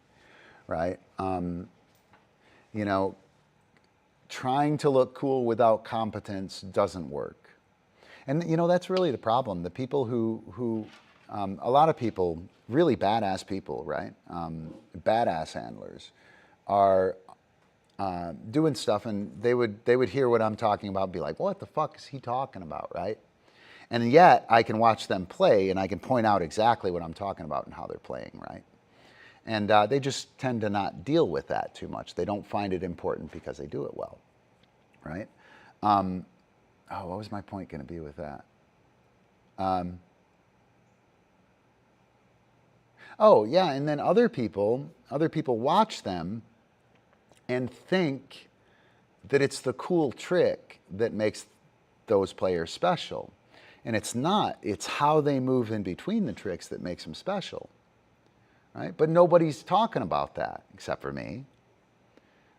C: right? Trying to look cool without competence doesn't work. And, that's really the problem. The people who a lot of people, really badass people, right? Badass handlers are doing stuff, and they would hear what I'm talking about and be like, what the fuck is he talking about, right? And yet I can watch them play and I can point out exactly what I'm talking about and how they're playing, right? And they just tend to not deal with that too much. They don't find it important because they do it well, right? What was my point going to be with that? And then other people watch them and think that it's the cool trick that makes those players special. And it's not. It's how they move in between the tricks that makes them special. Right? But nobody's talking about that except for me,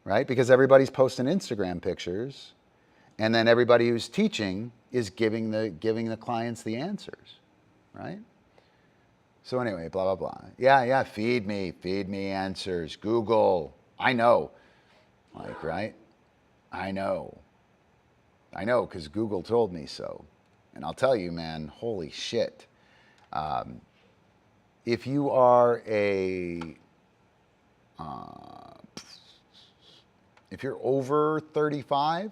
C: right? Because everybody's posting Instagram pictures, and then everybody who's teaching is giving the clients the answers, right? So anyway, blah, blah, blah. Yeah, feed me answers. Google, I know, right? I know, because Google told me so. And I'll tell you, man, holy shit. If you are if you're over 35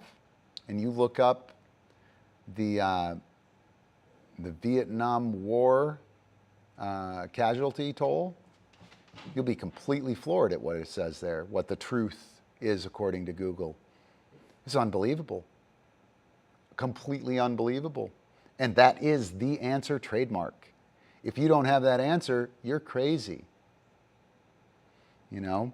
C: and you look up the Vietnam War casualty toll, you'll be completely floored at what it says there, what the truth is according to Google. It's unbelievable. Completely unbelievable. And that is the answer trademark. If you don't have that answer, you're crazy. And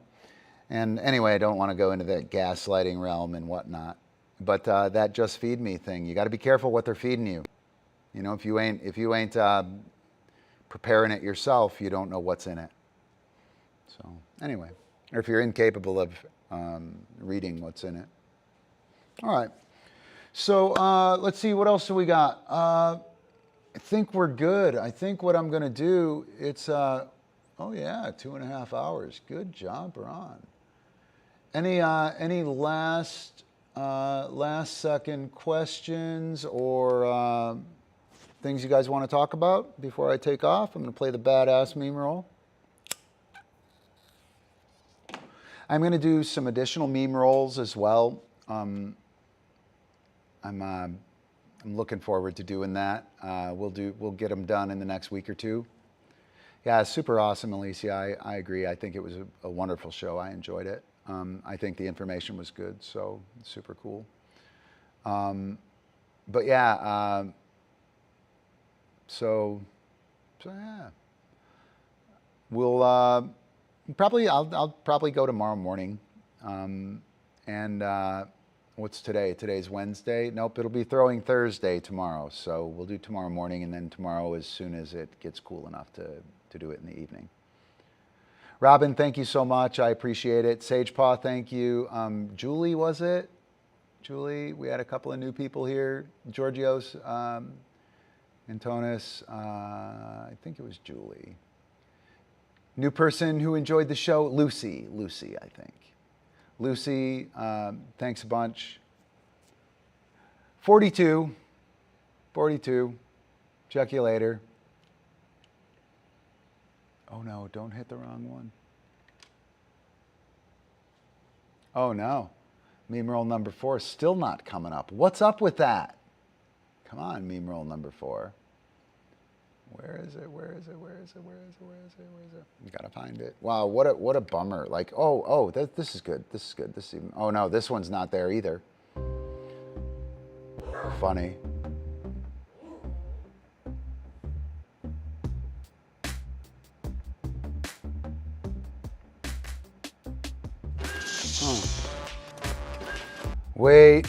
C: anyway, I don't want to go into that gaslighting realm and whatnot. But that just feed me thing, you got to be careful what they're feeding you. If you ain't preparing it yourself, you don't know what's in it. So anyway, or if you're incapable of reading what's in it. All right. So let's see, what else do we got? I think we're good. I think what I'm going to do, it's, 2.5 hours. Good job, Ron. Any last second questions or things you guys want to talk about before I take off? I'm going to play the badass meme roll. I'm going to do some additional meme rolls as well. I'm looking forward to doing that. We'll get them done in the next week or two. Yeah, super awesome, Alicia. I agree. I think it was a wonderful show. I enjoyed it. I think the information was good, so super cool. But yeah, so yeah, we'll I'll probably go tomorrow morning. And what's today? Today's Wednesday. Nope, it'll be throwing Thursday tomorrow. So we'll do tomorrow morning, and then tomorrow as soon as it gets cool enough to do it in the evening. Robin, thank you so much. I appreciate it. Sagepaw, thank you. Julie, was it? Julie, we had a couple of new people here. Georgios, Antonis, I think it was Julie. New person who enjoyed the show, Lucy, I think. Lucy, thanks a bunch. 42. Check you later. Oh no, don't hit the wrong one. Oh no, meme roll number 4 is still not coming up. What's up with that? Come on, meme roll number 4. Where is it? You gotta find it. Wow, what a bummer. Like, this is good. This is even. Oh no, this one's not there either. Funny. Wait.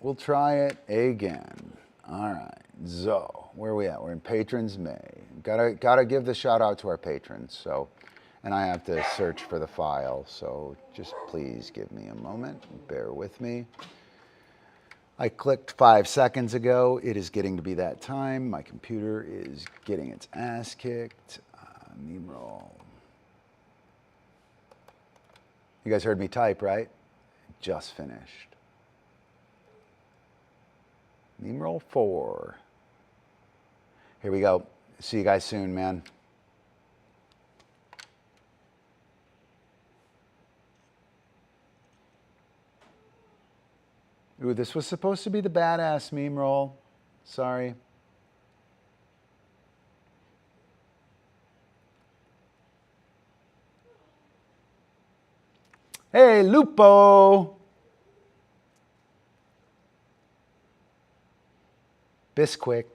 C: We'll try it again. All right, so where are we at? We're in Patrons May. Gotta give the shout out to our patrons. So, and I have to search for the file. So just please give me a moment. Bear with me. I clicked 5 seconds ago. It is getting to be that time. My computer is getting its ass kicked. Meme roll. You guys heard me type, right? Just finished. Meme roll 4. Here we go. See you guys soon, man. Ooh, this was supposed to be the badass meme roll. Sorry. Hey, Lupo. Bisquick.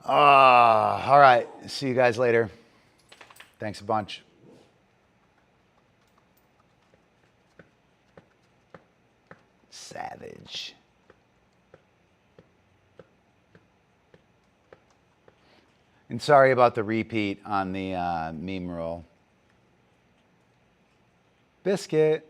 C: All right. See you guys later. Thanks a bunch. Savage. And sorry about the repeat on the meme roll. Biscuit.